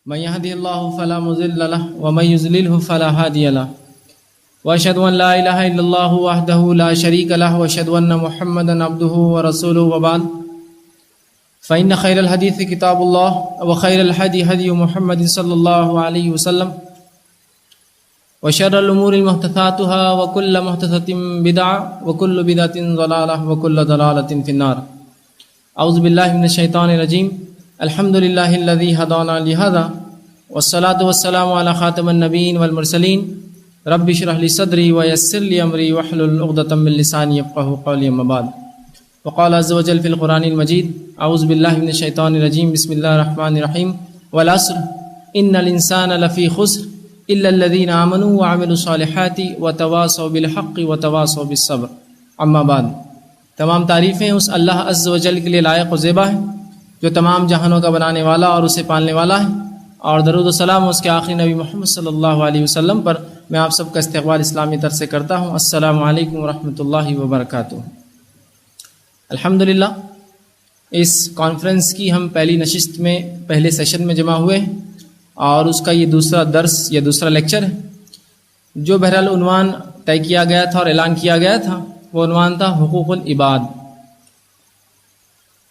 من يهده الله فلا مضل له ومن يضلل فلا هادي له واشهد ان لا اله الا الله وحده لا شريك له واشهد ان محمدا عبده ورسوله وبعد فان خير الحديث كتاب الله وخير الهدي هدي محمد صلى الله عليه وسلم وشر الامور محدثاتها وكل محدثة بدعة وكل بدعة ضلالة وكل ضلالة في النار. اعوذ باللہ من الشیطان الرجیم. الحمد للہ الذی ہدانا لہذا والصلاة والسلام علی خاتم النبیین والمرسلین. رب اشرح لی صدری ویسر لی امری واحلل عقدۃ من لسانی یفقہوا قولی. اما بعد. وقال عز وجل فی القرآن المجید اعوذ باللہ من الشیطان الرجیم بسم اللہ الرحمن الرحیم. والعصر ان الانسان لفی خسر الا الذین آمنوا وعملوا الصالحات وتواصوا بالحق وتواصوا بالصبر. اما بعد. تمام تعریفیں اس اللہ عز و جل کے لیے لائق و زیبا ہے جو تمام جہانوں کا بنانے والا اور اسے پالنے والا ہے، اور درود و سلام اس کے آخری نبی محمد صلی اللہ علیہ وسلم پر میں آپ سب کا استقبال اسلامی طرف سے کرتا ہوں. السلام علیکم ورحمۃ اللہ وبرکاتہ. الحمدللہ اس کانفرنس کی ہم پہلی نشست میں پہلے سیشن میں جمع ہوئے اور اس کا یہ دوسرا درس یا دوسرا لیکچر ہے جو بہرحال عنوان طے کیا گیا تھا اور اعلان کیا گیا تھا. وہ عنوان تھا حقوق العباد.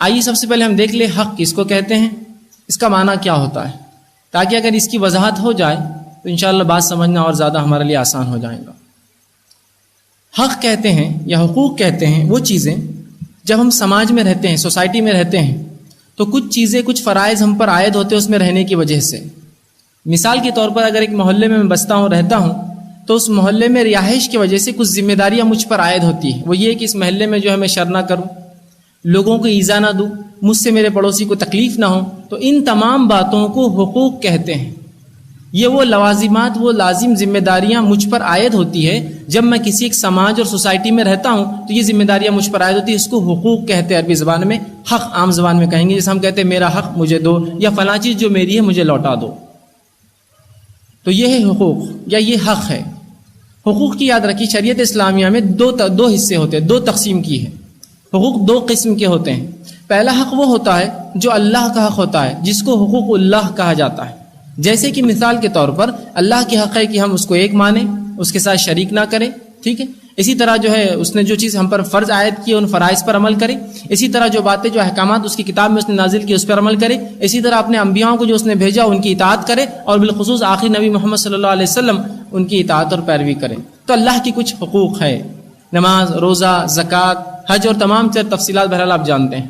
آئیے سب سے پہلے ہم دیکھ لیں حق کس کو کہتے ہیں، اس کا معنی کیا ہوتا ہے، تاکہ اگر اس کی وضاحت ہو جائے تو انشاءاللہ بات سمجھنا اور زیادہ ہمارے لیے آسان ہو جائے گا. حق کہتے ہیں یا حقوق کہتے ہیں وہ چیزیں جب ہم سماج میں رہتے ہیں، سوسائٹی میں رہتے ہیں تو کچھ چیزیں کچھ فرائض ہم پر عائد ہوتے ہیں اس میں رہنے کی وجہ سے. مثال کے طور پر اگر ایک محلے میں بستا ہوں، رہتا ہوں، تو اس محلے میں رہائش کی وجہ سے کچھ ذمہ داریاں مجھ پر عائد ہوتی ہیں. وہ یہ کہ اس محلے میں جو ہے میں شر نہ کروں، لوگوں کو ایذا نہ دوں، مجھ سے میرے پڑوسی کو تکلیف نہ ہو. تو ان تمام باتوں کو حقوق کہتے ہیں. یہ وہ لوازمات، وہ لازم ذمہ داریاں مجھ پر عائد ہوتی ہے جب میں کسی ایک سماج اور سوسائٹی میں رہتا ہوں تو یہ ذمہ داریاں مجھ پر عائد ہوتی ہیں. اس کو حقوق کہتے ہیں. عربی زبان میں حق عام زبان میں کہیں گے، جیسے ہم کہتے ہیں میرا حق مجھے دو، یا فلاں چیز جو میری ہے مجھے لوٹا دو. تو یہ ہے حقوق یا یہ حق ہے. حقوق کی یاد رکھی، شریعت اسلامیہ میں دو حصے ہوتے ہیں، دو تقسیم کی ہے. حقوق دو قسم کے ہوتے ہیں. پہلا حق وہ ہوتا ہے جو اللہ کا حق ہوتا ہے، جس کو حقوق اللہ کہا جاتا ہے. جیسے کہ مثال کے طور پر اللہ کی حق ہے کہ ہم اس کو ایک مانیں، اس کے ساتھ شریک نہ کریں، ٹھیک ہے. اسی طرح جو ہے اس نے جو چیز ہم پر فرض عائد کی ان فرائض پر عمل کرے. اسی طرح جو باتیں، جو احکامات اس کی کتاب میں اس نے نازل کی اس پر عمل کرے. اسی طرح اپنے انبیاءوں کو جو اس نے بھیجا ان کی اطاعت کرے، اور بالخصوص آخری نبی محمد صلی اللہ علیہ وسلم ان کی اطاعت اور پیروی کرے. تو اللہ کی کچھ حقوق ہے، نماز، روزہ، زکوٰۃ، حج اور تمام تفصیلات بہرحال آپ جانتے ہیں.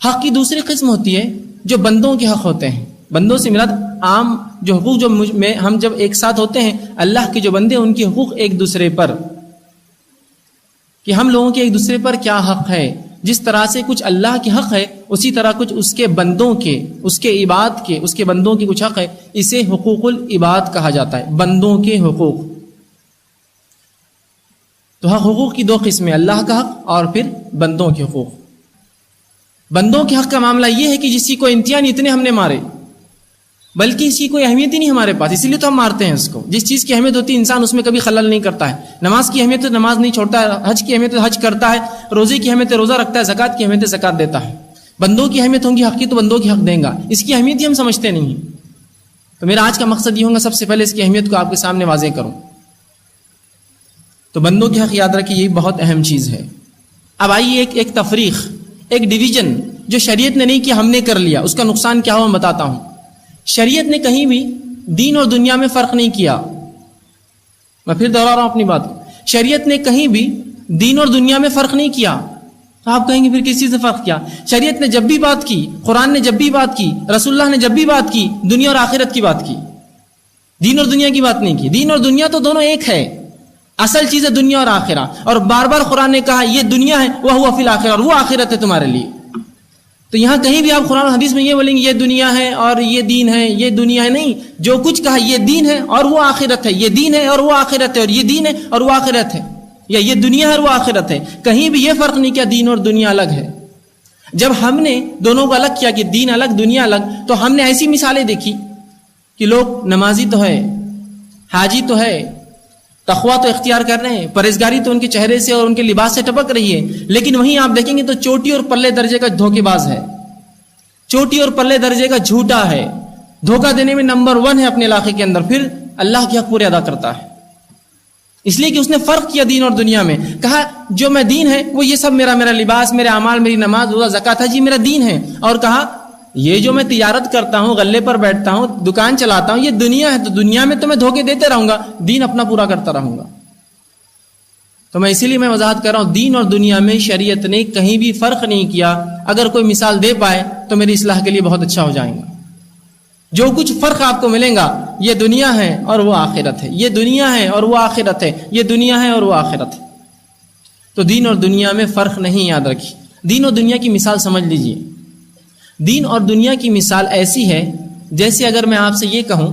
حق کی دوسری قسم ہوتی ہے جو بندوں کے حق ہوتے ہیں. بندوں سے مراد عام جو حقوق جو ہم جب ایک ساتھ ہوتے ہیں، اللہ کے جو بندے ان کے حقوق ایک دوسرے پر، کہ ہم لوگوں کے ایک دوسرے پر کیا حق ہے. جس طرح سے کچھ اللہ کے حق ہے اسی طرح کچھ اس کے بندوں کے، اس کے عباد کے، اس کے بندوں کے کچھ حق ہے. اسے حقوق العباد کہا جاتا ہے، بندوں کے حقوق. تو حقوق کی دو قسمیں، اللہ کا حق اور پھر بندوں کے حقوق. بندوں کے حق کا معاملہ یہ ہے کہ جس کی کوئی انتہا نہیں، اتنے ہم نے مارے، بلکہ اس کی کوئی اہمیت ہی نہیں ہمارے پاس، اسی لیے تو ہم مارتے ہیں اس کو. جس چیز کی اہمیت ہوتی ہے انسان اس میں کبھی خلل نہیں کرتا ہے. نماز کی اہمیت ہے نماز نہیں چھوڑتا ہے، حج کی اہمیت ہے حج کرتا ہے، روزے کی اہمیت ہے روزہ رکھتا ہے، زکوٰۃ کی اہمیت ہے زکوٰۃ دیتا ہے. بندوں کی اہمیت ہوگی حق کی تو بندوں کی حق دیں گا. اس کی اہمیت ہی ہم سمجھتے نہیں ہیں. تو میرا آج کا مقصد یہ ہوگا سب سے پہلے اس کی اہمیت کو آپ کے سامنے واضح کروں. تو بندوں کے حق یاد رکھیے، یہ بہت اہم چیز ہے. اب آئیے ایک تفریق، ایک ڈویژن جو شریعت نے نہیں کیا ہم نے کر لیا، اس کا نقصان کیا ہو میں بتاتا ہوں. شریعت نے کہیں بھی دین اور دنیا میں فرق نہیں کیا. میں پھر دوہرا رہا ہوں اپنی بات کو. شریعت نے کہیں بھی دین اور دنیا میں فرق نہیں کیا. تو آپ کہیں گے پھر کس چیز سے فرق کیا؟ شریعت نے جب بھی بات کی، قرآن نے جب بھی بات کی، رسول اللہ نے جب بھی بات کی، دنیا اور آخرت کی بات کی، دین اور دنیا کی بات نہیں کی. دین اور دنیا تو دونوں ایک ہے، اصل چیز ہے دنیا اور آخرہ. اور بار بار قرآن نے کہا یہ دنیا ہے وہ فی الآخرہ، اور وہ آخرت ہے تمہارے لیے. تو یہاں کہیں بھی آپ قرآن اور حدیث میں یہ بولیں گے یہ دنیا ہے اور یہ دین ہے، یہ دنیا ہے نہیں. جو کچھ کہا یہ دین ہے اور وہ آخرت ہے، یہ دین ہے اور وہ آخرت ہے، اور یہ دین ہے اور وہ آخرت ہے، یا یہ دنیا ہے اور وہ آخرت ہے. کہیں بھی یہ فرق نہیں کیا دین اور دنیا الگ ہے. جب ہم نے دونوں کو الگ کیا کہ دین الگ دنیا الگ، تو ہم نے ایسی مثالیں دیکھی کہ لوگ نمازی تو ہے، حاجی تو ہے، تقویٰ تو اختیار کر رہے ہیں، پرہیزگاری تو ان کے چہرے سے اور ان کے لباس سے ٹپک رہی ہے، لیکن وہیں آپ دیکھیں گے تو چوٹی اور پلے درجے کا دھوکے باز ہے، چوٹی اور پلے درجے کا جھوٹا ہے، دھوکہ دینے میں نمبر 1 ہے اپنے علاقے کے اندر، پھر اللہ کے حق پورے ادا کرتا ہے، اس لیے کہ اس نے فرق کیا دین اور دنیا میں. کہا جو میں دین ہے وہ یہ سب میرا لباس، میرے اعمال، میری نماز، روزہ، زکات ہے جی میرا دین ہے. اور کہا یہ جو میں تجارت کرتا ہوں، غلے پر بیٹھتا ہوں، دکان چلاتا ہوں، یہ دنیا ہے، تو دنیا میں تو میں دھوکے دیتے رہوں گا، دین اپنا پورا کرتا رہوں گا. تو میں اسی لیے میں وضاحت کر رہا ہوں، دین اور دنیا میں شریعت نے کہیں بھی فرق نہیں کیا. اگر کوئی مثال دے پائے تو میری اصلاح کے لیے بہت اچھا ہو جائے گا. جو کچھ فرق آپ کو ملے گا، یہ دنیا ہے اور وہ آخرت ہے، یہ دنیا ہے اور وہ آخرت ہے، یہ دنیا ہے اور وہ آخرت ہے. تو دین اور دنیا میں فرق نہیں، یاد رکھیے. دین اور دنیا کی مثال سمجھ لیجئے. دین اور دنیا کی مثال ایسی ہے جیسے اگر میں آپ سے یہ کہوں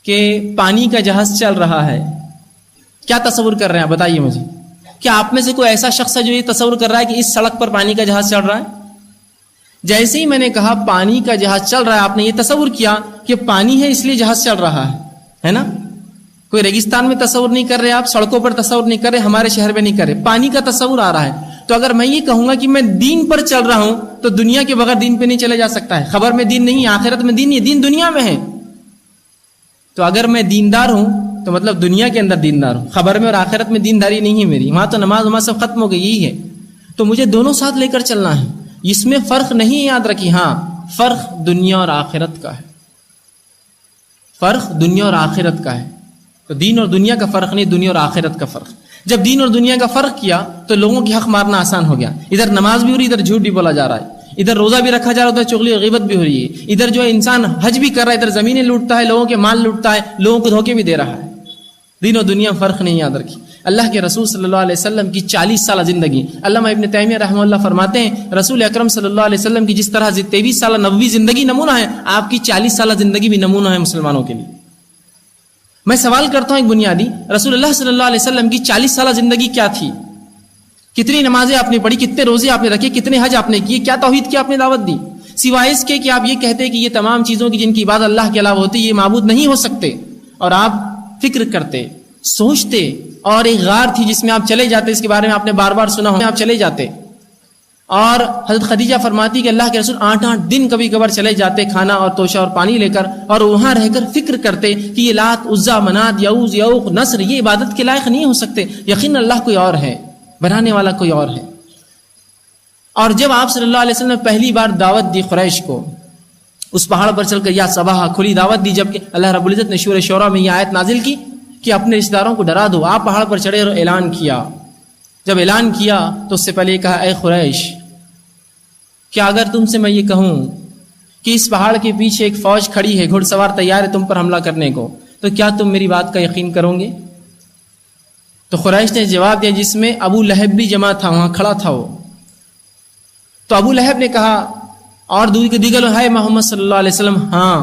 کہ پانی کا جہاز چل رہا ہے، کیا تصور کر رہے ہیں بتائیے مجھے؟ کیا آپ میں سے کوئی ایسا شخص ہے جو یہ تصور کر رہا ہے کہ اس سڑک پر پانی کا جہاز چل رہا ہے؟ جیسے ہی میں نے کہا پانی کا جہاز چل رہا ہے، آپ نے یہ تصور کیا کہ پانی ہے اس لیے جہاز چل رہا ہے نا؟ کوئی ریگستان میں تصور نہیں کر رہے، آپ سڑکوں پر تصور نہیں کر رہے، ہمارے شہر میں نہیں کر رہے، پانی کا تصور آ رہا ہے. تو اگر میں یہ کہوں گا کہ میں دین پر چل رہا ہوں تو دنیا کے بغیر دین پہ نہیں چلے جا سکتا ہے. خبر میں دین نہیں، آخرت میں دین نہیں، دین دنیا میں ہے. تو اگر میں دیندار ہوں تو مطلب دنیا کے اندر دیندار ہوں، خبر میں اور آخرت میں دینداری نہیں ہے میری، وہاں تو نماز سب ختم ہو گئی. یہی ہے. تو مجھے دونوں ساتھ لے کر چلنا ہے، اس میں فرق نہیں. یاد رکھیے، ہاں فرق دنیا اور آخرت کا ہے، فرق دنیا اور آخرت کا ہے. تو دین اور دنیا کا فرق نہیں، دنیا اور آخرت کا فرق. جب دین اور دنیا کا فرق کیا تو لوگوں کی حق مارنا آسان ہو گیا. ادھر نماز بھی ہو رہی، ادھر جھوٹ بھی بولا جا رہا ہے، ادھر روزہ بھی رکھا جا رہا ہے، ادھر چغلی اور غیبت بھی ہو رہی ہے، ادھر جو انسان حج بھی کر رہا ہے، ادھر زمینیں لوٹتا ہے، لوگوں کے مال لوٹتا ہے، لوگوں کو دھوکے بھی دے رہا ہے. دین اور دنیا فرق نہیں. یاد رکھیے اللہ کے رسول صلی اللہ علیہ وسلم کی 40 سالہ زندگی، علامہ ابن تیمیہ رحمہ اللہ فرماتے ہیں رسول اکرم صلی اللہ علیہ وسلم کی جس طرح 23 سالہ نبوی زندگی نمونہ ہے، آپ کی 40 سالہ زندگی بھی نمونہ ہے مسلمانوں کے لیے. میں سوال کرتا ہوں ایک بنیادی، رسول اللہ صلی اللہ علیہ وسلم کی 40 سالہ زندگی کیا تھی؟ کتنی نمازیں آپ نے پڑھی، کتنے روزے آپ نے رکھے، کتنے حج آپ نے کیے، کیا توحید کی آپ نے دعوت دی؟ سوائے اس کے کہ آپ یہ کہتے کہ یہ تمام چیزوں کی جن کی عبادت اللہ کے علاوہ ہوتی ہے یہ معبود نہیں ہو سکتے، اور آپ فکر کرتے، سوچتے، اور ایک غار تھی جس میں آپ چلے جاتے، اس کے بارے میں آپ نے بار بار سنا ہو، آپ چلے جاتے. اور حضرت خدیجہ فرماتی کہ اللہ کے رسول 8 دن کبھی کبھار چلے جاتے کھانا اور توشہ اور پانی لے کر، اور وہاں رہ کر فکر کرتے کہ یہ لات، عزا، منات، یعوز، یعوق، نصر یہ عبادت کے لائق نہیں ہو سکتے، یقین اللہ کوئی اور ہے، بنانے والا کوئی اور ہے. اور جب آپ صلی اللہ علیہ وسلم نے پہلی بار دعوت دی قریش کو، اس پہاڑ پر چل کر یا صباح کھلی دعوت دی، جبکہ اللہ رب العزت نے سورہ شورى میں یہ آیت نازل کی کہ اپنے رشتہ داروں کو ڈرا دو. آپ پہاڑ پر چڑھے اور اعلان کیا. جب اعلان کیا تو اس سے پہلے یہ کہا اے قریش، کیا اگر تم سے میں یہ کہوں کہ اس پہاڑ کے پیچھے ایک فوج کھڑی ہے، گھڑ سوار تیار ہے تم پر حملہ کرنے کو، تو کیا تم میری بات کا یقین کرو گے؟ تو قریش نے جواب دیا جس میں ابو لہب بھی جمع تھا، وہاں کھڑا تھا وہ. تو ابو لہب نے کہا اور دیگر ہے محمد صلی اللہ علیہ وسلم، ہاں.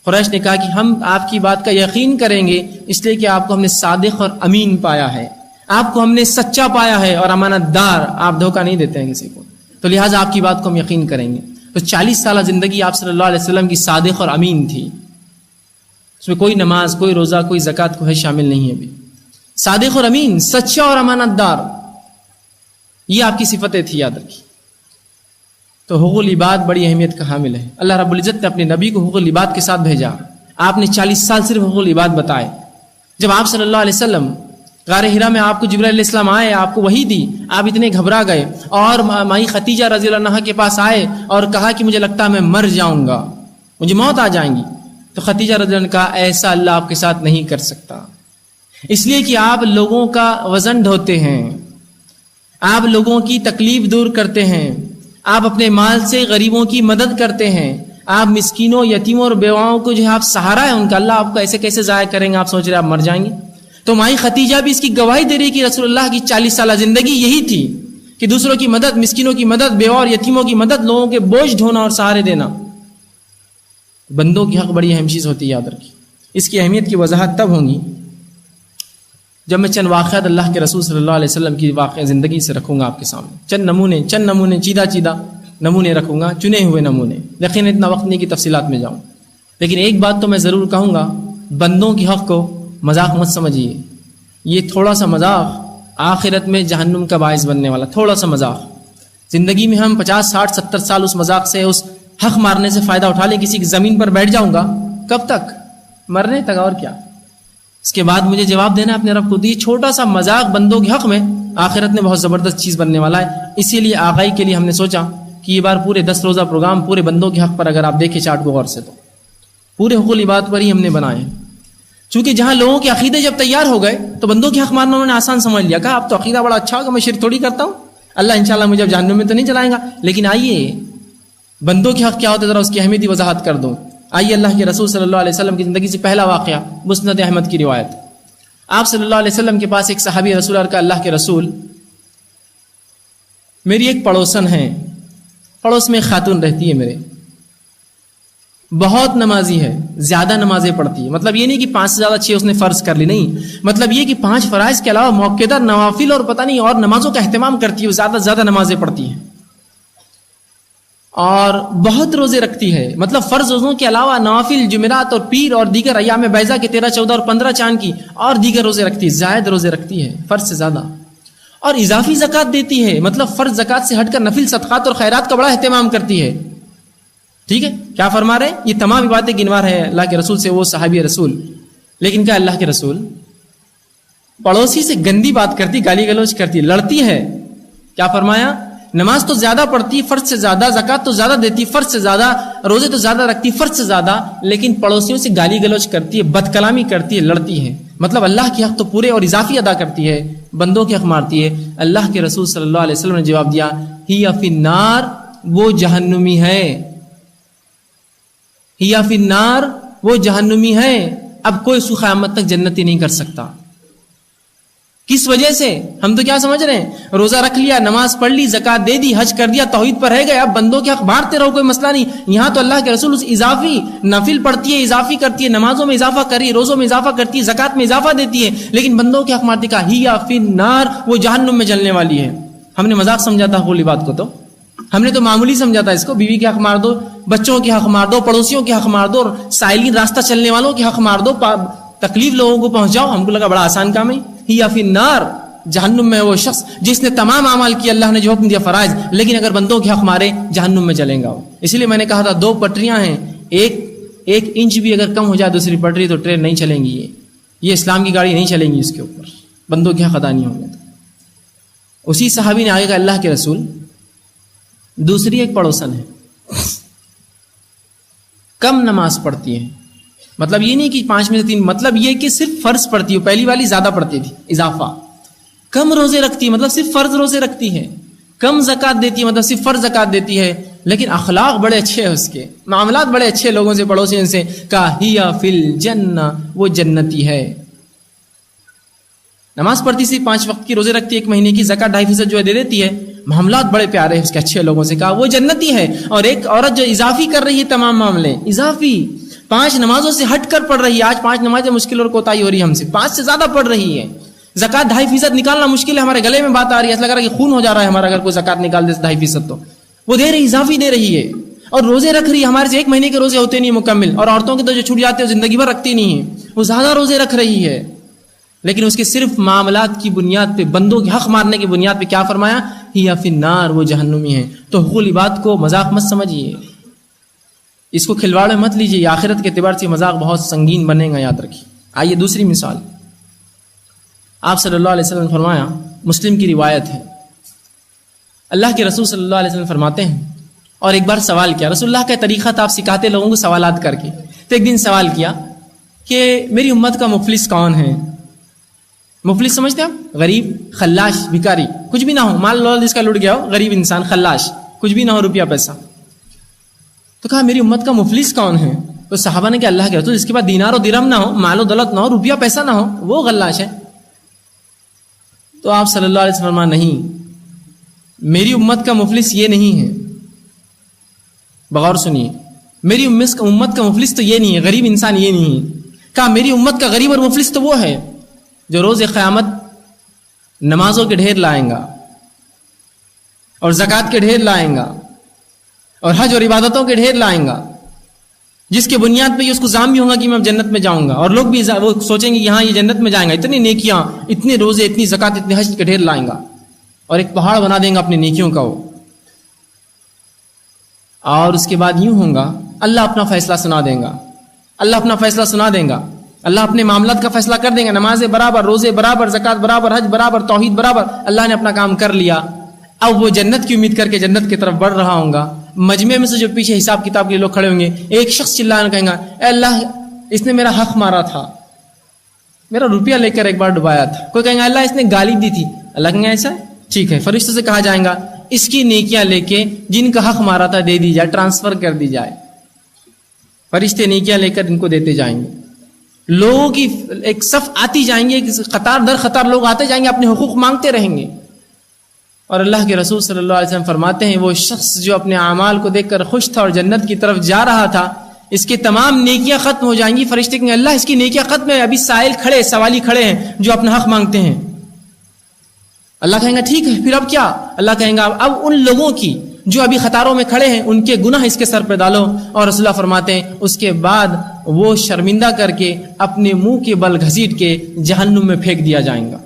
قریش نے کہا کہ ہم آپ کی بات کا یقین کریں گے اس لیے کہ آپ کو ہم نے صادق اور امین پایا ہے، آپ کو ہم نے سچا پایا ہے اور امانت دار، آپ دھوکہ نہیں دیتے ہیں کسی کو، تو لہٰذا آپ کی بات کو ہم یقین کریں گے. تو 40 سالہ زندگی آپ صلی اللہ علیہ وسلم کی صادق اور امین تھی، اس میں کوئی نماز، کوئی روزہ، کوئی زکوٰۃ کو ہے شامل نہیں ہے. بھی صادق اور امین، سچا اور امانت دار، یہ آپ کی صفتیں تھی. یاد رکھیے. تو حقوق العباد بڑی اہمیت کا حامل ہے. اللہ رب العزت نے اپنے نبی کو حقوق العباد کے ساتھ بھیجا. آپ نے 40 سال صرف حقوق العباد بتائے. جب آپ صلی اللہ علیہ وسلم غار حرا میں آپ کو جبرائیل علیہ السلام آئے، آپ کو وحی دی، آپ اتنے گھبرا گئے اور مائی خدیجہ رضی اللہ عنہا کے پاس آئے اور کہا کہ مجھے لگتا ہے میں مر جاؤں گا، مجھے موت آ جائیں گی. تو خدیجہ رضی اللہ عنہا نے کہا ایسا اللہ آپ کے ساتھ نہیں کر سکتا، اس لیے کہ آپ لوگوں کا وزن ڈھوتے ہیں، آپ لوگوں کی تکلیف دور کرتے ہیں، آپ اپنے مال سے غریبوں کی مدد کرتے ہیں، آپ مسکینوں، یتیموں اور بیواؤں کو جو ہے آپ سہارا ہے ان کا، اللہ آپ کو ایسے کیسے ضائع کریں گے؟ آپ سوچ رہے آپ مر جائیں گے. تو مائی ختیجہ بھی اس کی گواہی دے رہی کہ رسول اللہ کی 40 سالہ زندگی یہی تھی کہ دوسروں کی مدد، مسکینوں کی مدد، بیواؤں اور یتیموں کی مدد، لوگوں کے بوجھ ڈھونا اور سہارے دینا. بندوں کی حق بڑی اہم چیز ہوتی ہے، یاد رکھیے. اس کی اہمیت کی وضاحت تب ہوگی جب میں چند واقعات اللہ کے رسول صلی اللہ علیہ وسلم کی واقع زندگی سے رکھوں گا آپ کے سامنے. چند نمونے چیدہ نمونے رکھوں گا، چنے ہوئے نمونے. یقین اتنا وقت نہیں کہ تفصیلات میں جاؤں، لیکن ایک بات تو میں ضرور کہوں گا، بندوں کی حق کو مذاق مت سمجھیے. یہ تھوڑا سا مذاق آخرت میں جہنم کا باعث بننے والا، تھوڑا سا مذاق. زندگی میں ہم 50 60 70 سال اس مذاق سے، اس حق مارنے سے فائدہ اٹھا لیں, کسی کی زمین پر بیٹھ جاؤں گا, کب تک؟ مرنے تک, اور کیا. اس کے بعد مجھے جواب دینا ہے اپنے رب کو. یہ چھوٹا سا مذاق بندوں کے حق میں آخرت میں بہت زبردست چیز بننے والا ہے. اسی لیے آغائی کے لیے ہم نے سوچا کہ یہ بار پورے 10 روزہ پروگرام پورے بندوں کے حق پر اگر آپ دیکھیں چارٹ کو غور سے تو پورے حقوق العباد پر ہی ہم نے بنائے ہیں. چونکہ جہاں لوگوں کے عقیدے جب تیار ہو گئے تو بندوں کے حق مارنا انہوں نے آسان سمجھ لیا. کہا اب تو عقیدہ بڑا اچھا ہوگا, میں شرک تھوڑی کرتا ہوں, اللہ انشاءاللہ مجھے اب جہنم میں تو نہیں چلائیں گا. لیکن آئیے بندوں کے حق کیا ہوتے ذرا اس کی اہمیت کی وضاحت کر دوں. آئیے اللہ کے رسول صلی اللہ علیہ وسلم کی زندگی سے پہلا واقعہ, مسند احمد کی روایت. آپ صلی اللہ علیہ وسلم کے پاس ایک صحابی رسول اللہ کا, اللہ کے رسول میری ایک پڑوسن ہے, پڑوس میں ایک خاتون رہتی ہے میرے, بہت نمازی ہے, زیادہ نمازیں پڑھتی ہے. مطلب یہ نہیں کہ 5 سے زیادہ 6 اس نے فرض کر لی, نہیں, مطلب یہ کہ 5 فرائض کے علاوہ موقع نوافل اور پتہ نہیں اور نمازوں کا اہتمام کرتی ہے, وہ زیادہ سے زیادہ نمازیں پڑھتی ہیں اور بہت روزے رکھتی ہے. مطلب فرض روزوں کے علاوہ نوافل جمعرات اور پیر اور دیگر ایام بیضا کے 13, 14 اور 15 چاند کی اور دیگر روزے رکھتی ہے, زائد روزے رکھتی ہے فرض سے زیادہ, اور اضافی زکوٰۃ دیتی ہے. مطلب فرض زکوٰۃ سے ہٹ کر نفل صدقات اور خیرات کا بڑا اہتمام کرتی ہے. ٹھیک ہے, کیا فرما رہے ہیں؟ یہ تمام باتیں گنوا رہے ہیں اللہ کے رسول سے, وہ صحابی رسول. لیکن کیا اللہ کے رسول پڑوسی سے گندی بات کرتی, گالی گلوچ کرتی, لڑتی ہے. کیا فرمایا؟ نماز تو زیادہ پڑھتی فرض سے زیادہ, زکوٰۃ تو زیادہ دیتی فرض سے زیادہ, روزے تو زیادہ رکھتی فرض سے زیادہ, لیکن پڑوسیوں سے گالی گلوچ کرتی ہے, بد کلامی کرتی ہے, لڑتی ہے. مطلب اللہ کے حق تو پورے اور اضافی ادا کرتی ہے, بندوں کے حق مارتی ہے. اللہ کے رسول صلی اللہ علیہ وسلم نے جواب دیا, ہی فی النار, وہ جہنمی ہے. ہی فی النار, وہ جہنمی ہے. اب کوئی اس کو قیامت تک جنتی نہیں کر سکتا. کس وجہ سے؟ ہم تو کیا سمجھ رہے ہیں, روزہ رکھ لیا, نماز پڑھ لی, زکات دے دی, حج کر دیا, توحید پر رہ گئے, اب بندوں کے حق مارتے رہو, کوئی مسئلہ نہیں. یہاں تو اللہ کے رسول اس اضافی نفل پڑھتی ہے, اضافی کرتی ہے, نمازوں میں اضافہ کر رہی ہے, روزوں میں اضافہ کرتی ہے, زکات میں اضافہ دیتی ہے, لیکن بندوں کے حق مارتی. کا ہی فی النار, وہ جہنم میں جلنے والی ہے. ہم نے مذاق سمجھا تھا قولی بات کو, تو ہم نے تو معمولی سمجھا تھا اس کو, بیوی کے حق مار دو, بچوں کے حق مار دو, پڑوسیوں کے حق مار دو, اور سائلین راستہ چلنے والوں کے حق مار دو, تکلیف لوگوں کو پہنچاؤ. ہم کو لگا بڑا آسان کام ہے. ہی فی النار, جہنم میں وہ شخص جس نے تمام اعمال کیے, اللہ نے جو حکم دیا فرائض, لیکن اگر بندوں کے حق مارے جہنم میں جلیں گا. اس لیے میں نے کہا تھا 2 پٹریاں ہیں, ایک انچ بھی اگر کم ہو جائے دوسری پٹری تو ٹرین نہیں چلیں گی. یہ اسلام کی گاڑی نہیں چلیں گی اس کے اوپر, بندوں کے حق ادا نہیں ہوں گے. اسی صحابی نے آگے کہا, اللہ کے رسول دوسری ایک پڑوسن ہے, کم نماز پڑھتی ہے. مطلب یہ نہیں کہ 5 میں سے 3, مطلب یہ کہ صرف فرض پڑھتی ہے. پہلی والی زیادہ پڑھتی تھی, اضافہ. کم روزے رکھتی ہے, مطلب صرف فرض روزے رکھتی ہے. کم زکات دیتی ہے, مطلب صرف فرض زکات دیتی ہے, لیکن اخلاق بڑے اچھے ہیں, اس کے معاملات بڑے اچھے لوگوں سے, پڑوسیوں سے. کہا ہی فی الجنہ, وہ جنتی ہے. نماز پڑھتی صرف 5 وقت کی, روزے رکھتی 1 مہینے کی, زکات 2.5% جو ہے دے دیتی ہے, معاملات بڑے پیارے ہیں اس کے اچھے لوگوں سے. کہا وہ جنتی ہے. اور ایک عورت جو اضافی کر رہی ہے, تمام معاملے اضافی, 5 نمازوں سے ہٹ کر پڑھ رہی ہے. آج 5 نمازیں مشکل اور کوتاہی ہو رہی ہے ہم سے, 5 سے زیادہ پڑھ رہی ہے. زکات 2.5% نکالنا مشکل ہے, ہمارے گلے میں بات آ رہی ہے, ایسا لگ رہا ہے کہ خون ہو جا رہا ہے ہمارا اگر کوئی زکات نکال دے 2.5%, تو وہ دے رہی, اضافی دے رہی ہے. اور روزے رکھ رہی ہے, ہمارے سے 1 مہینے کے روزے ہوتے نہیں مکمل, اور عورتوں کے تو جو چھوٹ جاتے ہیں زندگی بھر رکھتی نہیں ہے, وہ زیادہ روزے رکھ رہی ہے. لیکن اس کے صرف معاملات کی بنیاد پہ, بندوں کے حق مارنے کی بنیاد پہ کیا فرمایا, ہی فی النار, وہ جہنمی ہے. تو حقوق العباد کو مذاق مت سمجھیے, اس کو کھلواڑ میں مت لیجیے, آخرت کے اعتبار سے مذاق بہت سنگین بنے گا, یاد رکھیے. آئیے دوسری مثال. آپ صلی اللہ علیہ وسلم نے فرمایا, مسلم کی روایت ہے, اللہ کے رسول صلی اللہ علیہ وسلم فرماتے ہیں, اور ایک بار سوال کیا, رسول اللہ کا طریقہ تھا, آپ سکھاتے لوگوں کو سوالات کر کے. تو ایک دن سوال کیا کہ میری امت کا مفلس کون ہے؟ مفلس سمجھتے ہیں آپ؟ غریب, خلاش, بھکاری, کچھ بھی نہ ہو, مال لول جس کا لٹ گیا ہو, غریب انسان, خلاش, کچھ بھی نہ ہو, روپیہ پیسہ. تو کہا میری امت کا مفلس کون ہے؟ تو صحابہ نے کہا اللہ کے رسول جس کے بعد دینار و درہم نہ ہو, مال و دولت نہ ہو, روپیہ پیسہ نہ ہو, وہ خلاش ہے. تو آپ صلی اللہ علیہ وسلم فرمایا, نہیں, میری امت کا مفلس یہ نہیں ہے. بغور سنیے, میری امت کا مفلس تو یہ نہیں ہے, غریب انسان یہ نہیں ہے. کہا میری امت کا غریب اور مفلس تو وہ ہے جو روز قیامت نمازوں کے ڈھیر لائیں گا, اور زکوٰۃ کے ڈھیر لائیں گا, اور حج اور عبادتوں کے ڈھیر لائیں گا, جس کے بنیاد پہ یہ اس کو ظاہر بھی ہوگا کہ میں جنت میں جاؤں گا, اور لوگ بھی وہ سوچیں گے کہ ہاں یہ جنت میں جائیں گا, اتنی نیکیاں, اتنے روزے, اتنی زکوٰۃ, اتنے حج کے ڈھیر لائیں گا, اور ایک پہاڑ بنا دیں گا اپنی نیکیوں کا. وہ اور اس کے بعد یوں ہوگا، اللہ اپنا فیصلہ سنا دے گا، اللہ اپنا فیصلہ سنا دے گا، اللہ اپنے معاملات کا فیصلہ کر دیں گے، نمازیں برابر، روزے برابر، زکوٰۃ برابر، حج برابر، توحید برابر، اللہ نے اپنا کام کر لیا. اب وہ جنت کی امید کر کے جنت کی طرف بڑھ رہا ہوں گا. مجمع میں سے جو پیچھے حساب کتاب کے لوگ کھڑے ہوں گے، ایک شخص چلانا کہیں گا، اے اللہ اس نے میرا حق مارا تھا، میرا روپیہ لے کر ایک بار ڈبایا تھا. کوئی کہیں گا اللہ اس نے گالی دی تھی، اللہ کہیں گا ایسا ٹھیک ہے. فرشتوں سے کہا جائے گا اس کی نیکیاں لے کے جن کا حق مارا تھا دے دی جائے، ٹرانسفر کر دی جائے. فرشتے نیکیاں لے کر ان کو دیتے جائیں گے. لوگوں کی ایک صف آتی جائیں گے، قطار در قطار لوگ آتے جائیں گے، اپنے حقوق مانگتے رہیں گے. اور اللہ کے رسول صلی اللہ علیہ وسلم فرماتے ہیں وہ شخص جو اپنے اعمال کو دیکھ کر خوش تھا اور جنت کی طرف جا رہا تھا، اس کے تمام نیکیاں ختم ہو جائیں گی. فرشتے کہیں گے اللہ اس کی نیکیاں ختم ہے، ابھی سائل کھڑے، سوالی کھڑے ہیں جو اپنا حق مانگتے ہیں. اللہ کہیں گا ٹھیک ہے پھر اب کیا؟ اللہ کہیں گا اب ان لوگوں کی جو ابھی قطاروں میں کھڑے ہیں ان کے گناہ اس کے سر پہ ڈالو. اور رسول اللہ فرماتے ہیں اس کے بعد وہ شرمندہ کر کے اپنے منہ کے بل گھسیٹ کے جہنم میں پھینک دیا جائیں گا.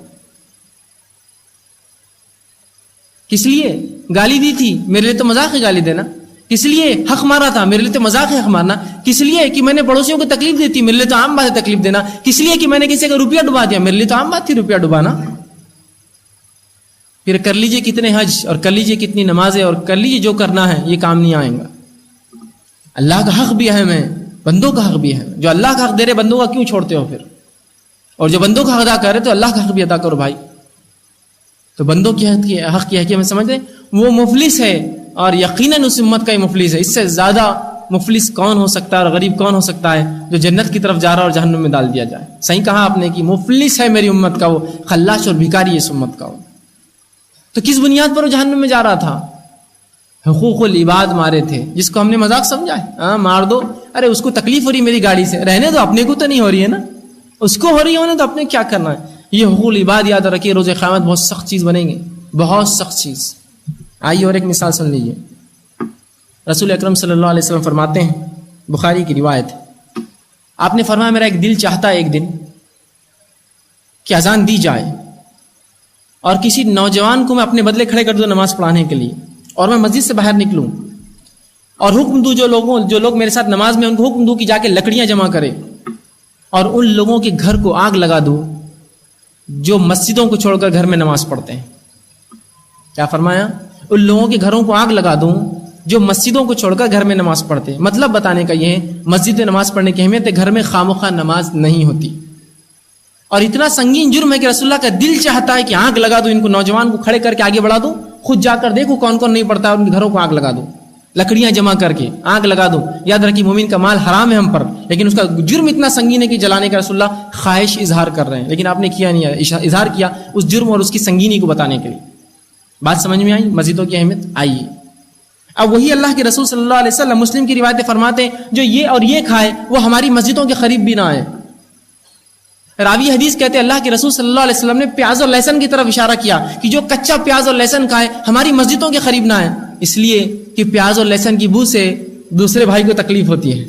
کس لیے گالی دی تھی؟ میرے لیے تو مذاق ہے گالی دینا. کس لیے حق مارا تھا؟ میرے لیے تو مذاق ہے حق مارنا. کس لیے کہ میں نے پڑوسیوں کو تکلیف دی تھی؟ میرے لیے تو عام بات ہے تکلیف دینا. کس لیے کہ میں نے کسی کا روپیہ ڈبا دیا؟ میرے لیے تو عام بات تھی روپیہ ڈبانا. پھر کر لیجئے کتنے حج اور کر لیجئے کتنی نمازیں اور کر لیجئے جو کرنا ہے، یہ کام نہیں آئیں گا. اللہ کا حق بھی اہم ہے، بندوں کا حق بھی ہے. جو اللہ کا حق دے رہے بندوں کا کیوں چھوڑتے ہو پھر؟ اور جو بندوں کا حق ادا کر رہے تو اللہ کا حق بھی ادا کرو بھائی. تو بندوں کی حق کی حقیقت میں سمجھ رہے وہ مفلس ہے، اور یقیناً اس امت کا ہی مفلس ہے. اس سے زیادہ مفلس کون ہو سکتا ہے اور غریب کون ہو سکتا ہے جو جنت کی طرف جا رہا اور جہنم میں ڈال دیا جائے. صحیح کہا آپ نے کہ مفلس ہے میری امت کا وہ، خلاش اور بھکاری ہے اس امت کا وہ. تو کس بنیاد پر وہ جہنم میں جا رہا تھا؟ حقوق العباد مارے تھے، جس کو ہم نے مذاق سمجھا ہے. ہاں مار دو، ارے اس کو تکلیف ہو رہی میری گاڑی سے، رہنے دو، اپنے کو تو نہیں ہو رہی ہے نا، اس کو ہو رہی ہونے تو اپنے کیا کرنا ہے. یہ حقوق العباد یاد رکھیے، روز قیامت بہت سخت چیز بنیں گے، بہت سخت چیز. آئیے اور ایک مثال سن لیجیے. رسول اکرم صلی اللہ علیہ وسلم فرماتے ہیں، بخاری کی روایت، آپ نے فرمایا میرا ایک دل چاہتا ہے ایک دن کہ اذان دی جائے اور کسی نوجوان کو میں اپنے بدلے کھڑے کر دوں نماز پڑھانے کے لیے، اور میں مسجد سے باہر نکلوں اور حکم دوں جو لوگ میرے ساتھ نماز میں ان کو حکم دوں کہ جا کے لکڑیاں جمع کرے، اور ان لوگوں کے گھر کو آگ لگا دوں جو مسجدوں کو چھوڑ کر گھر میں نماز پڑھتے ہیں. کیا فرمایا؟ ان لوگوں کے گھروں کو آگ لگا دوں جو مسجدوں کو چھوڑ کر گھر میں نماز پڑھتے ہیں. مطلب بتانے کا یہ ہے مسجد میں نماز پڑھنے کی اہمیت ہے، گھر میں خامخواہ نماز نہیں ہوتی. اور اتنا سنگین جرم ہے کہ رسول اللہ کا دل چاہتا ہے کہ آگ لگا دوں ان کو، نوجوان کو کھڑے کر کے آگے بڑھا دوں، خود جا کر دیکھو کون کون نہیں پڑتا ہے، ان کے گھروں کو آگ لگا دوں، لکڑیاں جمع کر کے آگ لگا دوں. یاد رکھیے مومن کا مال حرام ہے ہم پر، لیکن اس کا جرم اتنا سنگین ہے کہ جلانے کا رسول اللہ خواہش اظہار کر رہے ہیں، لیکن آپ نے کیا نہیں، اظہار کیا اس جرم اور اس کی سنگینی کو بتانے کے لیے. بات سمجھ میں آئی مسجدوں کی اہمیت؟ آئیے اب وہی اللہ کے رسول صلی اللہ علیہ وسلم مسلم کی روایتیں فرماتے ہیں جو یہ اور یہ کھائے وہ ہماری مسجدوں کے قریب بھی نہ آئے. راوی حدیث کہتے ہیں اللہ کے رسول صلی اللہ علیہ وسلم نے پیاز اور لہسن کی طرف اشارہ کیا کہ جو کچا پیاز اور لہسن کھائے ہماری مسجدوں کے قریب نہ آئے، اس لیے کہ پیاز اور لہسن کی بو سے دوسرے بھائی کو تکلیف ہوتی ہے.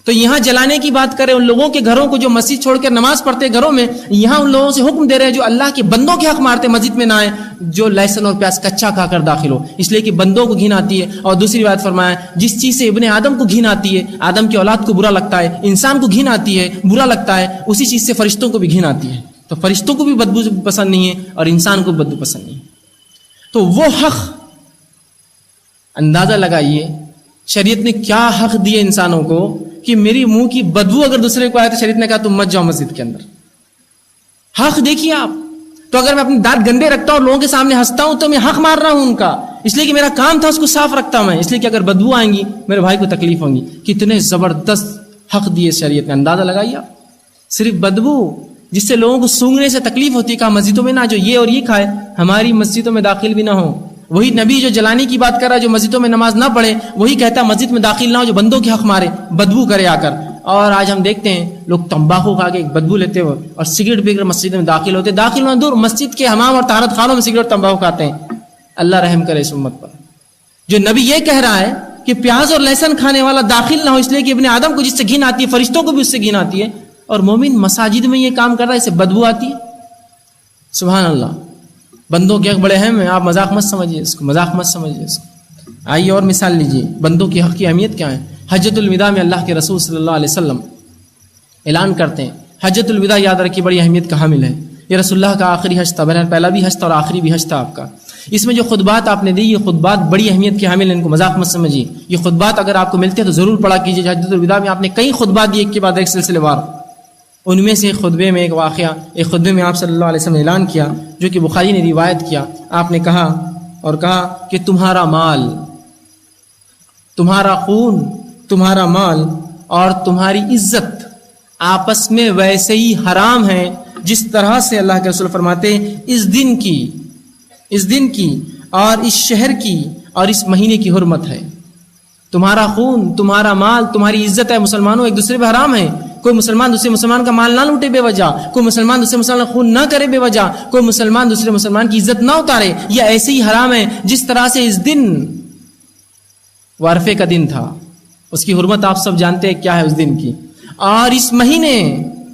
تو یہاں جلانے کی بات کریں ان لوگوں کے گھروں کو جو مسجد چھوڑ کر نماز پڑھتے گھروں میں، یہاں ان لوگوں سے حکم دے رہے ہیں جو اللہ کے بندوں کے حق مارتے مسجد میں نہ آئے، جو لہسن اور پیاز کچا کھا کر داخل ہو، اس لیے کہ بندوں کو گھن آتی ہے. اور دوسری بات فرمایا جس چیز سے ابن آدم کو گھن آتی ہے، آدم کی اولاد کو برا لگتا ہے، انسان کو گھن آتی ہے، برا لگتا ہے، اسی چیز سے فرشتوں کو بھی گھن آتی ہے. تو فرشتوں کو بھی بدبو پسند نہیں ہے اور انسان کو بدبو پسند نہیں ہے. تو وہ حق اندازہ لگائیے شریعت نے کیا حق دیے انسانوں کو کہ میری منہ کی بدبو اگر دوسرے کو آئے تو شریعت نے کہا تم مت جاؤ مسجد کے اندر. حق دیکھیے آپ. تو اگر میں اپنے دانت گندے رکھتا ہوں اور لوگوں کے سامنے ہنستا ہوں تو میں حق مار رہا ہوں ان کا، اس لیے کہ میرا کام تھا اس کو صاف رکھتا میں، اس لیے کہ اگر بدبو آئیں گی میرے بھائی کو تکلیف ہوں گی. کتنے زبردست حق دیے شریعت نے، اندازہ لگائیے آپ. صرف بدبو جس سے لوگوں کو سونگنے سے تکلیف ہوتی ہے، کہا مسجدوں میں نہ جو یہ اور یہ کھائے ہماری مسجدوں میں داخل بھی نہ ہو. وہی نبی جو جلانے کی بات کر رہا ہے جو مسجدوں میں نماز نہ پڑھے، وہی کہتا مسجد میں داخل نہ ہو جو بندوں کے حق مارے، بدبو کرے آ کر. اور آج ہم دیکھتے ہیں لوگ تمباکو کھا کے بدبو لیتے ہوئے اور سگریٹ پی کر مسجد میں داخل ہوتے، داخل ہونا دور مسجد کے حمام اور طہارت خانوں میں سگریٹ تمباکو کھاتے ہیں. اللہ رحم کرے اس امت پر. جو نبی یہ کہہ رہا ہے کہ پیاز اور لہسن کھانے والا داخل نہ ہو اس لیے کہ ابن آدم کو جس سے گھن آتی ہے فرشتوں کو بھی اس سے گھن آتی ہے، اور مومن مساجد میں یہ کام کر رہا ہے، اسے بدبو آتی ہے. سبحان اللہ. بندوں کے حق بڑے اہم ہیں، آپ مذاق مت سمجھیے اس کو، مذاق مت سمجھیے اس کو. آئیے اور مثال لیجیے بندوں کے حق کی اہمیت کیا ہے. حجۃ الوداع میں اللہ کے رسول صلی اللہ علیہ وسلم اعلان کرتے ہیں. حجۃ الوداع یاد رکھیے بڑی اہمیت کا حامل ہے. یہ رسول اللہ کا آخری حج تھا، پہلا بھی حج تھا اور آخری بھی حج تھا آپ کا. اس میں جو خطبات آپ نے دی یہ خطبات بڑی اہمیت کے حامل ہیں، ان کو مذاق مت سمجھیے. یہ خطبات اگر آپ کو ملتے ہیں تو ضرور پڑھا کیجیے. حجۃ الوداع میں آپ نے کئی خطبات دیے ایک کے بعد ایک سلسلے وار. ان میں سے ایک خطبے میں ایک واقعہ، ایک خطبے میں آپ صلی اللہ علیہ وسلم نے اعلان کیا جو کہ بخاری نے روایت کیا. آپ نے کہا کہ تمہارا مال، تمہارا خون، تمہارا مال اور تمہاری عزت آپس میں ویسے ہی حرام ہے جس طرح سے اللہ کے رسول فرماتے ہیں اس دن کی اور اس شہر کی اور اس مہینے کی حرمت ہے. تمہارا خون، تمہارا مال، تمہاری عزت ہے مسلمانوں ایک دوسرے پہ حرام ہے. کوئی مسلمان دوسرے مسلمان کا مال نہ لوٹے بے وجہ، کوئی مسلمان دوسرے مسلمان کا خون نہ کرے بے وجہ، کوئی مسلمان دوسرے مسلمان کی عزت نہ اتارے. یہ ایسے ہی حرام ہے جس طرح سے اس دن عرفے کا دن تھا، اس کی حرمت آپ سب جانتے ہیں کیا ہے اس دن کی. اور اس مہینے،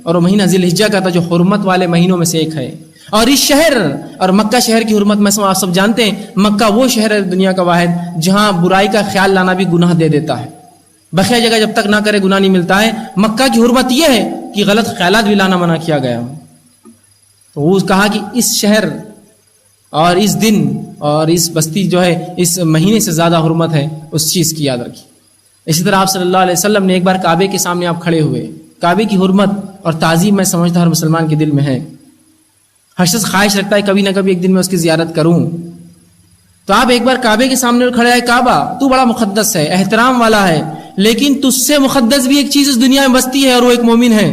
اور وہ مہینہ ذی الحجہ کا تھا جو حرمت والے مہینوں میں سے ایک ہے. اور اس شہر اور مکہ شہر کی حرمت میں آپ سب جانتے ہیں. مکہ وہ شہر ہے دنیا کا واحد جہاں برائی کا خیال لانا بھی گناہ دے دیتا ہے. بقیہ جگہ جب تک نہ کرے گناہ نہیں ملتا ہے. مکہ کی حرمت یہ ہے کہ غلط خیالات بھی لانا منع کیا گیا. تو وہ کہا کہ اس شہر اور اس دن اور اس بستی جو ہے اس مہینے سے زیادہ حرمت ہے اس چیز کی یاد رکھی. اسی طرح آپ صلی اللہ علیہ وسلم نے ایک بار کعبے کے سامنے آپ کھڑے ہوئے. کعبے کی حرمت اور تعظیم میں سمجھتا ہر مسلمان کے دل میں ہے. ہر شخص خواہش رکھتا ہے کبھی نہ کبھی ایک دن میں اس کی زیارت کروں. تو آپ ایک بار کعبے کے سامنے کھڑے ہیں. کعبہ تو بڑا مقدس ہے، احترام والا ہے، لیکن تجھ سے مقدس بھی ایک چیز اس دنیا میں بستی ہے اور وہ ایک مومن ہے.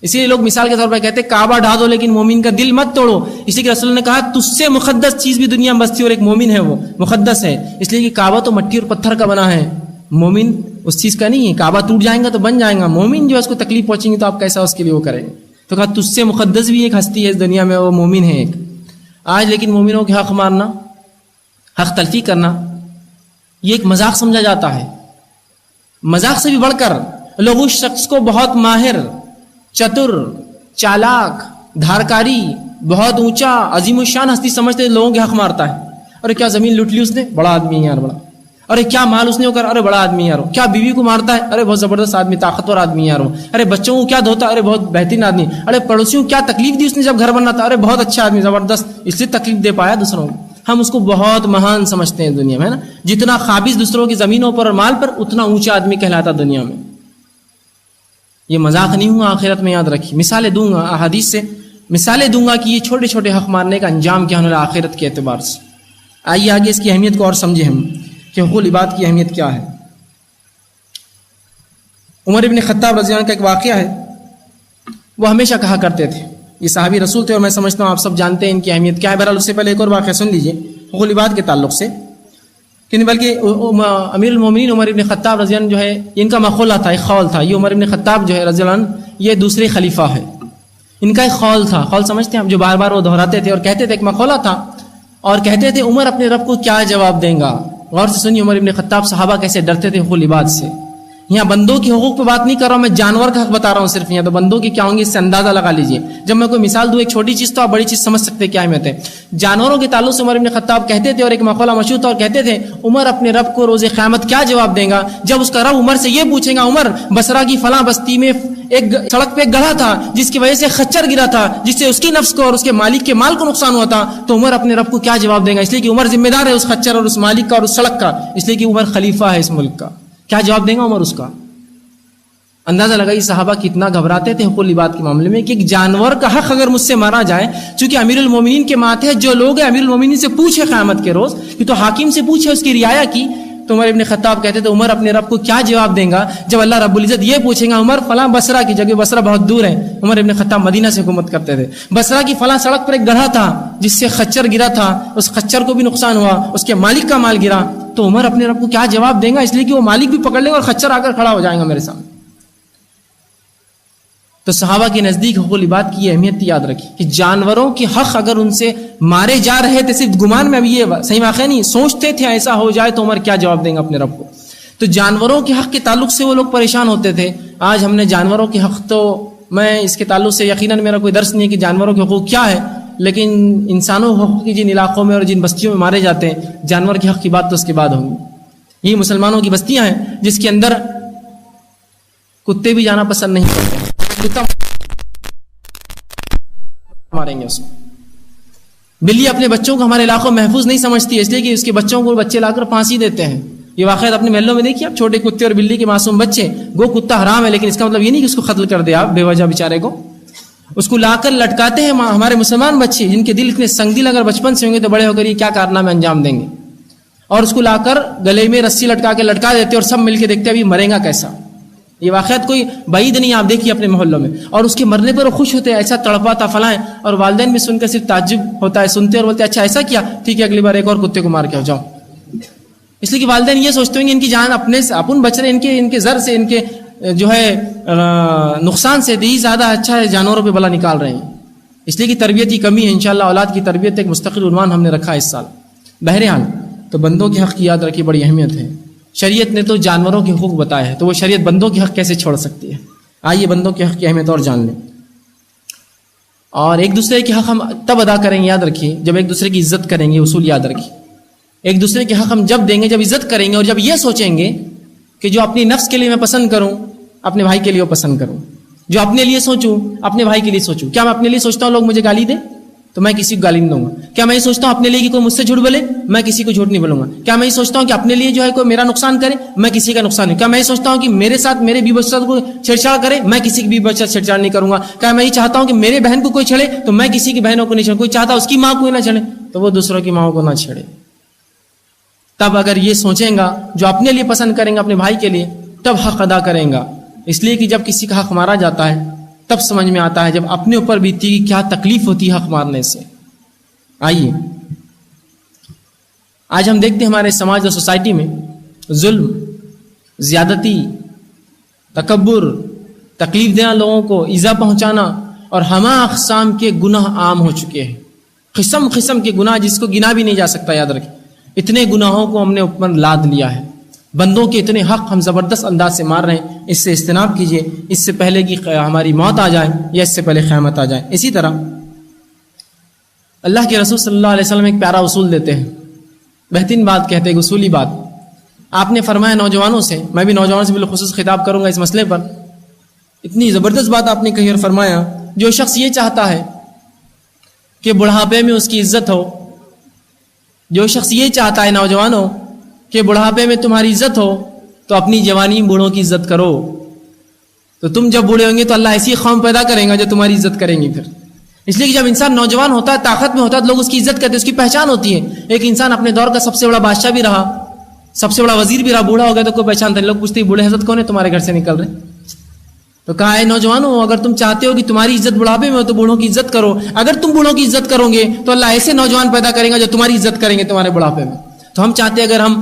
اسی لیے لوگ مثال کے طور پر کہتے ہیں کعبہ ڈھا دو لیکن مومن کا دل مت توڑو. اس لیے کہ رسول نے کہا تجھ سے مقدس چیز بھی دنیا میں بستی ہے اور ایک مومن ہے، وہ مقدس ہے. اس لیے کہ کعبہ تو مٹی اور پتھر کا بنا ہے، مومن اس چیز کا نہیں ہے. کعبہ ٹوٹ جائے گا تو بن جائے گا، مومن جو ہے اس کو تکلیف پہنچیں گی تو آپ کیسا اس کے لیے وہ کریں گے. تو کہا تجھ سے مقدس بھی ایک ہستی ہے اس دنیا میں، وہ مومن ہے ایک. آج لیکن مومنوں کے حق مارنا، حق تلفی کرنا یہ ایک مذاق سمجھا جاتا ہے. مذاق سے بھی بڑھ کر لوگ اس شخص کو بہت ماہر، چتر، چالاک، دھارکاری، بہت اونچا عظیم الشان ہستی سمجھتے لوگوں کے حق مارتا ہے. ارے کیا زمین لوٹ لی اس نے، بڑا آدمی ہے یار بڑا. ارے کیا مال اس نے ہو کر، ارے بڑا آدمی یار. کیا بیوی کو مارتا ہے، ارے بہت زبردست آدمی، طاقتور آدمی یار. ارے بچوں کو کیا دھوتا، ارے بہت بہترین آدمی. ارے پڑوسیوں کو کیا تکلیف دی اس نے جب گھر بننا تھا، ارے بہت اچھا آدمی، زبردست، اس لیے تکلیف دے پایا دوسروں کو. ہم اس کو بہت مہان سمجھتے ہیں دنیا میں، ہے نا. جتنا قابض دوسروں کی زمینوں پر اور مال پر اتنا اونچا آدمی کہلاتا دنیا میں. یہ مذاق نہیں ہوا آخرت میں، یاد رکھیے. مثالیں دوں گا احادیث سے، مثالیں دوں گا کہ یہ چھوٹے چھوٹے حق مارنے کا انجام کیا ہونا آخرت کے اعتبار سے. آئیے آگے اس کی اہمیت کو اور سمجھیں ہم کہ حقوق العباد کی اہمیت کیا ہے. عمر ابن خطاب رضی اللہ عنہ کا ایک واقعہ ہے. وہ ہمیشہ کہا کرتے تھے، یہ صحابی رسول تھے اور میں سمجھتا ہوں آپ سب جانتے ہیں ان کی اہمیت کیا ہے. بہرحال اس سے پہلے ایک اور واقعہ سن لیجیے حقوق العباد کے تعلق سے. کہ بلکہ امیر المومنین عمر ابن خطاب رضی اللہ عنہ جو ہے ان کا مقولہ تھا، ایک قول تھا. یہ عمر ابن خطاب جو ہے رضی اللہ عنہ یہ دوسرے خلیفہ ہے. ان کا ایک قول تھا، قول سمجھتے ہیں ہم، جو بار بار وہ دہراتے تھے اور کہتے تھے. ایک مقولہ تھا اور کہتے تھے عمر اپنے رب کو کیا جواب دیں گا. غور سے سنیے عمر ابن خطاب صحابہ کیسے ڈرتے تھے حقوق العباد سے. یہاں بندوں کے حقوق پہ بات نہیں کر رہا ہوں میں، جانور کا حق بتا رہا ہوں صرف. یہاں تو بندوں کی کیا ہوں گے اس سے اندازہ لگا لیجئے. جب میں کوئی مثال دوں ایک چھوٹی چیز تو آپ بڑی چیز سمجھ سکتے کیا اہمیت ہے. جانوروں کے تعلق سے عمر ابن خطاب کہتے تھے اور ایک مقولہ مشہور تھا اور کہتے تھے عمر اپنے رب کو روز قیامت کیا جواب دیں گا جب اس کا رب عمر سے یہ پوچھے گا عمر بصرہ کی فلاں بستی میں ایک سڑک پہ ایک گڑھا تھا جس کی وجہ سے خچر گرا تھا جس سے اس کی نفس کو اور اس کے مالک کے مال کو نقصان ہوا تھا. تو عمر اپنے رب کو کیا جواب دیں گا؟ اس لیے کہ عمر ذمہ دار ہے اس خچر اور اس مالک کا اور اس سڑک کا، اس لیے کہ عمر خلیفہ ہے اس ملک کا. کیا جواب دیں گا عمر اس کا؟ اندازہ لگائیے صحابہ کتنا گھبراتے تھے حقوق العباد کے معاملے میں کہ ایک جانور کا حق اگر مجھ سے مارا جائے، چونکہ امیر المومنین کے ماتحت جو لوگ ہیں امیر المومنین سے پوچھے قیامت کے روز کہ تو حاکم سے پوچھے اس کی رعایا کی. تو عمر ابن خطاب کہتے تھے عمر اپنے رب کو کیا جواب دیں گا جب اللہ رب العزت یہ پوچھیں گا عمر فلاں بصرہ کی جگہ، بصرہ بہت دور ہے. عمر ابن خطاب مدینہ سے حکومت کرتے تھے. بصرہ کی فلاں سڑک پر ایک گڑھا تھا جس سے خچر گرا تھا، اس خچر کو بھی نقصان ہوا، اس کے مالک کا مال گرا. تو عمر اپنے رب کو کیا جواب دیں گا؟ اس لیے کہ وہ مالک بھی پکڑ لے گا اور خچر آ کر کھڑا ہو جائے گا میرے سامنے. تو صحابہ کے نزدیک حقوق العباد کی یہ اہمیت یاد رکھی کہ جانوروں کے حق اگر ان سے مارے جا رہے تھے، صرف گمان میں، ابھی یہ صحیح واقعہ نہیں، سوچتے تھے ایسا ہو جائے تو عمر کیا جواب دیں گا اپنے رب کو. تو جانوروں کے حق کے تعلق سے وہ لوگ پریشان ہوتے تھے. آج ہم نے جانوروں کے حق، تو میں اس کے تعلق سے یقیناً میرا کوئی درس نہیں ہے کہ جانوروں کے حقوق کیا ہے، لیکن انسانوں حقوق کی جن علاقوں میں اور جن بستیوں میں مارے جاتے ہیں، جانور کے حق کی بات تو اس کے بعد ہوگی۔ یہ مسلمانوں کی بستیاں ہیں جس کے اندر کتے بھی جانا پسند نہیں کرتے، کتا ماریں گے اس کو۔ بلی اپنے بچوں کو ہمارے علاقوں میں محفوظ نہیں سمجھتی ہے، اس لیے کہ اس کے بچوں کو بچے لا کر پھانسی دیتے ہیں۔ یہ واقعات اپنے محلوں میں دیکھیے آپ، چھوٹے کتے اور بلی کے معصوم بچے، گو کتا حرام ہے لیکن اس کا مطلب یہ نہیں کہ اس کو قتل کر دے آپ بے وجہ بیچارے کو، اس کو لا کر لٹکاتے ہیں ہمارے مسلمان بچے جن کے دل اتنے سنگ دل اگر بچپن سے ہوں گے تو بڑے ہو کر یہ کیا کارنامے انجام دیں گے، اور اس کو لا کر گلے میں رسی لٹکا کے لٹکا دیتے اور سب مل کے دیکھتے ابھی مرے گا کیسا۔ یہ واقعات کوئی بعید نہیں، آپ دیکھیے اپنے محلوں میں، اور اس کے مرنے پر وہ خوش ہوتے ہیں، ایسا تڑپا تھا فلاں، اور والدین بھی سن کر صرف تعجب ہوتا ہے، سنتے اور بولتے اچھا ایسا کیا، ٹھیک ہے اگلی بار ایک اور کتے کو مار کے آ جاؤ۔ اس لیے کہ والدین یہ سوچتے ہیں کہ ان کی جان اپنے سے اپن بچ رہے، ان کے زر سے، ان کے جو ہے نقصان سے یہی زیادہ اچھا ہے، جانوروں پہ بلا نکال رہے ہیں۔ اس لیے کہ تربیت کی کمی ہے، انشاءاللہ اولاد کی تربیت ایک مستقل عنوان ہم نے رکھا ہے اس سال۔ بہرحال تو بندوں کے حق کی یاد رکھی بڑی اہمیت ہے۔ شریعت نے تو جانوروں کے حقوق بتائے ہیں، تو وہ شریعت بندوں کے حق کیسے چھوڑ سکتی ہے؟ آئیے بندوں کے حق کی اہمیت اور جان لیں۔ اور ایک دوسرے کے حق ہم تب ادا کریں گے، یاد رکھیے، جب ایک دوسرے کی عزت کریں گے۔ اصول یاد رکھیے، ایک دوسرے کے حق ہم جب دیں گے جب عزت کریں گے، اور جب یہ سوچیں گے کہ جو اپنی نفس کے لیے میں پسند کروں اپنے بھائی کے لیے وہ پسند کروں، جو اپنے لیے سوچوں اپنے بھائی کے لیے سوچوں۔ کیا میں اپنے لیے سوچتا ہوں لوگ مجھے گالی دیں تو میں کسی کو گالی نہیں دوں گا؟ کیا میں یہ سوچتا ہوں اپنے لیے کہ کوئی مجھ سے جھوٹ بولے، میں کسی کو جھوٹ نہیں بولوں گا؟ کیا میں یہ سوچتا ہوں کہ اپنے لیے جو ہے کوئی میرا نقصان کرے، میں کسی کا نقصان نہیں؟ کیا میں یہ سوچتا ہوں کہ میرے ساتھ میرے بیوی بچہ کو چھیڑچھاڑ کرے، میں کسی کی بیوی بچہ چھیڑچھاڑ نہیں کروں گا؟ کیا میں یہ چاہتا ہوں کہ میرے بہن کو کوئی چھیڑے تو میں کسی کی بہنوں کو نہیں چھیڑوں؟ کوئی چاہتا اس کی ماں کو نہ چھیڑے تو وہ دوسروں کی ماں کو نہ چھیڑے۔ تب اگر یہ سوچیں گا، جو اپنے لیے پسند کریں گا اپنے بھائی کے لیے، تب حق ادا کریں گا۔ اس لیے کہ جب کسی کا حق مارا جاتا ہے تب سمجھ میں آتا ہے جب اپنے اوپر بیتی کہ کیا تکلیف ہوتی ہے حق مارنے سے۔ آئیے آج ہم دیکھتے ہیں ہمارے سماج اور سوسائٹی میں ظلم، زیادتی، تکبر، تکلیف دینا، لوگوں کو ایذا پہنچانا اور ہمہ اقسام کے گناہ عام ہو چکے ہیں۔ قسم قسم کے گناہ جس کو گنا بھی نہیں جا سکتا، یاد رکھیں۔ اتنے گناہوں کو ہم نے اوپر لاد لیا ہے، بندوں کے اتنے حق ہم زبردست انداز سے مار رہے ہیں۔ اس سے اجتناب کیجیے، اس سے پہلے کہ ہماری موت آ جائے یا اس سے پہلے قیامت آ جائے۔ اسی طرح اللہ کے رسول صلی اللہ علیہ وسلم ایک پیارا اصول دیتے ہیں، بہترین بات کہتے ہیں، ایک اصولی بات۔ آپ نے فرمایا نوجوانوں سے، میں بھی نوجوانوں سے بالخصوص خطاب کروں گا اس مسئلے پر، اتنی زبردست بات آپ نے کہی اور فرمایا، جو شخص یہ چاہتا ہے کہ بڑھاپے میں اس کی عزت ہو، جو شخص یہ چاہتا ہے نوجوانوں کہ بڑھاپے میں تمہاری عزت ہو، تو اپنی جوانی میں بوڑھوں کی عزت کرو، تو تم جب بوڑھے ہوں گے تو اللہ ایسی قوم پیدا کرے گا جو تمہاری عزت کریں گی۔ پھر اس لیے کہ جب انسان نوجوان ہوتا ہے، طاقت میں ہوتا ہے، تو لوگ اس کی عزت کرتے ہیں، اس کی پہچان ہوتی ہے۔ ایک انسان اپنے دور کا سب سے بڑا بادشاہ بھی رہا، سب سے بڑا وزیر بھی رہا، بوڑھا ہو گیا تو کوئی پہچانتا نہیں، لوگ پوچھتے ہیں بوڑھے حضرت کون ہے تمہارے گھر سے نکل رہے؟ تو کہا ہے نوجوانوں، اگر تم چاہتے ہو کہ تمہاری عزت بڑھاپے میں ہو تو بوڑھوں کی عزت کرو۔ اگر تم بوڑھوں کی عزت کرو گے تو اللہ ایسے نوجوان پیدا کرے گا جو تمہاری عزت کریں گے تمہارے بڑھاپے میں۔ تو ہم چاہتے ہیں اگر ہم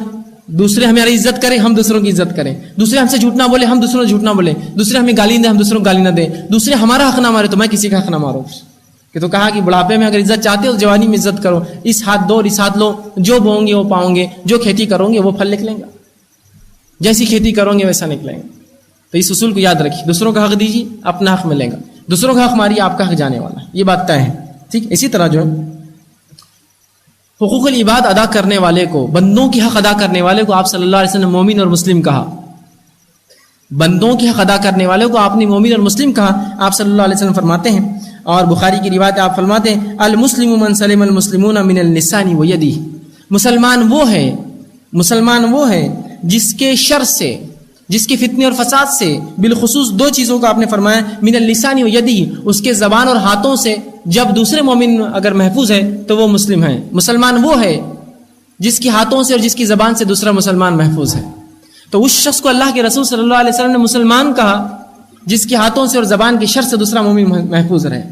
دوسرے ہماری عزت کریں، ہم دوسروں کی عزت کریں، دوسرے ہم سے جھوٹ نہ بولے، ہم دوسروں سے جھوٹ نہ بولے، دوسرے ہمیں گالی دیں، ہم دوسروں کو گالی نہ دیں، دوسرے ہمارا حق نہ مارے تو میں کسی کا حق نہ ماروں۔ کہ تو کہا کہ بڑھاپے میں اگر عزت چاہتے ہو تو جوانی میں عزت کرو، اس ہاتھ دو اور اس ہاتھ لو، جو بوؤں گے وہ پاؤں گے، جو کھیتی کرو گے وہ پھل نکلیں گا، جیسی کھیتی کرو گے ویسا نکلیں گے۔ تو اس اصول کو یاد رکھیے، دوسروں کا حق دیجیے، اپنا حق ملے گا، دوسروں کا حق ماریے، آپ کا حق جانے والا ہے، یہ بات طے ہے، ٹھیک۔ اسی طرح جو حقوق العباد ادا کرنے والے کو، بندوں کے حق ادا کرنے والے کو آپ صلی اللہ علیہ وسلم مومن اور مسلم کہا، بندوں کے حق ادا کرنے والے کو آپ نے مومن اور مسلم کہا۔ آپ صلی اللہ علیہ وسلم فرماتے ہیں، اور بخاری کی روایت آپ فرماتے ہیں، المسلم من سلم المسلمون من اللسان ویدہ، مسلمان وہ ہے جس کے شر سے، جس کے فتنے اور فساد سے، بالخصوص دو چیزوں کا آپ نے فرمایا، من اللسان ویدہ، اس کے زبان اور ہاتھوں سے، جب دوسرے مومن اگر محفوظ ہے تو وہ مسلم ہے۔ مسلمان وہ ہے جس کی ہاتھوں سے اور جس کی زبان سے دوسرا مسلمان محفوظ ہے۔ تو اس شخص کو اللہ کے رسول صلی اللہ علیہ وسلم نے مسلمان کہا جس کے ہاتھوں سے اور زبان کے شر سے دوسرا مومن محفوظ رہے۔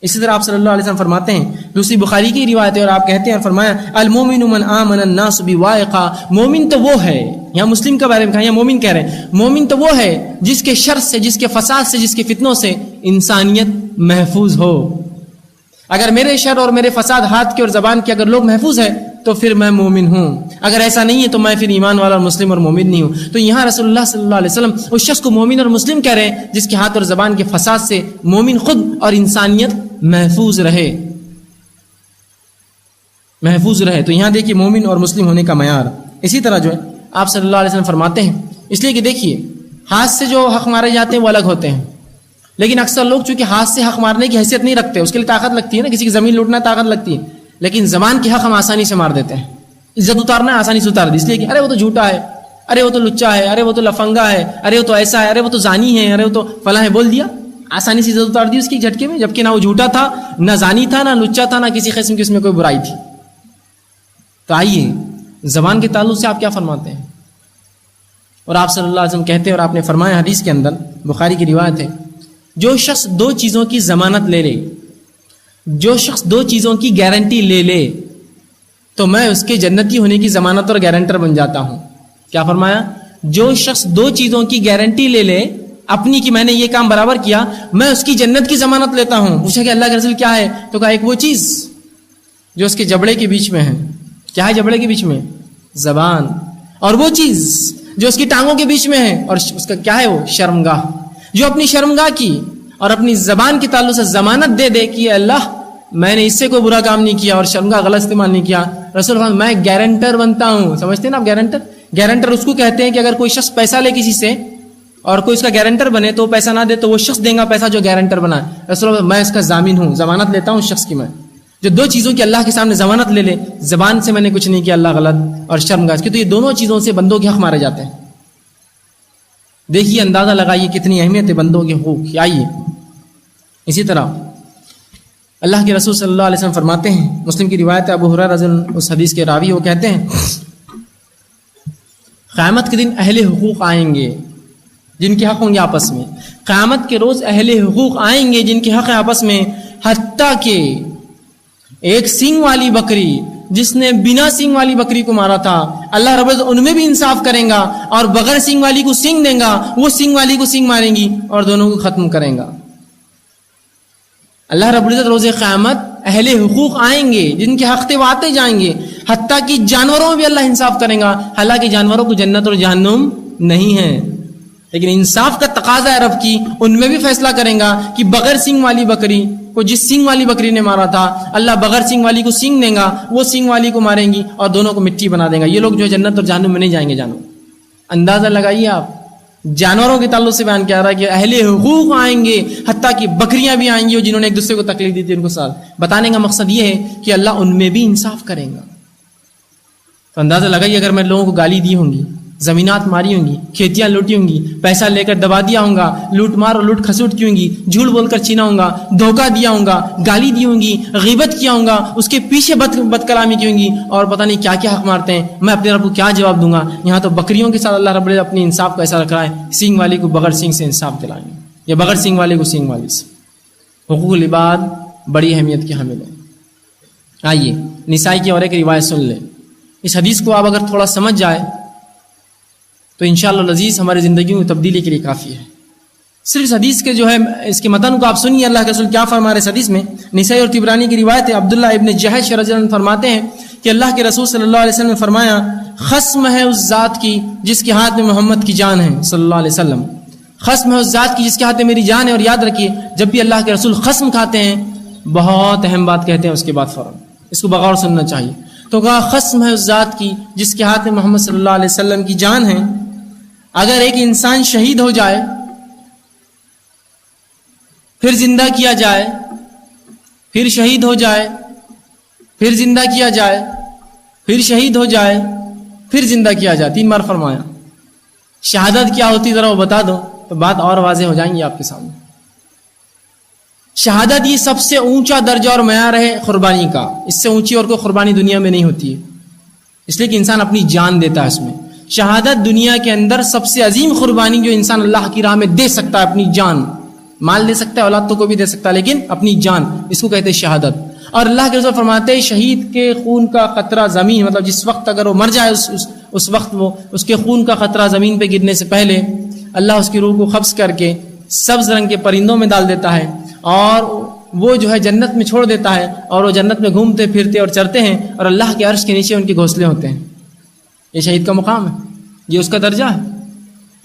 اسی طرح آپ صلی اللہ علیہ وسلم فرماتے ہیں، دوسری بخاری کی روایت ہے، اور آپ کہتے ہیں اور فرمایا، المومن من آمن الناس بوائقہ، مومن تو وہ ہے، یہاں مسلم کے بارے میں کہا، یہاں مومن کہہ رہے ہیں، مومن تو وہ ہے جس کے شر سے، جس کے فساد سے، جس کے فتنوں سے انسانیت محفوظ ہو۔ اگر میرے شر اور میرے فساد ہاتھ کے اور زبان کے اگر لوگ محفوظ ہے تو پھر میں مومن ہوں، اگر ایسا نہیں ہے تو میں پھر ایمان والا اور مسلم اور مومن نہیں ہوں۔ تو یہاں رسول اللہ صلی اللہ علیہ وسلم اس شخص کو مومن اور مسلم کہہ رہے ہیں جس کے ہاتھ اور زبان کے فساد سے مومن خود اور انسانیت محفوظ رہے۔ محفوظ رہے. تو یہاں دیکھیے مومن اور مسلم ہونے کا معیار. اسی طرح جو ہے آپ صلی اللہ علیہ وسلم فرماتے ہیں, اس لیے کہ دیکھیے ہاتھ سے جو حق مارے جاتے ہیں وہ الگ ہوتے ہیں, لیکن اکثر لوگ چونکہ ہاتھ سے حق مارنے کی حیثیت نہیں رکھتے, اس کے لیے طاقت لگتی ہے نا, کسی کی زمین لوٹنا طاقت لگتی ہے, لیکن زبان کے حق ہم آسانی سے مار دیتے ہیں. عزت اتارنا آسانی سے اتار دی, اس لیے کہ ارے وہ تو جھوٹا ہے, ارے وہ تو لچا ہے, ارے وہ تو لفنگا ہے, ارے وہ تو ایسا ہے, ارے وہ تو زانی ہے, ارے وہ تو فلاں ہے, بول دیا, آسانی سے عزت اتار دی اس کی جھٹکے میں, جبکہ نہ وہ جھوٹا تھا, نہ زانی تھا, نہ لچا تھا, نہ کسی قسم کی اس میں کوئی برائی تھی. تو آئیے زبان کے تعلق سے آپ کیا فرماتے ہیں؟ اور آپ صلی اللہ علیہ وسلم کہتے ہیں, اور آپ نے فرمایا حدیث کے اندر, بخاری کی روایت ہے, جو شخص دو چیزوں کی ضمانت لے لے, جو شخص دو چیزوں کی گارنٹی لے لے, تو میں اس کے جنتی ہونے کی ضمانت اور گارنٹر بن جاتا ہوں. کیا فرمایا؟ جو شخص دو چیزوں کی گارنٹی لے لے اپنی کہ میں نے یہ کام برابر کیا, میں اس کی جنت کی ضمانت لیتا ہوں. پوچھا کہ اللہ کے رسول کیا ہے؟ تو کہا ایک وہ چیز جو اس کے جبڑے کے بیچ میں ہے. کیا ہے جبڑے کے بیچ میں؟ زبان. اور وہ چیز جو اس کی ٹانگوں کے بیچ میں ہے, اور اس کا کیا ہے وہ؟ شرمگاہ. جو اپنی شرمگاہ کی اور اپنی زبان کے تعلق سے ضمانت دے دے کہ اللہ میں نے اس سے کوئی برا کام نہیں کیا اور شرمگاہ غلط استعمال نہیں کیا, رسول اللہ میں گارنٹر بنتا ہوں. سمجھتے ہیں نا آپ گارنٹر؟ گارنٹر اس کو کہتے ہیں کہ اگر کوئی شخص پیسہ لے کسی سے اور کوئی اس کا گارنٹر بنے تو وہ پیسہ نہ دے تو وہ شخص دے گا پیسہ جو گارنٹر بنا ہے. رسول اللہ میں اس کا ضامن ہوں, ضمانت لیتا ہوں اس شخص کی. میں جو دو چیزوں کی اللہ کے سامنے ضمانت لے لے, زبان سے میں نے کچھ نہیں کیا اللہ غلط, اور شرمگاہ کی, تو یہ دونوں چیزوں سے بندوں کے حق مارے جاتے ہیں. دیکھیے اندازہ لگائیے کتنی اہمیت ہے بندوں کے حقوق کی. آئیے اسی طرح اللہ کے رسول صلی اللہ علیہ وسلم فرماتے ہیں, مسلم کی روایت ہے, ابو ہریرہ رضی اللہ عنہ اس حدیث کے راوی, وہ کہتے ہیں قیامت کے دن اہل حقوق آئیں گے جن کے حق ہوں گے آپس میں. قیامت کے روز اہل حقوق آئیں گے جن کے حق ہیں آپس میں, حتیٰ کہ ایک سینگ والی بکری جس نے بنا سینگ والی بکری کو مارا تھا, اللہ رب العزت ان میں بھی انصاف کریں گا, اور بغیر سینگ والی کو سینگ دیں گا, وہ سینگ والی کو سینگ ماریں گی اور دونوں کو ختم کریں گا. اللہ رب العزت روز قیامت اہل حقوق آئیں گے جن کے حق تھے وہ آتے جائیں گے, حتیٰ کہ جانوروں میں بھی اللہ انصاف کریں گا. حالانکہ جانوروں کو جنت اور جہنم نہیں ہے, لیکن انصاف کا تقاضا ہے رب کی, ان میں بھی فیصلہ کریں گا کہ بغیر سینگ والی بکری کو جس سینگ والی بکری نے مارا تھا, اللہ بغیر سینگ والی کو سینگ دیں گا, وہ سینگ والی کو ماریں گی اور دونوں کو مٹی بنا دیں گا. یہ لوگ جو ہے جنت اور جہنم میں نہیں جائیں گے. جانو اندازہ لگائیے آپ, جانوروں کے تعلق سے بیان کیا رہا ہے کہ اہل حقوق آئیں گے, حتیٰ کہ بکریاں بھی آئیں گی جنہوں نے ایک دوسرے کو تکلیف دی تھی ان کو سال. بتانے کا مقصد یہ ہے کہ اللہ ان میں بھی انصاف کریں گا. تو اندازہ لگائیے اگر میں لوگوں کو گالی دی ہوں گی, زمینات ماری ہوں گی, کھیتیاں لوٹی ہوں گی, پیسہ لے کر دبا دیا ہوں گا, لوٹ مار اور لوٹ کھسوٹ کی ہوں گی, جھوٹ بول کر چھینا ہوں گا, دھوکہ دیا ہوں گا, گالی دی ہوں گی, غیبت کیا ہوں گا, اس کے پیچھے بد کلامی کی ہوں گی, اور پتہ نہیں کیا کیا حق مارتے ہیں, میں اپنے رب کو کیا جواب دوں گا؟ یہاں تو بکریوں کے ساتھ اللہ رب العزت اپنی انصاف کو ایسا رکھ رہا ہے, سینگ والی کو بغیر سینگ سے انصاف دلائیں گے, یا بغیر سینگ والے کو سینگ والی سے. حقوق العباد بڑی اہمیت کی حامل ہے. آئیے نسائی کی اور ایک روایت سن لیں. اس حدیث کو آپ اگر تھوڑا سمجھ جائے تو انشاءاللہ لذیذ ہماری زندگی میں تبدیلی کے لیے کافی ہے. صرف اس حدیث کے جو ہے اس کے متن کو آپ سنیے, اللہ کے رسول کیا فرما رہے اس حدیث میں. نسائی اور طبرانی کی روایت ہے, عبداللہ ابن جہش رضی اللہ عنہ فرماتے ہیں کہ اللہ کے رسول صلی اللہ علیہ وسلم نے فرمایا, خصم ہے اس ذات کی جس کے ہاتھ میں محمد کی جان ہے صلی اللہ علیہ وسلم, خصم ہے اس ذات کی جس کے ہاتھ میں میری جان ہے. اور یاد رکھیے جب بھی اللہ کے رسول خصم کھاتے ہیں بہت اہم بات کہتے ہیں, اس کے بعد فوراً اس کو بغور سننا چاہیے. تو کہا خصم ہے اس ذات کی جس کے ہاتھ میں محمد صلی اللہ علیہ وسلم کی جان ہے, اگر ایک انسان شہید ہو جائے پھر زندہ کیا جائے, پھر شہید ہو جائے, پھر زندہ کیا جائے, پھر شہید ہو جائے, پھر زندہ کیا جائے, 3 بار فرمایا. شہادت کیا ہوتی ذرا وہ بتا دو تو بات اور واضح ہو جائیں گی آپ کے سامنے. شہادت یہ سب سے اونچا درجہ اور معیار ہے قربانی کا, اس سے اونچی اور کوئی قربانی دنیا میں نہیں ہوتی ہے, اس لیے کہ انسان اپنی جان دیتا ہے اس میں. شہادت دنیا کے اندر سب سے عظیم قربانی جو انسان اللہ کی راہ میں دے سکتا ہے, اپنی جان. مال دے سکتا ہے, اولاد تو کو بھی دے سکتا ہے, لیکن اپنی جان, اس کو کہتے ہیں شہادت. اور اللہ کے رسول فرماتے ہیں شہید کے خون کا قطرہ زمین, مطلب جس وقت اگر وہ مر جائے اس وقت وہ اس کے خون کا قطرہ زمین پہ گرنے سے پہلے اللہ اس کی روح کو قبض کر کے سبز رنگ کے پرندوں میں ڈال دیتا ہے, اور وہ جو ہے جنت میں چھوڑ دیتا ہے, اور وہ جنت میں گھومتے پھرتے اور چرتے ہیں, اور اللہ کے عرش کے نیچے ان کے گھونسلے ہوتے ہیں. یہ شہید کا مقام ہے, یہ اس کا درجہ ہے.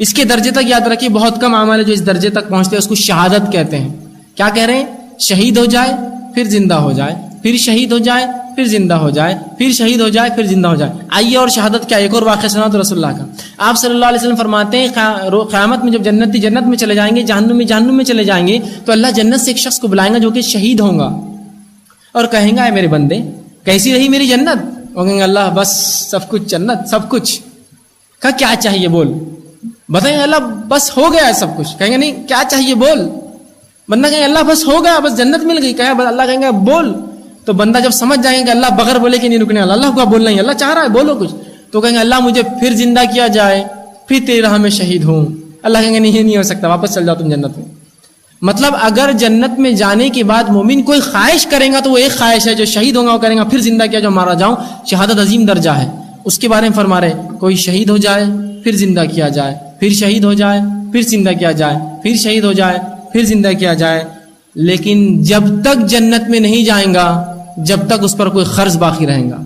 اس کے درجے تک یاد رکھیے بہت کم اعمال ہے جو اس درجے تک پہنچتے ہیں, اس کو شہادت کہتے ہیں. کیا کہہ رہے ہیں؟ شہید ہو جائے پھر زندہ ہو جائے, پھر شہید ہو جائے پھر زندہ ہو جائے، پھر شہید ہو جائے، پھر زندہ ہو جائے۔ آئیے اور شہادت کیا، ایک اور واقعہ سنا تو رسول اللہ کا۔ آپ صلی اللہ علیہ وسلم فرماتے ہیں قیامت میں جب جنتی جنت میں چلے جائیں گے، جہنم میں چلے جائیں گے، تو اللہ جنت سے ایک شخص کو بلائیں گا جو کہ شہید ہوں گا، اور کہیں گا اے میرے بندے کیسی رہی میری جنت؟ وہ کہیں گے اللہ بس سب کچھ جنت، سب کچھ۔ کہا کیا چاہیے بول؟ بتائیں گے اللہ بس ہو گیا سب کچھ۔ کہیں گے نہیں کیا چاہیے بول؟ بندہ کہیں اللہ بس ہو گیا، بس جنت مل گئی۔ کہیں اللہ کہیں گے بول۔ تو بندہ جب سمجھ جائیں گے کہ اللہ بغیر بولے کہ نہیں رکنے والا، اللہ کو بولنا ہی، اللہ چاہ رہا ہے بولو کچھ، تو کہیں گے اللہ مجھے پھر زندہ کیا جائے، پھر تیری راہ میں شہید ہوں۔ اللہ کہیں گے نہیں یہ نہیں ہو سکتا، واپس چل جاؤ تم جنت میں۔ مطلب اگر جنت میں جانے کے بعد مومن کوئی خواہش کرے گا تو وہ ایک خواہش ہے، جو شہید ہوگا وہ کرے گا پھر زندہ کیا جو مارا جاؤں۔ شہادت عظیم درجہ ہے، اس کے بارے میں فرما رہے کوئی شہید ہو جائے پھر زندہ کیا جائے، پھر شہید ہو جائے پھر زندہ کیا جائے، پھر شہید ہو جائے پھر زندہ کیا جائے، لیکن جب تک جنت میں نہیں جائیں گا جب تک اس پر کوئی قرض باقی رہے گا۔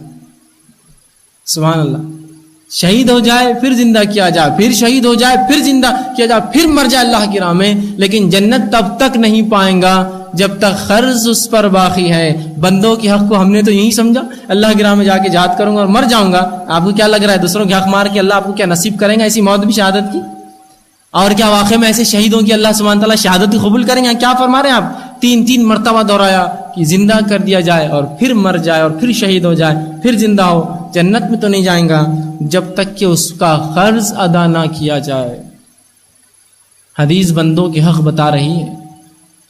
سبحان اللہ۔ شہید ہو جائے پھر زندہ کیا جائے، پھر شہید ہو جائے پھر زندہ کیا جائے، پھر مر جائے اللہ کی راہ میں، لیکن جنت تب تک نہیں پائیں گا جب تک قرض اس پر باقی ہے۔ بندوں کے حق کو ہم نے تو یہی سمجھا اللہ کی راہ میں جا کے جہاد کروں گا اور مر جاؤں گا۔ آپ کو کیا لگ رہا ہے دوسروں کے حق مار کے اللہ آپ کو کیا نصیب کریں گا ایسی موت بھی شہادت کی؟ اور کیا واقعی میں ایسے شہیدوں کی اللہ سبحانہ تعالیٰ شہادت قبول کریں گے؟ کیا فرما رہے ہیں آپ؟ 3 مرتبہ دہرایا کہ زندہ کر دیا جائے اور پھر مر جائے اور پھر شہید ہو جائے پھر زندہ ہو، جنت میں تو نہیں جائیں گا جب تک کہ اس کا قرض ادا نہ کیا جائے۔ حدیث بندوں کے حق بتا رہی ہے،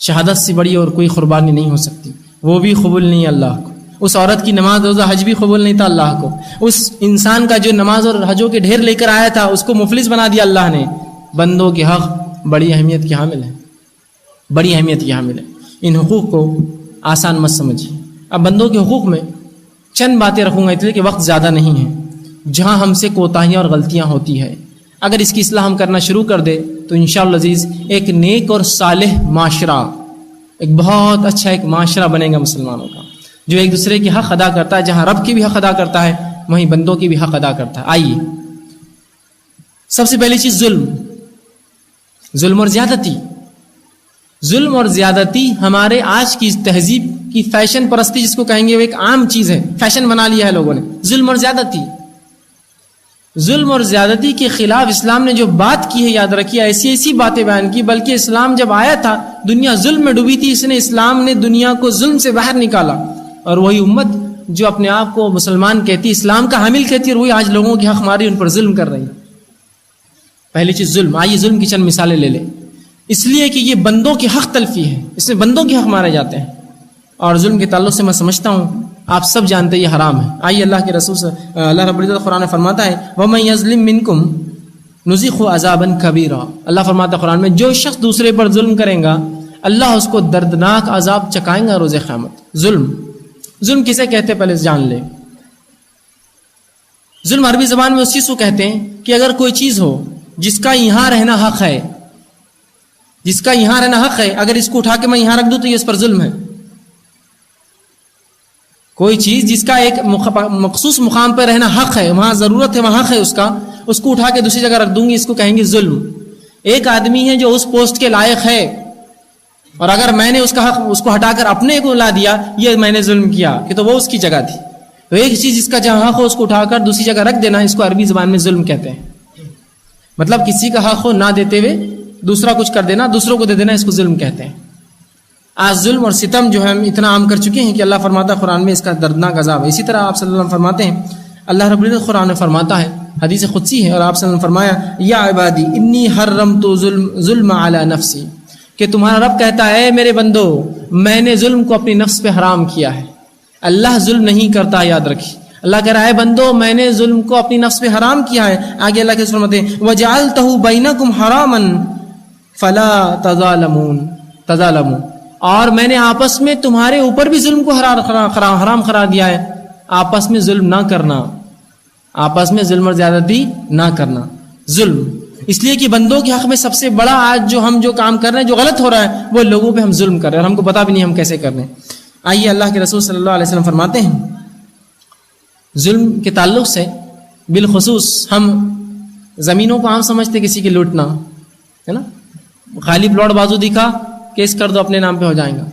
شہادت سے بڑی اور کوئی قربانی نہیں ہو سکتی، وہ بھی قبول نہیں اللہ کو۔ اس عورت کی نماز روزہ حج بھی قبول نہیں تھا اللہ کو، اس انسان کا جو نماز اور حجوں کے ڈھیر لے کر آیا تھا اس کو مفلس بنا دیا اللہ نے۔ بندوں کے حق بڑی اہمیت کی حامل ہے، بڑی اہمیت کی حامل ہے۔ ان حقوق کو آسان مت سمجھیے۔ اب بندوں کے حقوق میں چند باتیں رکھوں گا اس لیے کہ وقت زیادہ نہیں ہے، جہاں ہم سے کوتاہیاں اور غلطیاں ہوتی ہے اگر اس کی اصلاح ہم کرنا شروع کر دے تو انشاءاللہ عزیز ایک نیک اور صالح معاشرہ، ایک بہت اچھا ایک معاشرہ بنے گا مسلمانوں کا، جو ایک دوسرے کی حق ادا کرتا ہے، جہاں رب کی بھی حق ادا کرتا ہے وہیں بندوں کی بھی حق ادا کرتا ہے۔ آئیے سب سے پہلی چیز ظلم اور زیادتی۔ ظلم اور زیادتی ہمارے آج کی تہذیب کی فیشن پرستی جس کو کہیں گے وہ ایک عام چیز ہے، فیشن بنا لیا ہے لوگوں نے، ظلم اور زیادتی۔ ظلم اور زیادتی کے خلاف اسلام نے جو بات کی ہے یاد رکھیے، ایسی باتیں بیان کی، بلکہ اسلام جب آیا تھا دنیا ظلم میں ڈوبی تھی، اس نے اسلام نے دنیا کو ظلم سے باہر نکالا، اور وہی امت جو اپنے آپ کو مسلمان کہتی، اسلام کا حامل کہتی ہے، اور وہی آج لوگوں کی حق ماری ان پر ظلم کر رہی ہے۔ پہلی چیز ظلم۔ آئیے ظلم کی چند مثالیں لے لیں، اس لیے کہ یہ بندوں کی حق تلفی ہے، اس میں بندوں کے حق مارے جاتے ہیں، اور ظلم کے تعلق سے میں سمجھتا ہوں آپ سب جانتے ہیں یہ حرام ہے۔ آئیے اللہ کے رسول اللہ رب العزت قرآن میں فرماتا ہے وَمَن يَظْلِم مِّنكُمْ نُذِقْهُ عَذَابًا كَبِيرًا۔ اللہ فرماتا ہے قرآن میں جو شخص دوسرے پر ظلم کرے گا اللہ اس کو دردناک عذاب چکائیں گا روز قیامت۔ ظلم کسے کہتے ہیں پہلے جان لیں۔ ظلم عربی زبان میں اس چیز کو کہتے ہیں کہ اگر کوئی چیز ہو جس کا یہاں رہنا حق ہے، جس کا یہاں رہنا حق ہے، اگر اس کو اٹھا کے میں یہاں رکھ دوں تو یہ اس پر ظلم ہے۔ کوئی چیز جس کا ایک مخصوص مقام پہ رہنا حق ہے، وہاں ضرورت ہے، وہاں حق ہے اس کو اٹھا کے دوسری جگہ رکھ دوں گی، اس کو کہیں گے ظلم۔ ایک آدمی ہے جو اس پوسٹ کے لائق ہے اور اگر میں نے اس کا حق اس کو ہٹا کر اپنے کو لا دیا، یہ میں نے ظلم کیا کہ تو وہ اس کی جگہ تھی۔ تو ایک چیز جس کا جہاں حق ہو اس کو اٹھا کر دوسری جگہ رکھ دینا، اس کو عربی زبان میں ظلم کہتے ہیں۔ مطلب کسی کا حق ہو نہ دیتے ہوئے دوسرا کچھ کر دینا، دوسروں کو دے دینا، اس کو ظلم کہتے ہیں۔ آج ظلم اور ستم جو ہے ہم اتنا عام کر چکے ہیں کہ اللہ فرماتا ہے قرآن میں اس کا دردناک عذاب ہے۔ اسی طرح آپ صلی اللہ علیہ وسلم فرماتے ہیں، اللہ رب العزت قرآن میں فرماتا ہے، حدیث قدسی ہے، اور آپ صلی اللہ علیہ وسلم فرمایا یا عبادی انی حرمت ظلم علی نفسی، کہ تمہارا رب کہتا ہے اے میرے بندو میں نے ظلم کو اپنی نفس پہ حرام کیا ہے۔ اللہ ظلم نہیں کرتا، یاد رکھیے، اللہ کہہ رہا ہے بندو میں نے ظلم کو اپنی نفس پہ حرام کیا ہے۔ آگے اللہ کے فرماتے ہیں وجعلتہ بینکم حراما فلا تظالموا، اور میں نے آپس میں تمہارے اوپر بھی ظلم کو حرام قرار دیا ہے، آپس میں ظلم نہ کرنا، آپس میں ظلم اور زیادتی نہ کرنا۔ ظلم اس لیے کہ بندوں کے حق میں سب سے بڑا آج جو ہم جو کام کر رہے ہیں، جو غلط ہو رہا ہے، وہ لوگوں پہ ہم ظلم کر رہے ہیں اور ہم کو پتا بھی نہیں ہم کیسے کر رہے ہیں۔ آئیے اللہ کے رسول صلی اللہ علیہ وسلم فرماتے ہیں ظلم کے تعلق سے بالخصوص ہم زمینوں کو عام سمجھتے کسی کی لوٹنا ہے نا، خالی پلاٹ بازو دکھا کیس کر دو اپنے نام پہ ہو جائیں گا،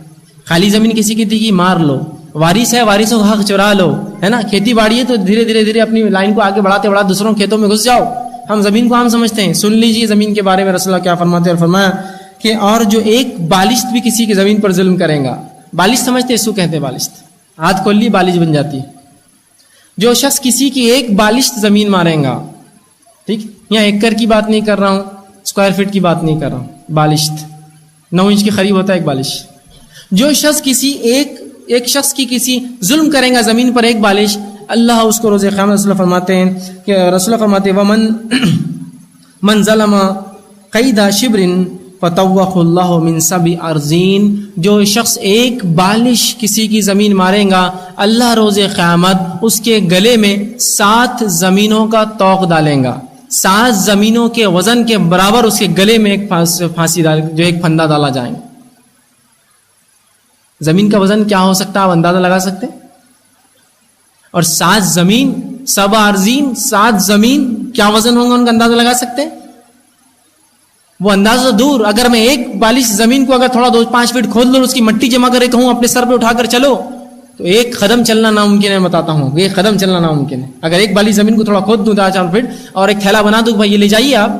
خالی زمین کسی کی دکھی مار لو، وارث ہے, وارثوں کا حق چرا لو, ہے نا. کھیتی باڑی ہے تو دھیرے دھیرے دھیرے اپنی لائن کو آگے بڑھاتے بڑھاتے دوسروں کھیتوں میں گھس جاؤ. ہم زمین کو عام سمجھتے ہیں. سن لیجیے زمین کے بارے میں رسول اللہ کیا فرماتے ہیں. اور فرمایا کہ اور جو ایک بالشت بھی کسی کی زمین پر ظلم کرے گا, بالشت سمجھتے ہیں, سو کہتے ہیں بالشت, ہاتھ کھول لی بالش بن جاتی ہے. جو شخص کسی کی ایک بالشت زمین مارے گا, ٹھیک, یہاں ایکڑ کی بات نہیں کر رہا ہوں, اسکوائر فٹ کی بات نہیں کر رہا ہوں, بالشت 9 انچ کے قریب ہوتا ہے ایک بالش. جو شخص کسی ایک شخص کی کسی ظلم کرے گا زمین پر ایک بالش, اللہ اس کو روز قیامت رسول اللہ فرماتے ہیں کہ رسول اللہ فرماتے ومن من ظلم قید شبر فطوق اللہ من 7 ارضین, جو شخص ایک بالش کسی کی زمین مارے گا, اللہ روز قیامت اس کے گلے میں 7 زمینوں کا طوق ڈالیں گا. 7 زمینوں کے وزن کے برابر اس کے گلے میں ایک پھانسی جو ایک پھندا ڈالا جائے گا. زمین کا وزن کیا ہو سکتا ہے آپ اندازہ لگا سکتے؟ اور 7 زمین 7 ارضین, 7 زمین کیا وزن ہوں گا ان کا اندازہ لگا سکتے؟ وہ اندازہ دور, اگر میں ایک بالش زمین کو اگر تھوڑا 2-5 فٹ کھود لوں, اس کی مٹی جمع کرے کہوں اپنے سر پہ اٹھا کر چلو, تو ایک قدم چلنا ناممکن ہے. بتاتا ہوں ایک قدم چلنا ناممکن ہے. اگر ایک بالش زمین کو تھوڑا کھود دوں 4 فٹ اور ایک تھیلا بنا دوں بھائی یہ لے جائیے آپ,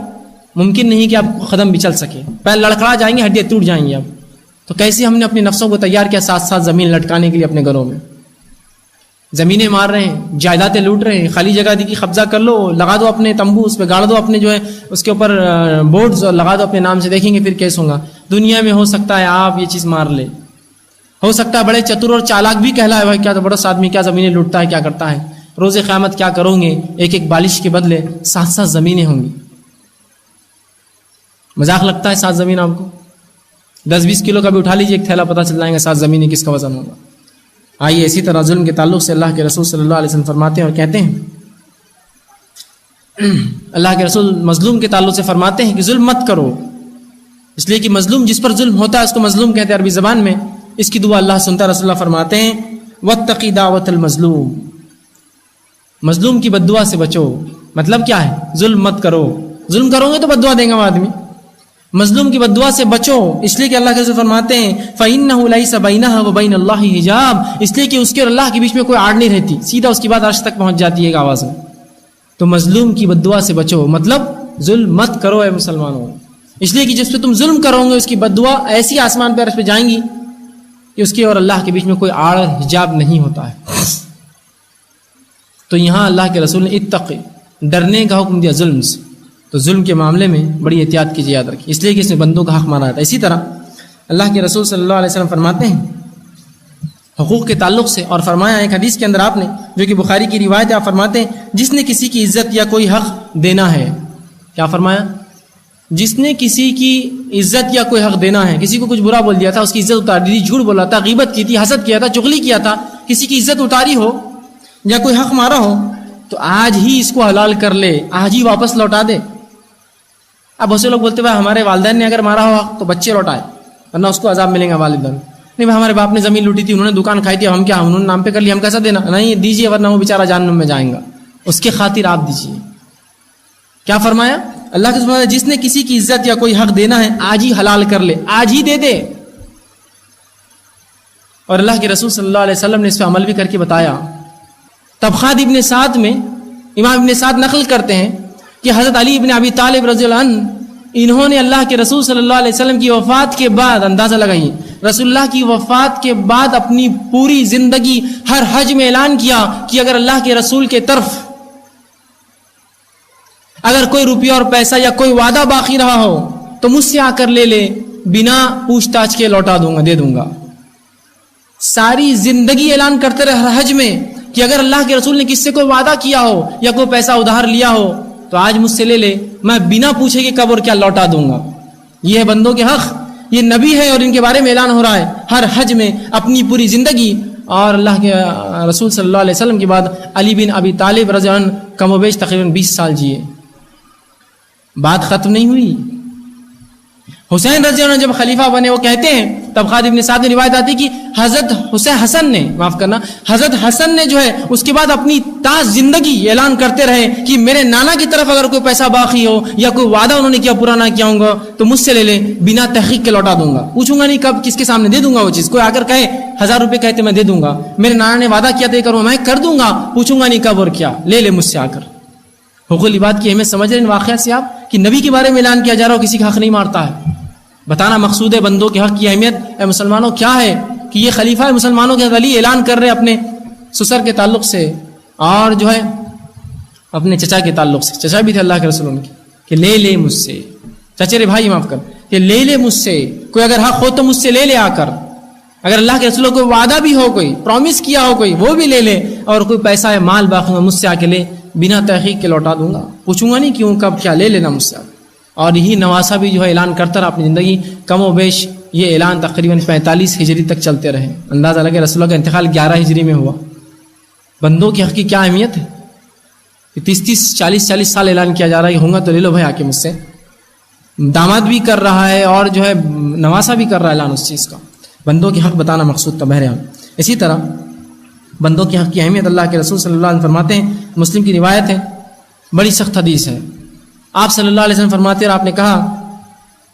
ممکن نہیں کہ آپ قدم بھی چل سکے, پیر لڑکھڑا جائیں گے, ہڈیاں ٹوٹ جائیں گی. اب تو کیسے ہم نے اپنے نفسوں کو تیار کیا 7 زمین لٹکانے کے لیے اپنے گھروں میں. زمینیں مار رہے ہیں, جائیدادیں لوٹ رہے ہیں, خالی جگہ دی کی قبضہ کر لو, لگا دو اپنے تمبو, اس پہ گاڑ دو اپنے جو ہے اس کے اوپر بورڈز لگا دو اپنے نام سے, دیکھیں گے پھر کیس ہوگا. دنیا میں ہو سکتا ہے آپ یہ چیز مار لے, ہو سکتا ہے بڑے چتر اور چالاک بھی کہلائے بھائی کیا زبردست آدمی, کیا زمینیں لوٹتا ہے, کیا کرتا ہے. روز قیامت کیا کرو گے, ایک بالش کے بدلے 7 زمینیں ہوں گی. مذاق لگتا ہے 7 زمین آپ کو؟ 10-20 کلو کا بھی اٹھا لیجیے ایک تھیلا, پتہ چل جائے گا 7 زمینیں کس کا وزن ہوگا. آئیے اسی طرح ظلم کے تعلق سے اللہ کے رسول صلی اللہ علیہ وسلم فرماتے ہیں اور کہتے ہیں, اللہ کے رسول مظلوم کے تعلق سے فرماتے ہیں کہ ظلم مت کرو, اس لیے کہ مظلوم جس پر ظلم ہوتا ہے اس کو مظلوم کہتے ہیں عربی زبان میں. اس کی دعا اللہ سنتا ہے. رسول اللہ فرماتے ہیں واتقی دعوت المظلوم, مظلوم کی بد دعا سے بچو. مطلب کیا ہے؟ ظلم مت کرو, ظلم کرو گے تو بد دعا دے گا وہ آدمی. مظلوم کی بد دعا سے بچو, اس لیے کہ اللہ کے رسول فرماتے ہیں فَإِنَّهُ لَيْسَ بَيْنَهَا وَبَيْنَ اللَّهِ حجاب, اس لیے کہ اس کے اور اللہ کے بیچ میں کوئی آڑ نہیں رہتی, سیدھا اس کی بات عرش تک پہنچ جاتی ہے ایک آواز میں. تو مظلوم کی بد دعا سے بچو, مطلب ظلم مت کرو اے مسلمانوں, اس لیے کہ جس پہ تم ظلم کرو گے اس کی بد دعا ایسی آسمان پہ عرش پہ جائیں گی کہ اس کے اور اللہ کے بیچ میں کوئی آڑ حجاب نہیں ہوتا ہے. تو یہاں اللہ کے رسول نے اتق, ڈرنے کا حکم دیا ظلم سے. تو ظلم کے معاملے میں بڑی احتیاط کیجیے, یاد رکھیے, اس لیے کہ اس نے بندوں کا حق مارا تھا. اسی طرح اللہ کے رسول صلی اللہ علیہ وسلم فرماتے ہیں حقوق کے تعلق سے, اور فرمایا ایک حدیث کے اندر آپ نے جو کہ بخاری کی روایت ہے, آپ فرماتے ہیں جس نے کسی کی عزت یا کوئی حق دینا ہے, کیا فرمایا؟ جس نے کسی کی عزت یا کوئی حق دینا ہے, کسی کو کچھ برا بول دیا تھا, اس کی عزت اتار دی, جھوٹ بولا تھا, غیبت کی تھی, حسد کیا تھا, چغلی کیا تھا, کسی کی عزت اتاری ہو یا کوئی حق مارا ہو, تو آج ہی اس کو حلال کر لے, آج ہی واپس لوٹا دے. اب بہت سے لوگ بولتے ہیں ہمارے والدین نے اگر مارا ہو تو بچے لوٹائے, ورنہ اس کو عذاب ملے گا والدین. نہیں بھائی ہمارے باپ نے زمین لوٹی تھی, انہوں نے دکان کھائی تھی, ہم کیا انہوں نے نام پہ کر لیا, ہم کیسا دینا؟ نہیں دیجیے, ورنہ وہ بیچارہ جہنم میں جائیں گا, اس کے خاطر آپ دیجیے. کیا فرمایا اللہ کے رسول؟ جس نے کسی کی عزت یا کوئی حق دینا ہے آج ہی حلال کر لے, آج ہی دے دے. اور اللہ کے رسول صلی اللہ علیہ وسلم نے اس پہ عمل بھی کر کے بتایا. طبقات ابن سعد میں امام ابن سعد نقل کرتے ہیں کہ حضرت علی ابن ابی طالب رضی اللہ عنہ, انہوں نے اللہ کے رسول صلی اللہ علیہ وسلم کی وفات کے بعد, اندازہ لگائیے, رسول اللہ کی وفات کے بعد اپنی پوری زندگی ہر حج میں اعلان کیا کہ اگر اللہ کے رسول کے طرف اگر کوئی روپیہ اور پیسہ یا کوئی وعدہ باقی رہا ہو تو مجھ سے آ کر لے لے, بنا پوچھ تاچھ کے لوٹا دوں گا, دے دوں گا. ساری زندگی اعلان کرتے رہے ہر حج میں کہ اگر اللہ کے رسول نے کس سے کوئی وعدہ کیا ہو یا کوئی پیسہ ادھار لیا ہو تو آج مجھ سے لے لے, میں بنا پوچھے کہ کب اور کیا لوٹا دوں گا. یہ ہے بندوں کے حق, یہ نبی ہے اور ان کے بارے میں اعلان ہو رہا ہے ہر حج میں اپنی پوری زندگی. اور اللہ کے رسول صلی اللہ علیہ وسلم کے بعد علی بن ابی طالب رضی اللہ عنہ کم و بیش تقریباً 20 سال جیے, بات ختم نہیں ہوئی. حسین رضی اللہ عنہ جب خلیفہ بنے, وہ کہتے ہیں طبقات ابن سعد میں روایت آتی کہ حضرت حسن نے جو ہے اس کے بعد اپنی تا زندگی اعلان کرتے رہے کہ میرے نانا کی طرف اگر کوئی پیسہ باقی ہو یا کوئی وعدہ انہوں نے کیا پورا نہ کیا ہوں گا تو مجھ سے لے لے، بنا تحقیق کے لوٹا دوں گا، پوچھوں گا نہیں کب کس کے سامنے دے دوں گا وہ چیز. کوئی آ کر کہے 1000 روپے کہتے میں دے دوں گا، میرے نانا نے وعدہ کیا تھا کروں میں کر دوں گا، پوچھوں گا نہیں کب اور کیا، لے لے مجھ سے آ کر. حقوق العباد کی اہمیت سمجھ رہے ہیں ان واقعات سے آپ کہ نبی کے بارے میں اعلان کیا جا رہا ہو کسی کا حق نہیں مارتا ہے. بتانا مقصود ہے بندوں کے حق کی اہمیت. اے مسلمانوں کیا ہے کہ یہ خلیفہ ہے مسلمانوں کے ولی اعلان کر رہے اپنے سسر کے تعلق سے اور جو ہے اپنے چچا کے تعلق سے، چچا بھی تھے اللہ کے رسول کے، کہ لے لے مجھ سے، چچیرے بھائی معاف کر، کہ لے لے مجھ سے، کوئی اگر حق ہو تو مجھ سے لے لے آ کر. اگر اللہ کے رسول کو وعدہ بھی ہو، کوئی پرومس کیا ہو کوئی، وہ بھی لے لے، اور کوئی پیسہ ہے مال باقی ہو مجھ سے آ کے لے، بنا تحقیق کے لوٹا دوں گا، پوچھوں گا نہیں کیوں کب کیا، لے لینا مجھ سے. اور یہی نواسا بھی جو ہے اعلان کرتا رہا اپنی زندگی، کم و بیش یہ اعلان تقریباً 45 ہجری تک چلتے رہے. اندازہ لگے رسول اللہ کا انتقال 11 ہجری میں ہوا. بندوں کی حق کی کیا اہمیت ہے کہ 30 40 سال اعلان کیا جا رہا ہے کہ ہوں گا تو لے لو بھائی آ کے مجھ سے. داماد بھی کر رہا ہے اور جو ہے نواسا بھی کر رہا ہے اعلان اس چیز کا. بندوں کی حق بتانا مقصود تھا بہرحال. اسی طرح بندوں کی حق کی اہمیت اللہ کے رسول صلی اللہ علیہ وسلم فرماتے ہیں، مسلم کی روایت ہے، بڑی سخت حدیث ہے. آپ صلی اللہ علیہ وسلم فرماتے اور آپ نے کہا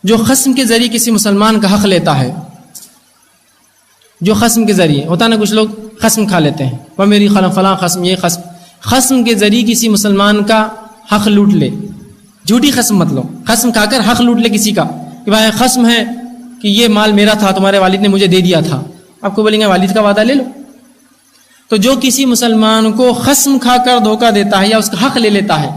جو خصم کے ذریعے کسی مسلمان کا حق لیتا ہے، جو خصم کے ذریعے ہوتا نا، کچھ لوگ خصم کھا لیتے ہیں، وہ میری فلاں خصم، یہ خصم کے ذریعے کسی مسلمان کا حق لوٹ لے، جھوٹی خصم مت لو، خصم کھا کر حق لوٹ لے کسی کا کہ بھائی خصم ہے کہ یہ مال میرا تھا، تمہارے والد نے مجھے دے دیا تھا، آپ کو بولیں گے والد کا وعدہ لے لو. تو جو کسی مسلمان کو خصم کھا کر دھوکہ دیتا ہے یا اس کا حق لے لیتا ہے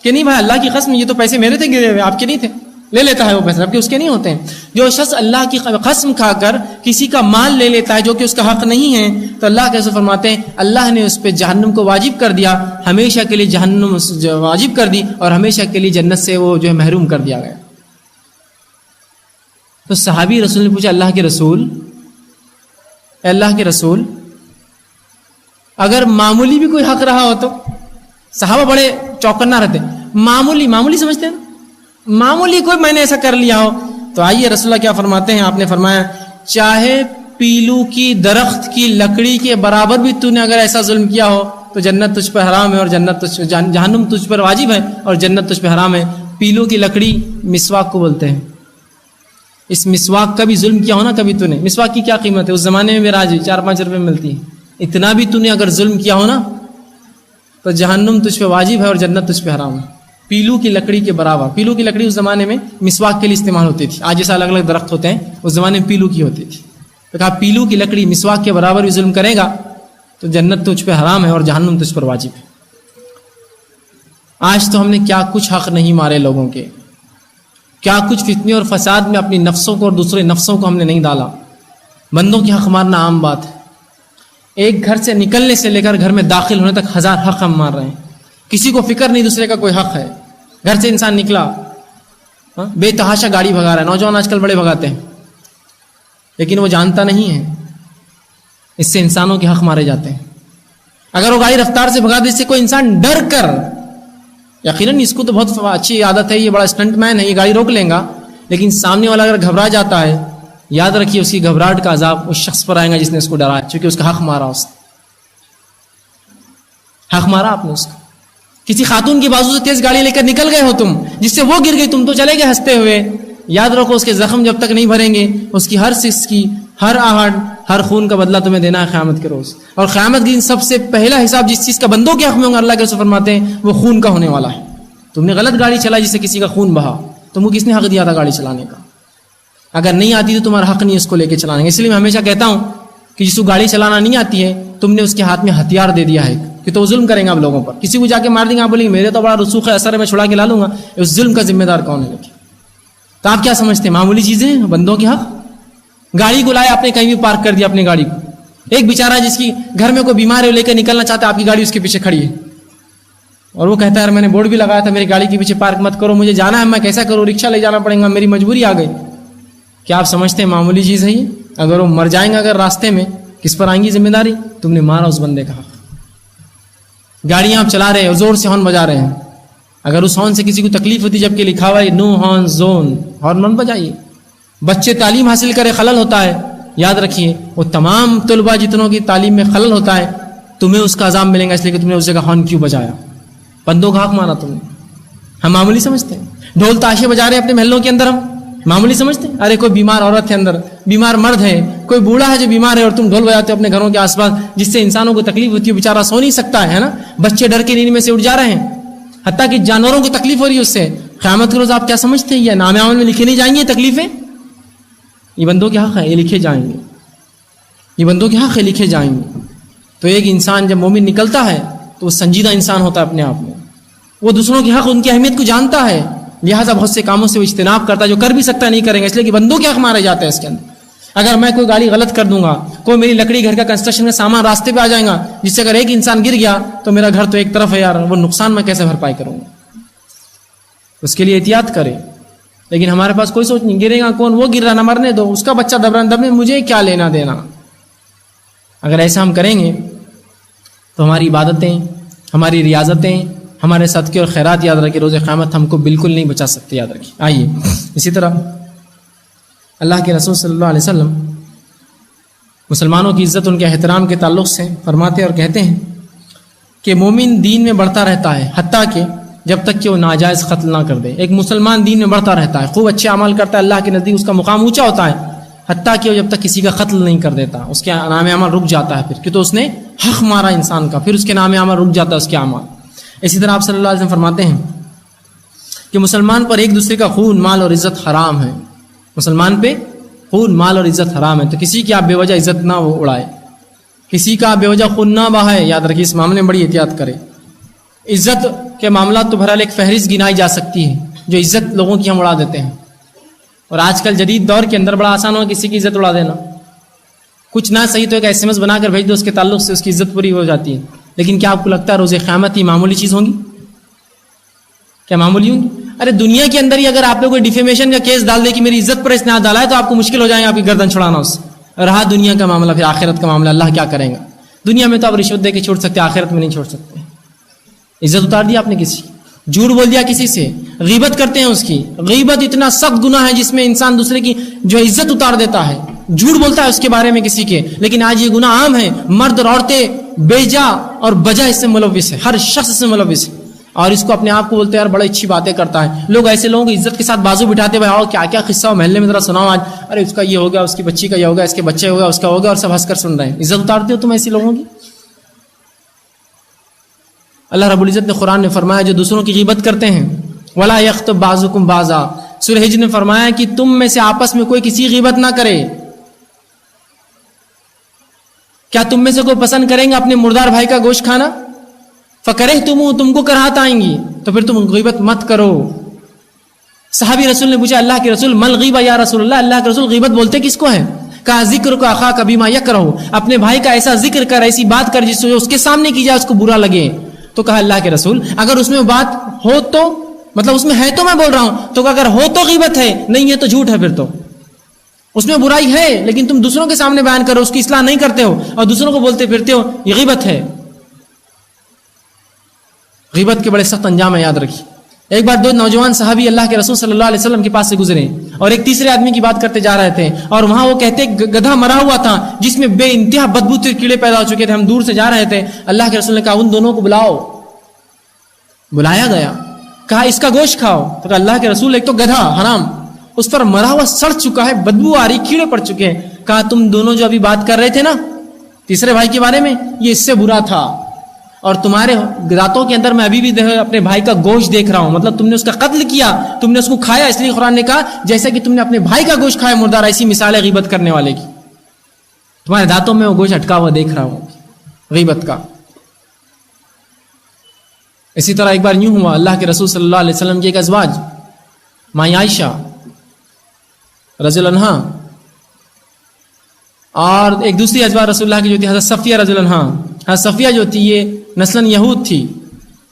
کہ نہیں بھائی اللہ کی قسم یہ تو پیسے میرے تھے گرے ہوئے، آپ کے نہیں تھے، لے لیتا ہے وہ پیسے، جبکہ اس کے نہیں ہوتے ہیں. جو شخص اللہ کی قسم کھا کر کسی کا مال لے لیتا ہے جو کہ اس کا حق نہیں ہے، تو اللہ کے رسول فرماتے ہیں اللہ نے اس پہ جہنم کو واجب کر دیا، ہمیشہ کے لیے جہنم واجب کر دی اور ہمیشہ کے لیے جنت سے وہ جو ہے محروم کر دیا گیا. تو صحابی رسول نے پوچھا اللہ کے رسول، اے اللہ کے رسول اگر معمولی بھی کوئی حق رہا ہو تو؟ صحابہ بڑے چوکنا رہتے، معمولی سمجھتے ہیں، معمولی کوئی میں نے ایسا کر لیا ہو. تو آئیے رسول اللہ کیا فرماتے ہیں، آپ نے فرمایا چاہے پیلو کی درخت کی لکڑی کے برابر بھی تو نے اگر ایسا ظلم کیا ہو تو جنت تجھ پر حرام ہے اور جہنم تجھ پر واجب ہے اور جنت تجھ پر حرام ہے. پیلو کی لکڑی مسواک کو بولتے ہیں. اس مسواک کا بھی ظلم کیا ہونا کبھی تو نے، مسواک کی کیا قیمت ہے اس زمانے میں، میرا 4-5 روپے میں ملتی ہے، اتنا بھی تو نے اگر ظلم کیا ہونا تو جہنم تجھ پہ واجب ہے اور جنت تجھ پہ حرام ہے. پیلو کی لکڑی کے برابر. پیلو کی لکڑی اس زمانے میں مسواک کے لیے استعمال ہوتی تھی، آج جیسے الگ الگ درخت ہوتے ہیں اس زمانے میں پیلو کی ہوتی تھی. تو کہا پیلو کی لکڑی مسواک کے برابر بھی ظلم کرے گا تو جنت تجھ پہ حرام ہے اور جہنم تجھ پر واجب ہے. آج تو ہم نے کیا کچھ حق نہیں مارے لوگوں کے، کیا کچھ فتنے اور فساد میں اپنی نفسوں کو اور دوسرے نفسوں کو ہم نے نہیں ڈالا. بندوں کی حق مارنا عام بات ہے. ایک گھر سے نکلنے سے لے کر گھر میں داخل ہونے تک 1000 حق ہم مار رہے ہیں. کسی کو فکر نہیں دوسرے کا کوئی حق ہے. گھر سے انسان نکلا بے تحاشا گاڑی بھگا رہا ہے، نوجوان آج کل بڑے بھگاتے ہیں، لیکن وہ جانتا نہیں ہے اس سے انسانوں کے حق مارے جاتے ہیں. اگر وہ گاڑی رفتار سے بھگا دے، اس سے کوئی انسان ڈر کر، یقیناً اس کو تو بہت اچھی عادت ہے، یہ بڑا اسٹنٹ مین ہے، یہ گاڑی روک لیں گا، لیکن سامنے والا اگر گھبرا جاتا ہے، یاد رکھیے اس کی گھبراہٹ کا عذاب اس شخص پر آئے گا جس نے اس کو ڈرایا، چونکہ اس کا حق مارا، اس حق مارا آپ نے اس کا. کسی خاتون کی بازو سے تیز گاڑی لے کر نکل گئے ہو تم، جس سے وہ گر گئی، تم تو چلے گئے ہنستے ہوئے. یاد رکھو اس کے زخم جب تک نہیں بھریں گے، اس کی ہر سکس کی ہر آہٹ ہر خون کا بدلہ تمہیں دینا ہے قیامت کے روز. اور قیامت کے دن سب سے پہلا حساب جس چیز کا بندوں کے حق میں ہوگا، اللہ کے رسول فرماتے ہیں وہ خون کا ہونے والا ہے. تم نے غلط گاڑی چلائی جس سے کسی کا خون بہا، تم کو کس نے حق دیا تھا گاڑی چلانے کا؟ اگر نہیں آتی تو تمہارا حق نہیں اس کو لے کے چلانے کا. اس لیے میں ہمیشہ کہتا ہوں کہ جس کو گاڑی چلانا نہیں آتی ہے، تم نے اس کے ہاتھ میں ہتھیار دے دیا ہے کہ تو وہ ظلم کریں گے آپ لوگوں پر. کسی کو جا کے مار دیں گے، آپ بولیں گے میرے تو بڑا رسوخ ہے، اثر ہے، میں چھڑا کے لا لوں گا. اس ظلم کا ذمہ دار کون ہے؟ تو آپ کیا سمجھتے ہیں معمولی چیزیں بندوں کے حق؟ گاڑی کو لائے آپ نے کہیں بھی پارک کر دیا اپنی گاڑی کو. ایک بیچارہ جس کی گھر میں کوئی بیمار ہے لے کر نکلنا چاہتا ہے، آپ کی گاڑی اس کے پیچھے کھڑی ہے اور وہ کہتا ہے میں نے بورڈ بھی لگایا تھا میری گاڑی کے پیچھے پارک مت کرو، مجھے جانا ہے، میں کیسا کروں، رکشہ لے جانا پڑے گا، میری مجبوری آ گئی. کیا آپ سمجھتے ہیں معمولی چیز ہے یہ؟ اگر وہ مر جائیں گے اگر راستے میں، کس پر آئیں گی ذمہ داری؟ تم نے مارا اس بندے کا حق. گاڑیاں آپ چلا رہے ہیں، زور سے ہارن بجا رہے ہیں، اگر اس ہارن سے کسی کو تکلیف ہوتی جبکہ لکھا ہوا ہے نو ہارن زون، ہارن مت بجائیے. بچے تعلیم حاصل کرے خلل ہوتا ہے، یاد رکھیے وہ تمام طلباء جتنوں کی تعلیم میں خلل ہوتا ہے تمہیں اس کا عذاب ملے گا، اس لیے کہ تم نے اس جگہ ہارن کیوں بجایا، بندوں کا حق مارا تم نے. ہم معمولی سمجھتے ہیں ڈھول تاشے بجا رہے ہیں اپنے محلوں کے اندر، ہم معمولی سمجھتے ہیں. ارے کوئی بیمار عورت ہے اندر، بیمار مرد ہے، کوئی بوڑھا ہے جو بیمار ہے اور تم ڈھول بجاتے ہو اپنے گھروں کے آس پاس، جس سے انسانوں کو تکلیف ہوتی ہے، بیچارہ سو نہیں سکتا ہے نا، بچے ڈر کے نیند میں سے اٹھ جا رہے ہیں، حتیٰ کہ جانوروں کو تکلیف ہو رہی ہے اس سے. قیامت کے روز آپ کیا سمجھتے ہیں یہ نام عمل میں لکھے نہیں جائیں گے یہ تکلیفیں؟ یہ بندوں کے حق ہے، یہ لکھے جائیں گے، یہ بندوں کے حق ہے، لکھے جائیں گے. تو ایک انسان جب مومن نکلتا ہے تو وہ سنجیدہ انسان ہوتا ہے اپنے آپ میں، وہ دوسروں کے حق ان کی اہمیت کو جانتا ہے، لہٰذا بہت سے کاموں سے وہ اجتناب کرتا ہے جو کر بھی سکتا نہیں کریں گے، اس لیے کہ بندوں کے حق مارے جاتے ہیں اس کے اندر. اگر میں کوئی گاڑی غلط کر دوں گا، کوئی میری لکڑی گھر کا کنسٹرکشن کا سامان راستے پہ آ جائے گا جس سے اگر ایک انسان گر گیا تو میرا گھر تو ایک طرف ہے یار، وہ نقصان میں کیسے بھرپائی کروں گا؟ اس کے لیے احتیاط کرے. لیکن ہمارے پاس کوئی سوچ نہیں، گرے گا کون، وہ گر رہا نہ مرنے دو، اس کا بچہ دبنے مجھے کیا لینا دینا. اگر ایسا ہم کریں گے تو ہماری عبادتیں، ہماری ریاضتیں، ہمارے صدقے اور خیرات یاد رکھیں روز قیامت ہم کو بالکل نہیں بچا سکتے، یاد رکھیں. آئیے اسی طرح اللہ کے رسول صلی اللہ علیہ وسلم مسلمانوں کی عزت ان کے احترام کے تعلق سے فرماتے اور کہتے ہیں کہ مومن دین میں بڑھتا رہتا ہے حتیٰ کہ جب تک کہ وہ ناجائز قتل نہ کر دے. ایک مسلمان دین میں بڑھتا رہتا ہے، خوب اچھے اعمال کرتا ہے، اللہ کے نزدیک اس کا مقام اونچا ہوتا ہے حتیٰ کہ وہ جب تک کسی کا قتل نہیں کر دیتا، اس کے نام عمل رک جاتا ہے پھر کہ تو اس نے حق مارا انسان کا، پھر اس کے نام عمل رک جاتا ہے اس کے اعمال. اسی طرح آپ صلی اللہ علیہ وسلم فرماتے ہیں کہ مسلمان پر ایک دوسرے کا خون، مال اور عزت حرام ہے. مسلمان پہ خون، مال اور عزت حرام ہے، تو کسی کی آپ بے وجہ عزت نہ اڑائے، کسی کا بے وجہ خون نہ بہائے. یاد رکھیے اس معاملے میں بڑی احتیاط کرے. عزت کے معاملات تو بہرحال ایک فہرست گنائی جا سکتی ہے جو عزت لوگوں کی ہم اڑا دیتے ہیں، اور آج کل جدید دور کے اندر بڑا آسان ہو کسی کی عزت اڑا دینا. کچھ نہ صحیح تو ایک SMS بنا کر بھیج دو، اس کے تعلق سے اس کی عزت پوری ہو جاتی ہے. لیکن کیا آپ کو لگتا ہے روز قیامت یہ معمولی چیز ہوں گی؟ کیا معمولی ہوں گی؟ ارے دنیا کے اندر ہی اگر آپ نے کوئی ڈیفیمیشن کا کیس ڈال دے کہ میری عزت پر اس نے ہاتھ ڈالا ہے تو آپ کو مشکل ہو جائے گا آپ کی گردن چھڑانا اس سے. رہا دنیا کا معاملہ، پھر آخرت کا معاملہ اللہ کیا کرے گا. دنیا میں تو آپ رشوت دے کے چھوڑ سکتے، آخرت میں نہیں چھوڑ سکتے. عزت اتار دیا آپ نے کسی، جھوٹ بول دیا کسی سے، غیبت کرتے ہیں اس کی. غیبت اتنا سخت گناہ ہے جس میں انسان دوسرے کی جو عزت اتار دیتا ہے، جھوٹ بولتا ہے اس کے بارے میں کسی کے. لیکن آج یہ گناہ عام ہے، مرد اور عورتیں بیجا اور بجا اس سے ملوث ہے، ہر شخص اس سے ملوث ہے، اور اس کو اپنے آپ کو بولتے ہیں یار بڑی اچھی باتیں کرتا ہے. لوگ ایسے لوگوں کی عزت کے ساتھ بازو بٹھاتے ہوئے آؤ کیا کیا قصہ ہو محلے میں ذرا سناؤ آج، ارے اس کا یہ ہو گیا، اس کی بچی کا یہ ہو گیا، اس کے بچے ہو گیا، اس کا ہو گیا، اور سب ہنس کر سن رہے ہیں. عزت اتارتے ہو تم ایسی لوگوں کی؟ اللہ رب العزت نے قرآن میں فرمایا جو دوسروں کی غیبت کرتے ہیں وَلَا يَغْتَبْ بَعْضُكُمْ بَعْضًا، سورہ حجر نے فرمایا کہ تم میں سے آپس میں کوئی کسی غیبت نہ کرے. کیا تم میں سے کوئی پسند کریں گے اپنے مردار بھائی کا گوشت کھانا؟ فَكَرِهْتُمُوهُ، تم کو کراہت آئیں گی تو پھر تم غیبت مت کرو. صحابی رسول نے پوچھا اللہ کے رسول مل غیبہ یا رسول اللہ، اللہ کے رسول غیبت بولتے کس کو ہے؟ کہا ذکر کو اخاک بما یکرہ، اپنے بھائی کا ایسا ذکر کر، ایسی بات کر جس سے اس کے سامنے کی جائے اس کو برا لگے. تو کہا اللہ کے رسول اگر اس میں بات ہو تو، مطلب اس میں ہے تو میں بول رہا ہوں، تو اگر ہو تو غیبت ہے، نہیں ہے تو جھوٹ ہے. پھر تو اس میں برائی ہے لیکن تم دوسروں کے سامنے بیان کرو، اس کی اصلاح نہیں کرتے ہو اور دوسروں کو بولتے پھرتے ہو، یہ غیبت ہے. غیبت کے بڑے سخت انجام ہے، یاد رکھیے. ایک بار دو نوجوان صحابی اللہ کے رسول صلی اللہ علیہ وسلم کے پاس سے گزرے اور ایک تیسرے آدمی کی بات کرتے جا رہے تھے، اور وہاں وہ کہتے گدھا مرا ہوا تھا جس میں بے انتہا بدبو کے کیڑے پیدا ہو چکے تھے، ہم دور سے جا رہے تھے. اللہ کے رسول نے کہا ان دونوں کو بلاؤ. بلایا گیا، کہا اس کا گوشت کھاؤ. تو کہا اللہ کے رسول ایک تو گدھا حرام، اس پر مرا ہوا سڑ چکا ہے، بدبو آ رہی، کیڑے پڑ چکے ہیں. کہا تم دونوں جو ابھی بات کر رہے تھے نا تیسرے بھائی کے بارے میں، یہ اس سے برا تھا، اور تمہارے راتوں کے اندر میں ابھی بھی اپنے بھائی کا گوشت دیکھ رہا ہوں. مطلب تم نے اس کا قتل کیا، تم نے اس کو کھایا، اس لیے قرآن نے کہا جیسا کہ تم نے اپنے بھائی کا گوشت کھایا مردار. ایسی مثال ہے غیبت کرنے والے کی. تمہارے دانتوں میں وہ گوشت اٹکا ہوا دیکھ رہا ہوں غیبت کا. اسی طرح ایک بار یوں ہوا، اللہ کے رسول صلی اللہ علیہ وسلم کی ایک ازواج ماں عائشہ رضی اللہ عنہا اور ایک دوسری ازواج رسول اللہ کی جو تھی حضرت صفیہ رضی اللہ عنہا. حضرت صفیہ جو تھی یہ نسلاً یہود تھی،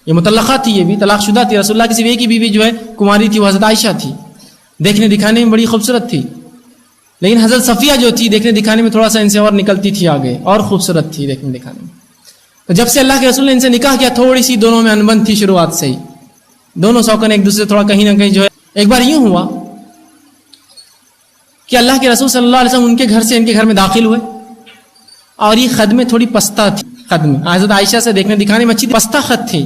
یہ مطلقہ تھی، یہ بھی طلاق شدہ تھی. رسول اللہ کی صرف ایک ہی بیوی جو ہے کماری تھی وہ حضرت عائشہ تھی. دیکھنے دکھانے میں بڑی خوبصورت تھی، لیکن حضرت صفیہ جو تھی دیکھنے دکھانے میں تھوڑا سا ان سے اور نکلتی تھی آگے، اور خوبصورت تھی دیکھنے دکھانے میں. تو جب سے اللہ کے رسول نے ان سے نکاح کیا تھوڑی سی دونوں میں انبن تھی شروعات سے ہی، دونوں سوکن ایک دوسرے سے تھوڑا کہیں نہ کہیں جو ہے. ایک بار یوں ہوا کہ اللہ کے رسول صلی اللہ علیہ وسلم ان کے گھر سے ان کے گھر میں داخل ہوئے اور یہ خد میں تھوڑی پستہ تھی. خد میں حضرت عائشہ سے دیکھنے دکھانے میں اچھی پستہ خد تھی.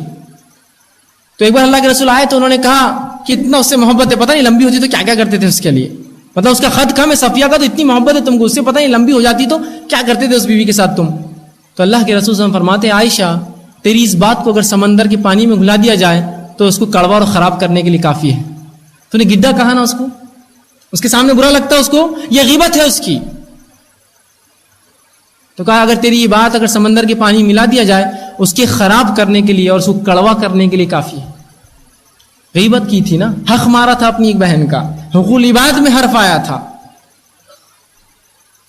تو ایک بار اللہ کے رسول آئے تو انہوں نے کہا کہ اتنا اس سے محبت ہے, پتہ نہیں لمبی ہوتی تو کیا کیا کرتے تھے اس کے لیے, مطلب اس کا خط کم ہے, صفیہ کا تو اتنی محبت ہے تم کو, اس سے پتہ نہیں لمبی ہو جاتی تو کیا کرتے تھے اس بیوی کے ساتھ تم. تو اللہ کے رسول صلی اللہ علیہ وسلم فرماتے ہیں عائشہ تیری اس بات کو اگر سمندر کے پانی میں گھلا دیا جائے تو اس کو کڑوا اور خراب کرنے کے لیے کافی ہے. تو نے گڈھا کہا نا اس کو, اس کے سامنے برا لگتا ہے اس کو, یہ غیبت ہے اس کی. تو کہا اگر تیری یہ بات اگر سمندر کے پانی ملا دیا جائے اس کے خراب کرنے کے لیے اور اس کو کڑوا کرنے کے لیے کافی ہے. غیبت کی تھی نا, حق مارا تھا اپنی ایک بہن کا, حقوق العباد میں حرف آیا تھا.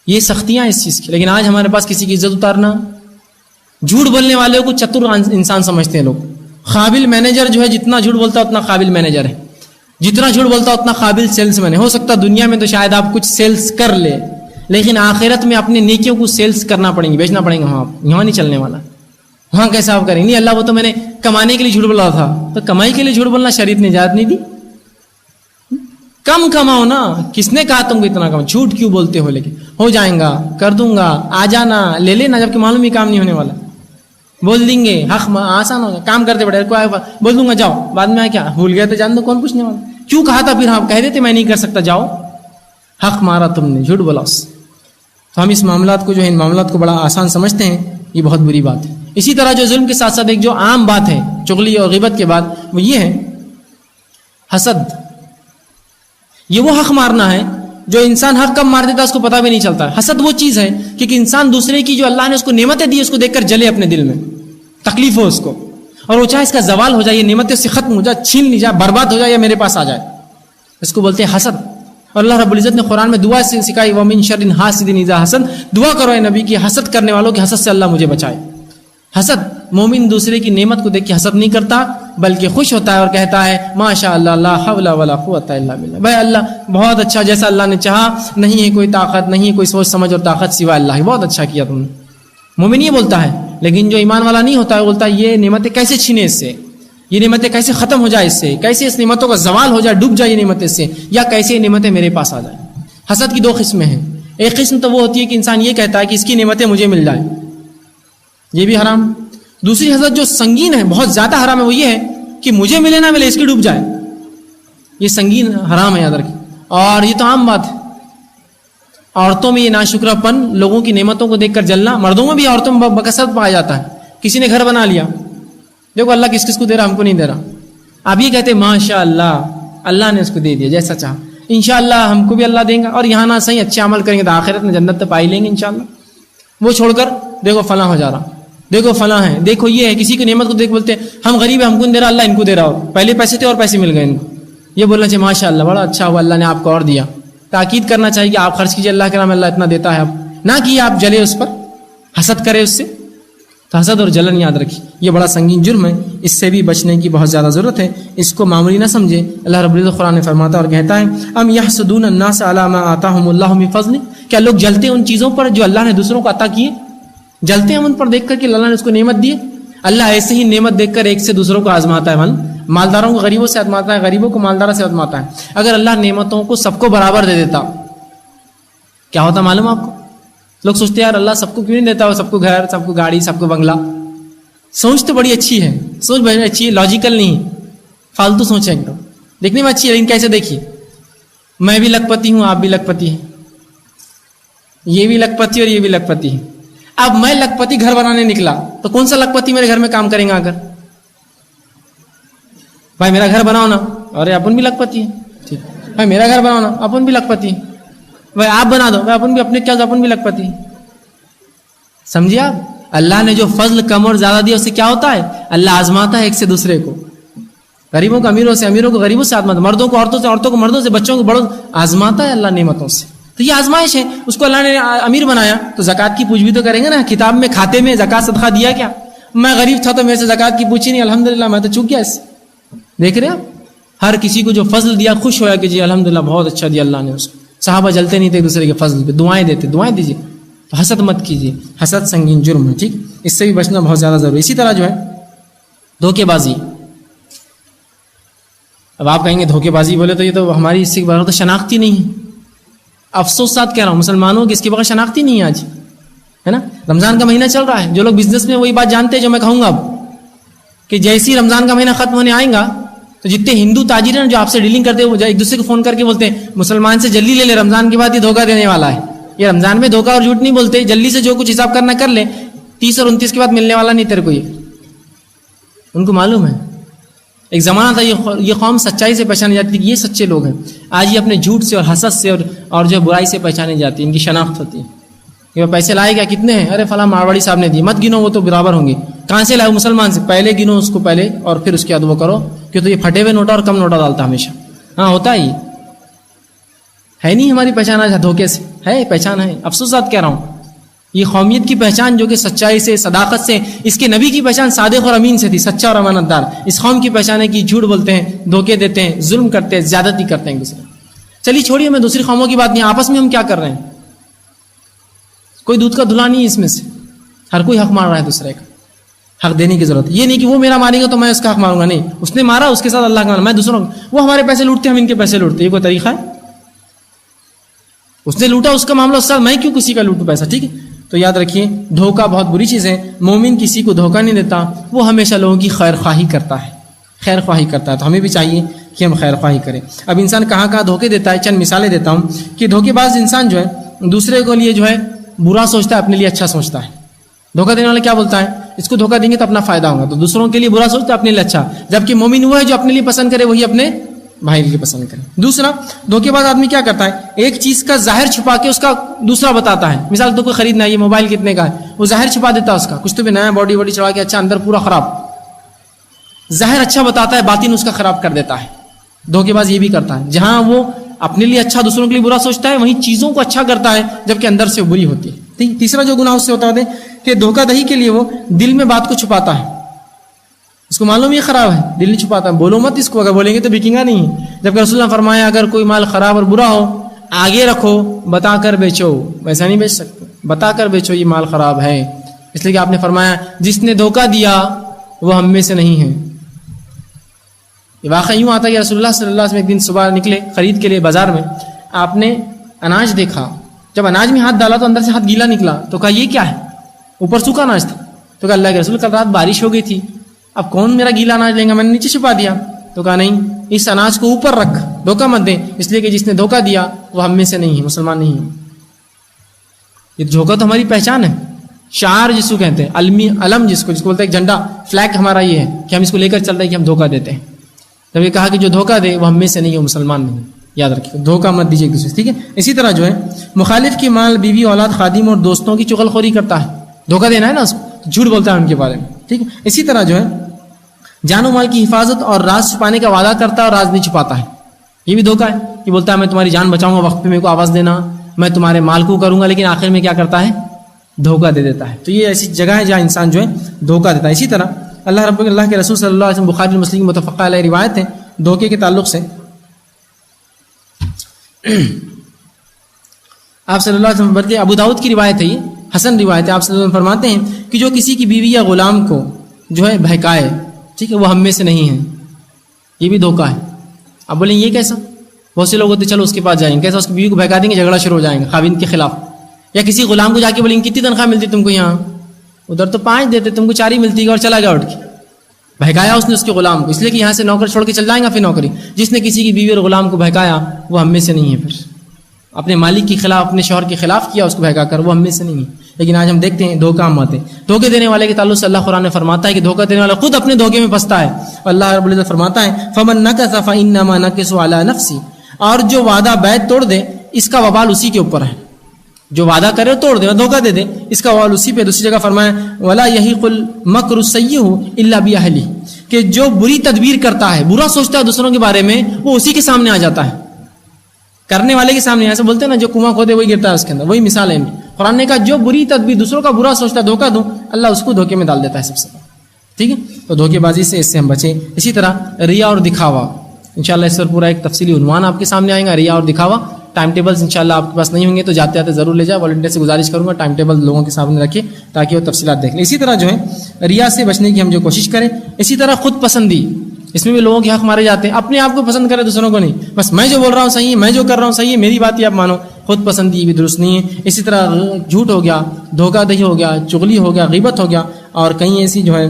یہ سختیاں اس چیز کی. لیکن آج ہمارے پاس کسی کی عزت اتارنا, جھوٹ بولنے والے کو چتر انسان سمجھتے ہیں لوگ. قابل مینیجر جو ہے جتنا جھوٹ بولتا ہے اتنا قابل مینیجر ہے, جتنا جھوٹ بولتا ہے اتنا قابل سیلس مین ہے. ہو سکتا ہے دنیا میں تو شاید آپ کچھ سیلس کر لے, لیکن آخرت میں اپنے نیکیوں کو سیلس کرنا پڑیں گے, بیچنا پڑیں گے. وہاں یہاں نہیں چلنے والا, وہاں کیسا آپ کریں گے؟ نہیں اللہ وہ تو میں نے کمانے کے لیے جھوٹ بولا تھا. تو کمائی کے لیے جھوٹ بولنا شریعت نے اجازت نہیں دی. کم کماؤ نا, کس نے کہا تم کو اتنا کماؤ, جھوٹ کیوں بولتے ہو؟ لیکن ہو جائیں گا, کر دوں گا, آ جانا, لے لینا, جبکہ معلوم ہی کام نہیں ہونے والا. بول دیں گے حق آسان ہوگا, کام کرتے بڑے بول دوں گا جاؤ, بعد میں کیا بھول گئے تو جان دو کون پوچھنے والا. کیوں کہا تھا پھر, آپ کہہ دیتے میں نہیں کر سکتا, جاؤ. حق مارا تم نے, جھوٹ بولا اس. تو ہم اس معاملات کو جو ہے ان معاملات کو بڑا آسان سمجھتے ہیں, یہ بہت بری بات ہے. اسی طرح جو ظلم کے ساتھ ساتھ ایک جو عام بات ہے چغلی اور غیبت کے بعد, وہ یہ ہے حسد. یہ وہ حق مارنا ہے جو انسان حق کم مار دیتا ہے اس کو پتہ بھی نہیں چلتا. حسد وہ چیز ہے کہ انسان دوسرے کی جو اللہ نے اس کو نعمتیں دی اس کو دیکھ کر جلے, اپنے دل میں تکلیف ہو اس کو, اور وہ چاہے اس کا زوال ہو جائے, یہ نعمتیں اس سے ختم ہو جائے, چھین لی جائے, برباد ہو جائے یا میرے پاس آ جائے. اس کو بولتے ہیں حسد. اور اللہ رب العزت نے قرآن میں دعا سے سکھائی, وَمِن شَرِّ حَاسِدٍ إِذَا حَسَدَ, دعا کرو اے نبی کہ حسد کرنے والوں کے حسد سے اللہ مجھے بچائے. حسد, مومن دوسرے کی نعمت کو دیکھ کے حسد نہیں کرتا بلکہ خوش ہوتا ہے اور کہتا ہے ماشاء اللہ لا حول ولا قوت الا باللہ, بھائی اللہ بہت اچھا, جیسا اللہ نے چاہا, نہیں ہے کوئی طاقت, نہیں ہے کوئی سوچ سمجھ اور طاقت سوا اللہ کی, بہت اچھا کیا تم نے. مومن یہ بولتا ہے. لیکن جو ایمان والا نہیں ہوتا ہے بولتا ہے یہ نعمتیں کیسے چھینے اس سے, یہ نعمتیں کیسے ختم ہو جائے اس سے, کیسے اس نعمتوں کا زوال ہو جائے, ڈوب جائے یہ نعمتیں سے, یا کیسے یہ نعمتیں میرے پاس آ جائیں. حسد کی دو قسمیں ہیں. ایک قسم تو وہ ہوتی ہے کہ انسان یہ کہتا ہے کہ اس کی نعمتیں مجھے مل جائیں, یہ بھی حرام. دوسری حسد جو سنگین ہے, بہت زیادہ حرام ہے, وہ یہ ہے کہ مجھے ملے نہ ملے اس کی ڈوب جائے. یہ سنگین حرام ہے, یاد رکھیں. اور یہ تو عام بات ہے. عورتوں میں یہ ناشکرہ پن, لوگوں کی نعمتوں کو دیکھ کر جلنا. مردوں میں بھی عورتوں میں بکثرت پایا جاتا ہے. کسی نے گھر بنا لیا, دیکھو اللہ کس کس کو دے رہا, ہم کو نہیں دے رہا. آپ یہ کہتے ماشاء اللہ, اللہ نے اس کو دے دیا جیسا چاہا, انشاءاللہ ہم کو بھی اللہ دیں گا, اور یہاں نہ صحیح اچھے عمل کریں گے تو آخرت میں جنت تو پا ہی لیں گے انشاءاللہ. وہ چھوڑ کر دیکھو فلاں ہو جا رہا, دیکھو فلاں ہے, دیکھو یہ ہے. کسی کی نعمت کو دیکھ بولتے ہیں ہم غریب ہیں, ہم کو نہیں دے رہا, اللہ ان کو دے رہا ہو. پہلے پیسے تھے اور پیسے مل گئے ان کو. یہ بولنا چاہیے ماشاء اللہ بڑا اچھا ہوا, اللہ نے آپ کو اور دیا. تاکید کرنا چاہیے کہ آپ خرچ کیجیے, اللہ کے نام اللہ اتنا دیتا ہے. آپ نہ کہ آپ جلے اس پر, حسد کرے اس سے. تو حسد اور جلن یاد رکھیے یہ بڑا سنگین جرم ہے, اس سے بھی بچنے کی بہت زیادہ ضرورت ہے. اس کو معمولی نہ سمجھے. اللہ رب العزت قرآن میں فرماتا اور کہتا ہے ام یحسدون الناس علی ما آتاہم اللہ من فضل, کیا لوگ جلتے ہیں ان چیزوں پر جو اللہ نے دوسروں کو عطا کیے, جلتے ہیں ان پر دیکھ کر کہ اللہ نے اس کو نعمت دی. اللہ ایسے ہی نعمت دیکھ کر ایک سے دوسروں کو آزماتا ہے. مالداروں کو غریبوں سے آزماتا ہے, غریبوں کو مالداروں سے آزماتا ہے. اگر اللہ نعمتوں کو سب کو برابر دے دیتا کیا ہوتا معلوم آپ کو؟ لوگ سوچتے ہیں یار اللہ سب کو کیوں نہیں دیتا, وہ سب کو گھر, سب کو گاڑی, سب کو بنگلہ. سوچ تو بڑی اچھی ہے, سوچ بڑی اچھی ہے, لاجیکل نہیں, فالتو سوچ ہے ایک دم, دیکھنے میں اچھی ہے. لیکن کیسے دیکھیے, میں بھی لکھپتی ہوں, آپ بھی لکھپتی ہیں, یہ بھی لکھپتی اور یہ بھی لکھپتی ہے. اب میں لکھپتی گھر بنانے نکلا تو کون سا لکھپتی میرے گھر میں کام کریں گا؟ اگر بھائی میرا گھر بناؤ نا, ارے اپن بھی لکھپتی ہے, ٹھیک, بھائی میرا گھر بناؤ نا, اپن بھی لکھپتی ہے. بھائی آپ بنا دو, بھائی اپن بھی, اپنے کیا اپن بھی لکھپتی ہے. سمجھے آپ؟ اللہ نے جو فضل کم اور زیادہ دیا اس سے کیا ہوتا ہے, اللہ آزماتا ہے ایک سے دوسرے کو. غریبوں کو امیروں سے, امیروں کو غریبوں سے آزماتا, مردوں کو عورتوں سے, عورتوں کو مردوں سے, بچوں کو بڑوں آزماتا ہے اللہ نعمتوں سے. تو یہ آزمائش ہے. اس کو اللہ نے امیر بنایا تو زکات کی پوچھ بھی تو کریں گے نا. کتاب میں کھاتے میں زکات صدقہ دیا کیا؟ میں غریب تھا تو میرے سے زکات کی پوچھی نہیں, الحمدللہ میں تو چوک گیا اس سے. دیکھ رہے آپ, ہر کسی کو جو فضل دیا خوش ہوا کہ جی الحمدللہ بہت اچھا دیا اللہ نے اس کو. صحابہ جلتے نہیں تھے ایک دوسرے کے فضل پہ, دعائیں دیتے, دعائیں دیجیے. تو حسد مت کیجیے, حسد سنگین جرم ہے, ٹھیک, اس سے بھی بچنا بہت زیادہ ضروری. اسی طرح جو ہے دھوکے بازی. اب آپ کہیں گے دھوکے بازی بولے تو یہ تو ہماری اس سے تو شناختی نہیں ہے. افسوس ساتھ کہہ رہا ہوں مسلمانوں کی اس کے بغیر شناختی نہیں ہے آج، ہے نا. رمضان کا مہینہ چل رہا ہے، جو لوگ بزنس میں وہی بات جانتے ہیں جو میں کہوں گا اب، کہ جیسی رمضان کا مہینہ ختم ہونے آئیں گا تو جتنے ہندو تاجر ہیں جو آپ سے ڈیلنگ کرتے ہیں وہ ایک دوسرے کو فون کر کے بولتے ہیں مسلمان سے جلدی لے لے، رمضان کے بعد یہ دھوکہ دینے والا ہے. یہ رمضان میں دھوکہ اور جھوٹ نہیں بولتے، جلدی سے جو کچھ حساب کرنا کر لے، 30 اور 29 کے بعد ملنے والا نہیں تیرے کو. یہ ان کو معلوم ہے. ایک زمانہ تھا یہ قوم سچائی سے پہچانی جاتی تھی کہ یہ سچے لوگ ہیں. آج یہ اپنے جھوٹ سے اور حسد سے اور جو برائی سے پہچانی جاتی ہے. ان کی شناخت ہوتی ہے کہ وہ پیسے لائے گا کتنے ہیں، ارے فلاں مارواڑی صاحب نے دی، مت گنو وہ تو برابر ہوں گے. کہاں سے لائے؟ مسلمان سے. پہلے گنو اس کو پہلے اور پھر اس کے بعد وہ کرو، کہ تو یہ پھٹے ہوئے نوٹا اور کم نوٹا ڈالتا ہمیشہ. ہاں ہوتا ہی ہے. نہیں ہماری پہچان آج دھوکے سے ہے، پہچان ہے. افسوسات کہہ رہا ہوں، یہ قومیت کی پہچان جو کہ سچائی سے صداقت سے، اس کے نبی کی پہچان صادق اور امین سے تھی، سچا اور امانت دار. اس قوم کی پہچان ہے کہ جھوٹ بولتے ہیں، دھوکے دیتے ہیں، ظلم کرتے ہیں، زیادتی کرتے ہیں ایک دوسرے. چلیے چھوڑیے، میں دوسری قوموں کی بات نہیں، آپس میں ہم کیا کر رہے ہیں؟ کوئی دودھ کا دھلا نہیں ہے اس میں سے. ہر کوئی حق مار رہا ہے دوسرے کا. حق دینے کی ضرورت یہ نہیں کہ وہ میرا مارے گا تو میں اس کا حق ماروں گا. نہیں، اس نے مارا اس کے ساتھ اللہ کا مارا. میں دوسروں وہ ہمارے پیسے لوٹتے، ہم ان کے پیسے لوٹتے. یہ کوئی طریقہ ہے؟ اس نے لوٹا اس کا معاملہ اس سے، میں کیوں کسی کا لوٹوں پیسہ؟ ٹھیک ہے. تو یاد رکھیے دھوکہ بہت بری چیز ہے. مومن کسی کو دھوکہ نہیں دیتا، وہ ہمیشہ لوگوں کی خیر خواہی کرتا ہے، خیر خواہی کرتا ہے. تو ہمیں بھی چاہیے کہ ہم خیر خواہی کریں. اب انسان کہاں کہاں دھوکے دیتا ہے، چند مثالیں دیتا ہوں. کہ دھوکے باز انسان جو ہے دوسرے کو لیے جو ہے برا سوچتا ہے، اپنے لیے اچھا سوچتا ہے. دھوکہ دینے والا کیا بولتا ہے؟ اس کو دھوکہ دیں گے تو اپنا فائدہ ہوگا، تو دوسروں کے لیے برا سوچتا ہے، اپنے لیے اچھا. جبکہ مومن وہ ہے جو اپنے لیے پسند کرے وہی اپنے بھائی کے لیے پسند کرے. دوسرا، دھوکے باز آدمی کیا کرتا ہے؟ ایک چیز کا ظاہر چھپا کے اس کا دوسرا بتاتا ہے. مثال تو کوئی خریدنا ہے، یہ موبائل کتنے کا ہے، وہ ظاہر چھپا دیتا ہے اس کا. کچھ تو بھی نیا باڈی واڈی چڑھا کے اچھا، اندر پورا خراب. ظاہر اچھا بتاتا ہے، باطن اس کا خراب کر دیتا ہے. دھوکے باز یہ بھی کرتا ہے. جہاں وہ اپنے لیے اچھا دوسروں کے لیے برا سوچتا ہے، وہیں چیزوں کو اچھا کرتا ہے جبکہ اندر سے بری ہوتی ہے. تیسرا جو گناہ اس سے ہوتا ہے کہ دھوکہ دہی کے لیے وہ دل میں بات کو چھپاتا ہے. اس کو معلوم یہ خراب ہے، دل نہیں چھپاتا. بولو مت اس کو، اگر بولیں گے تو بکیں گا نہیں. جبکہ رسول اللہ نے فرمایا اگر کوئی مال خراب اور برا ہو آگے رکھو، بتا کر بیچو. ویسا نہیں بیچ سکتے، بتا کر بیچو یہ مال خراب ہے. اس لیے کہ آپ نے فرمایا جس نے دھوکہ دیا وہ ہم میں سے نہیں ہے. یہ واقعہ یوں آتا ہے کہ رسول اللہ صلی اللہ علیہ وسلم ایک دن صبح نکلے خرید کے لیے بازار میں. آپ نے اناج دیکھا، جب اناج میں ہاتھ ڈالا تو اندر سے ہاتھ گیلا نکلا. تو کہا یہ کیا ہے؟ اوپر سوکھا اناج تھا. تو کہا اللہ کے رسول کل رات بارش ہو گئی تھی، اب کون میرا گیلا اناج لیں گا، میں نے نیچے چھپا دیا. تو کہا نہیں، اس اناج کو اوپر رکھ، دھوکہ مت دے. اس لیے کہ جس نے دھوکہ دیا وہ ہم میں سے نہیں ہے، مسلمان نہیں ہے. یہ دھوکہ تو ہماری پہچان ہے، شعار جس کو کہتے ہیں، علم جس کو بولتے ہیں، جھنڈا فلیگ ہمارا یہ ہے کہ ہم اس کو لے کر چل رہے ہیں کہ ہم دھوکہ دیتے ہیں. جب یہ کہا کہ جو دھوکہ دے وہ ہم میں سے نہیں ہے، مسلمان نہیں. یاد رکھیے دھوکہ مت دیجیے ایک دوسرے سے. ٹھیک ہے. اسی طرح جو ہے مخالف کی مال، بیوی، اولاد، خادم اور دوستوں کی چغل خوری کرتا ہے. دھوکہ دینا ہے نا اس کو، جھوٹ بولتا ہے ان کے بارے میں. ٹھیک ہے. اسی طرح جو ہے جان و مال کی حفاظت اور راز چھپانے کا وعدہ کرتا ہے اور راز نہیں چھپاتا ہے. یہ بھی دھوکہ ہے کہ بولتا ہے میں تمہاری جان بچاؤں گا، وقت پہ میرے کو آواز دینا، میں تمہارے مال کو کروں گا، لیکن آخر میں کیا کرتا ہے؟ دھوکہ دے دیتا ہے. تو یہ ایسی جگہ ہے جہاں انسان جو ہے دھوکہ دیتا ہے. اسی طرح اللہ کے رسول صلی اللہ علیہ وسلم، بخاری اور مسلم کی متفقہ علیہ روایت ہے دھوکے کے تعلق سے. آپ صلی اللہ علیہ وسلم، بلکہ ابو داؤد کی روایت ہے، یہ حسن روایت ہے. آپ صلی اللہ علیہ وسلم فرماتے ہیں کہ جو کسی کی بیوی یا غلام کو جو ہے بہکائے، ٹھیک ہے، وہ ہم میں سے نہیں ہے. یہ بھی دھوکہ ہے. آپ بولیں یہ کیسا؟ بہت سے لوگ ہوتے چلو اس کے پاس جائیں گے، کیسا؟ اس کی بیوی کو بہکا دیں گے، جھگڑا شروع ہو جائیں گے خاوند کے خلاف. یا کسی غلام کو جا کے بولیں گے کتنی تنخواہ ملتی تم کو یہاں؟ ادھر تو 5 دیتے، تم کو 4 ہی ملتی ہے، اور چلا گیا اٹھ کے. بہکایا اس نے اس کے غلام کو، اس لیے کہ یہاں سے نوکر چھوڑ کے چل جائیں گا پھر نوکری. جس نے کسی کی بیوی اور غلام کو بہکایا وہ ہم میں سے نہیں ہے. پھر اپنے مالک کے خلاف، اپنے شوہر کے خلاف کیا اس کو بہکا کر، وہ ہم میں سے نہیں ہے. لیکن آج ہم دیکھتے ہیں دھوکہ ہم آتے. دھوکے دینے والے کے تعلق سے اللہ قرآن میں فرماتا ہے کہ دھوکہ دینے والا خود اپنے دھوکے میں پھنستا ہے. اللہ رب العزت فرماتا ہے فمن نکث فانما نکث علی نفسی، اور جو وعدہ بیعت توڑ دے اس کا وبال اسی کے اوپر ہے. جو وعدہ کرے توڑ دے، دھوکہ دے دے، اس کا وبال اسی پہ. دوسری جگہ فرمایا ولا یحیق المکر السیئ الا باہلہ، کہ جو بری تدبیر کرتا ہے، برا سوچتا ہے دوسروں کے بارے میں، وہ اسی کے سامنے آ جاتا ہے، کرنے والے کے سامنے. ایسے بولتے ہیں نا جو کنواں کھودے وہی گرتا ہے اس کے اندر، وہی مثال ہے. قرآن نے کہا جو بری تدبیر، دوسروں کا برا سوچتا ہے، دھوکہ دوں، اللہ اس کو دھوکے میں ڈال دیتا ہے سب سے پہلے. ٹھیک ہے. تو دھوکے بازی سے اس سے ہم بچیں. اسی طرح ریا اور دکھاوا، انشاءاللہ اس پر پورا ایک تفصیلی عنوان آپ کے سامنے آئے گا. ریا اور دکھاوا ٹائم ٹیبلز انشاءاللہ آپ کے پاس نہیں ہوں گے تو جاتے جاتے ضرور لے جائیں. والنٹیئر سے گزارش کروں گا ٹائم ٹیبل لوگوں کے سامنے رکھے تاکہ وہ تفصیلات دیکھ لیں. اسی طرح جو ہے ریا سے بچنے کی ہم جو کوشش کریں. اسی طرح خود پسندی، اس میں بھی لوگوں کے حق مارے جاتے ہیں. اپنے آپ کو پسند کرے، دوسروں کو نہیں. بس میں جو بول رہا ہوں صحیح ہے، میں جو کر رہا ہوں صحیح ہے، میری بات ہی آپ مانو. خود پسندی بھی درست نہیں ہے. اسی طرح جھوٹ ہو گیا, دھوکہ دہی ہو گیا, چغلی ہو گیا, غیبت ہو گیا, اور کئی ایسی جو ہے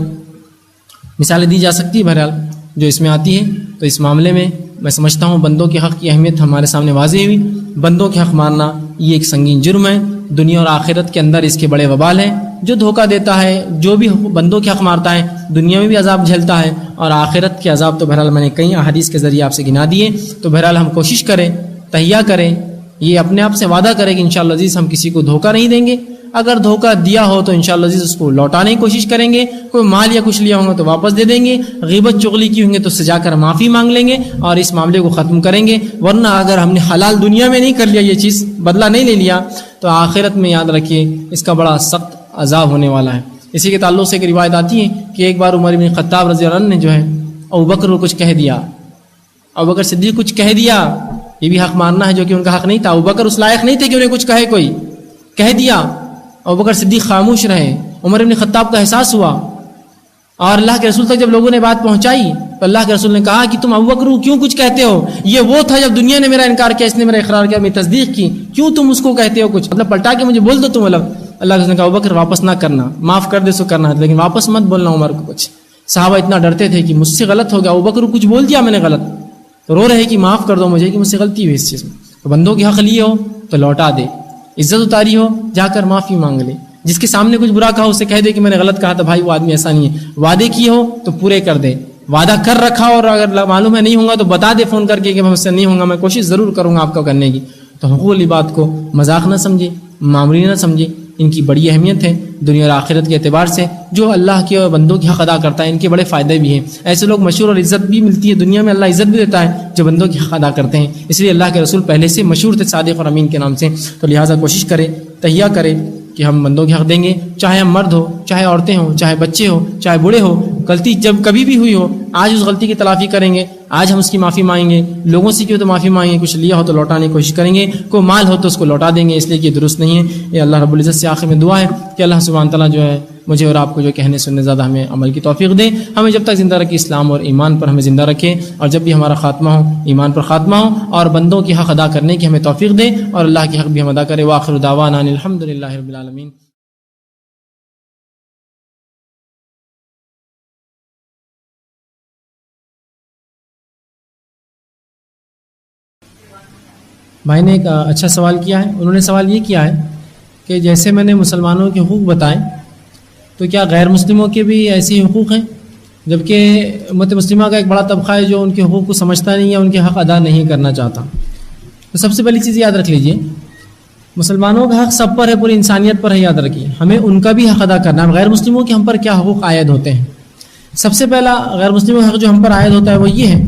مثالیں دی جا سکتی ہے بہرحال جو اس میں آتی ہے. تو اس معاملے میں میں سمجھتا ہوں بندوں کے حق کی اہمیت ہمارے سامنے واضح ہوئی. بندوں کے حق ماننا یہ ایک سنگین جرم ہے, دنیا اور آخرت کے اندر اس کے بڑے وبال ہیں. جو دھوکہ دیتا ہے, جو بھی بندوں کے حق مارتا ہے, دنیا میں بھی عذاب جھیلتا ہے, اور آخرت کے عذاب تو بہرحال میں نے کئی احادیث کے ذریعے آپ سے گنا دیے. تو بہرحال ہم کوشش کریں, تہیہ کریں, یہ اپنے آپ سے وعدہ کریں کہ انشاءاللہ عزیز ہم کسی کو دھوکہ نہیں دیں گے. اگر دھوکہ دیا ہو تو انشاءاللہ عزیز اس کو لوٹانے کی کوشش کریں گے. کوئی مال یا کچھ لیا ہوگا تو واپس دے دیں گے. غیبت چغلی کی ہوں گے تو اس سے جا کر معافی مانگ لیں گے اور اس معاملے کو ختم کریں گے. ورنہ اگر ہم نے حلال دنیا میں نہیں کر لیا, یہ چیز بدلہ نہیں لے لیا, تو آخرت میں یاد رکھیے اس کا بڑا سخت عذاب ہونے والا ہے. اسی کے تعلق سے ایک روایت آتی ہے کہ ایک بار عمر بن خطاب رضی اللہ عنہ نے جو ہے ابوبکر کو کچھ کہہ دیا. ابوبکر صدیق کچھ کہہ دیا, یہ بھی حق ماننا ہے جو کہ ان کا حق نہیں تھا. ابوبکر اس لائق نہیں تھے کہ انہیں کچھ کہے, کوئی کہہ دیا. ابوبکر صدیق خاموش رہے. عمر بن خطاب کا احساس ہوا, اور اللہ کے رسول تک جب لوگوں نے بات پہنچائی تو اللہ کے رسول نے کہا کہ تم ابوبکر کیوں کچھ کہتے ہو؟ یہ وہ تھا جب دنیا نے میرا انکار کیا, اس نے میرا اقرار کیا, میری تصدیق کی, کیوں تم اس کو کہتے ہو کچھ؟ مطلب پلٹا کے مجھے بول دو تم. اللہ کے رسول نے کہا ابوبکر واپس نہ کرنا, معاف کر دے سو کرنا, لیکن واپس مت بولنا عمر کو کچھ. صحابہ اتنا ڈرتے تھے کہ مجھ سے غلط ہو گیا, ابوبکر کو کچھ بول دیا میں نے غلط, تو رو رہے کہ معاف کر دو مجھے کہ مجھ سے غلطی ہوئی اس چیز میں. تو بندوں کے حق لیے ہو تو لوٹا دے, عزت اتاری ہو جا کر معافی مانگ لے. جس کے سامنے کچھ برا کہا اسے کہہ دے کہ میں نے غلط کہا تھا بھائی, وہ آدمی ایسا نہیں ہے. وعدے کیے ہو تو پورے کر دے, وعدہ کر رکھا اور اگر معلوم ہے نہیں ہوں گا تو بتا دے فون کر کے کہ مجھ سے نہیں ہوں گا, میں کوشش ضرور کروں گا آپ کو کرنے کی. تو حقوق والی بات کو مذاق نہ سمجھے, معمولی نہ سمجھے, ان کی بڑی اہمیت ہے دنیا اور آخرت کے اعتبار سے. جو اللہ کے اور بندوں کی حق ادا کرتا ہے ان کے بڑے فائدے بھی ہیں. ایسے لوگ مشہور اور عزت بھی ملتی ہے دنیا میں, اللہ عزت بھی دیتا ہے جو بندوں کی حق ادا کرتے ہیں. اس لیے اللہ کے رسول پہلے سے مشہور تھے صادق اور امین کے نام سے. تو لہٰذا کوشش کرے, تہیہ کرے کہ ہم بندوں کے حق دیں گے, چاہے ہم مرد ہو, چاہے عورتیں ہوں, چاہے بچے ہو, چاہے بوڑھے ہو. غلطی جب کبھی بھی ہوئی ہو, آج اس غلطی کی تلافی کریں گے, آج ہم اس کی معافی مانگیں گے. لوگوں سے کیوں تو معافی مانگیں گے, کچھ لیا ہو تو لوٹانے کی کوشش کریں گے, کوئی مال ہو تو اس کو لوٹا دیں گے, اس لیے کہ درست نہیں ہے. یہ اللہ رب العزت سے آخر میں دعا ہے کہ اللہ سبحانہ تعالیٰ جو ہے مجھے اور آپ کو جو کہنے سننے زیادہ ہمیں عمل کی توفیق دے. ہمیں جب تک زندہ رکھے اسلام اور ایمان پر ہمیں زندہ رکھے, اور جب بھی ہمارا خاتمہ ہو ایمان پر خاتمہ ہو, اور بندوں کی حق ادا کرنے کی ہمیں توفیق دے, اور اللہ کی حق بھی ہم ادا کرے. وآخر دعوانا ان الحمد للہ رب العالمین. بھائی نے ایک اچھا سوال کیا ہے. انہوں نے سوال یہ کیا ہے کہ جیسے میں نے مسلمانوں کے حقوق بتائے, تو کیا غیر مسلموں کے بھی ایسے حقوق ہیں؟ جبکہ امت مسلمہ کا ایک بڑا طبقہ ہے جو ان کے حقوق کو سمجھتا نہیں ہے, ان کے حق ادا نہیں کرنا چاہتا. تو سب سے پہلی چیز یاد رکھ لیجئے, مسلمانوں کا حق سب پر ہے, پوری انسانیت پر ہے. یاد رکھیے ہمیں ان کا بھی حق ادا کرنا ہے. غیر مسلموں کے ہم پر کیا حقوق عائد ہوتے ہیں؟ سب سے پہلا غیر مسلموں کا حق جو ہم پر عائد ہوتا ہے وہ یہ ہے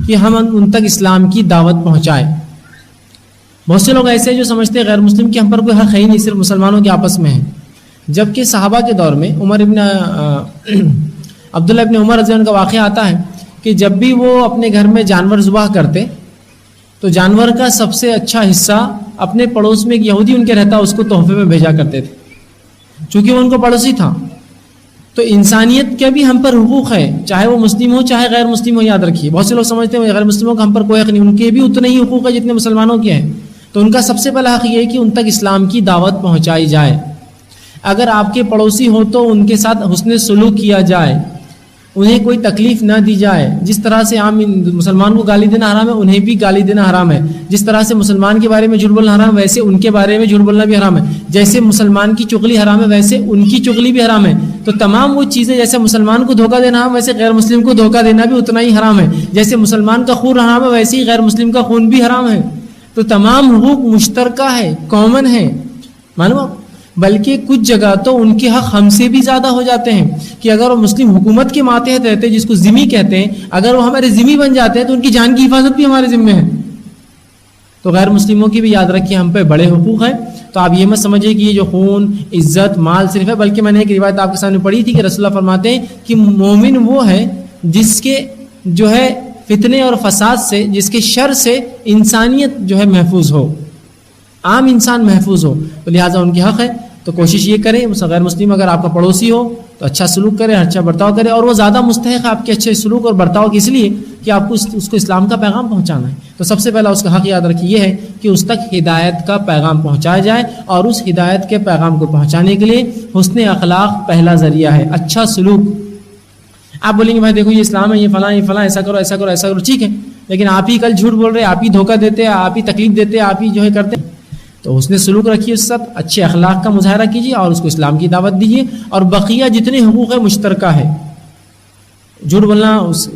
کہ ہم ان تک اسلام کی دعوت پہنچائیں. بہت سے لوگ ایسے ہیں جو سمجھتے ہیں غیر مسلم کے ہم پر کوئی حق ہے ہی نہیں, صرف مسلمانوں کے آپس میں ہے. جبکہ صحابہ کے دور میں عبداللہ ابن عمر رضی اللہ عنہ کا واقعہ آتا ہے کہ جب بھی وہ اپنے گھر میں جانور ذبح کرتے تو جانور کا سب سے اچھا حصہ اپنے پڑوس میں ایک یہودی ان کے رہتا, اس کو تحفے میں بھیجا کرتے تھے, چونکہ وہ ان کو پڑوسی تھا. تو انسانیت کے بھی ہم پر حقوق ہے, چاہے وہ مسلم ہو چاہے غیر مسلم ہو. یاد رکھیے بہت سے لوگ سمجھتے ہیں غیر مسلموں کا ہم پر کوئی حق نہیں, ان کے بھی اتنے ہی حقوق ہے جتنے مسلمانوں کے ہیں. تو ان کا سب سے پہلا حق یہ ہے کہ ان تک اسلام کی دعوت پہنچائی جائے. اگر آپ کے پڑوسی ہو تو ان کے ساتھ حسن سلوک کیا جائے, انہیں کوئی تکلیف نہ دی جائے. جس طرح سے عام مسلمان کو گالی دینا حرام ہے, انہیں بھی گالی دینا حرام ہے. جس طرح سے مسلمان کے بارے میں جھوٹ بولنا حرام ہے, ویسے ان کے بارے میں جھوٹ بولنا بھی حرام ہے. جیسے مسلمان کی چغلی حرام ہے ویسے ان کی چغلی بھی حرام ہے. تو تمام وہ چیزیں, جیسے مسلمان کو دھوکہ دینا حرام ویسے غیر مسلم کو دھوکہ دینا بھی اتنا ہی حرام ہے. جیسے مسلمان کا خون حرام ہے ویسے ہی غیر مسلم کا خون بھی حرام ہے. تو تمام حقوق مشترکہ ہے, کامن ہے, معلوم. بلکہ کچھ جگہ تو ان کے حق ہم سے بھی زیادہ ہو جاتے ہیں کہ اگر وہ مسلم حکومت کے ماتحت رہتے ہیں, جس کو ذمہ کہتے ہیں, اگر وہ ہمارے ذمہ بن جاتے ہیں تو ان کی جان کی حفاظت بھی ہمارے ذمہ ہے. تو غیر مسلموں کی بھی یاد رکھیے ہم پہ بڑے حقوق ہیں. تو آپ یہ مت سمجھیے کہ یہ جو خون, عزت, مال صرف ہے, بلکہ میں نے ایک روایت آپ کے سامنے پڑھی تھی کہ رسول اللہ فرماتے ہیں کہ مومن وہ ہے جس کے جو ہے فتنے اور فساد سے, جس کے شر سے انسانیت جو ہے محفوظ ہو, عام انسان محفوظ ہو. تو لہٰذا ان کے حق ہے. تو تو کوشش یہ کرے غیر مسلم اگر آپ کا پڑوسی ہو تو اچھا سلوک کرے، اچھا برتاؤ کرے، اور وہ زیادہ مستحق ہے آپ کے اچھے سلوک اور برتاؤ کی، اس لیے کہ آپ کو اس کو اسلام کا پیغام پہنچانا ہے۔ تو سب سے پہلا اس کا حق یاد رکھیے یہ ہے کہ اس تک ہدایت کا پیغام پہنچایا جائے، اور اس ہدایت کے پیغام کو پہنچانے کے لیے حسن اخلاق پہلا ذریعہ ہے، اچھا سلوک۔ آپ بولیں گے بھائی دیکھو یہ اسلام ہے، یہ فلاں ایسا کرو ایسا کرو ایسا کرو، ٹھیک ہے، لیکن آپ ہی کل جھوٹ بول رہے، آپ ہی دھوکہ دیتے، آپ ہی تکلیف دیتے، آپ ہی جو ہے کرتے، تو اس نے سلوک رکھیے، اس ساتھ اچھے اخلاق کا مظاہرہ کیجیے اور اس کو اسلام کی دعوت دیجیے، اور بقیہ جتنے حقوق ہے مشترکہ ہے۔ جھوٹ بولنا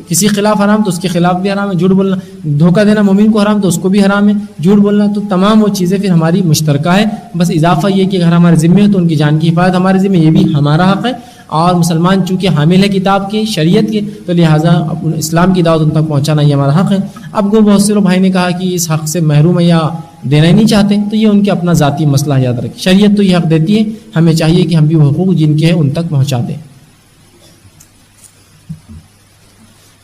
کسی خلاف حرام تو اس کے خلاف بھی حرام ہے، جھوٹ بولنا دھوکہ دینا مومن کو حرام تو اس کو بھی حرام ہے، جھوٹ بولنا، تو تمام وہ چیزیں پھر ہماری مشترکہ ہے۔ بس اضافہ یہ کہ اگر ہمارے ذمہ ہے تو ان کی جان کی حفاظت ہمارے ذمہ، یہ بھی ہمارا حق ہے، اور مسلمان چونکہ حامل ہے کتاب کے، شریعت کے، تو لہٰذا اسلام کی دعوت ان تک پہنچانا یہ ہمارا حق ہے۔ اب کو بہت سے لوگ بھائی نے کہا کہ اس حق سے محروم ہے یا دینا ہی نہیں چاہتے، تو یہ ان کے اپنا ذاتی مسئلہ یاد رکھیں، شریعت تو یہ حق دیتی ہے، ہمیں چاہیے کہ ہم بھی وہ حقوق جن کے ہیں ان تک پہنچا دیں۔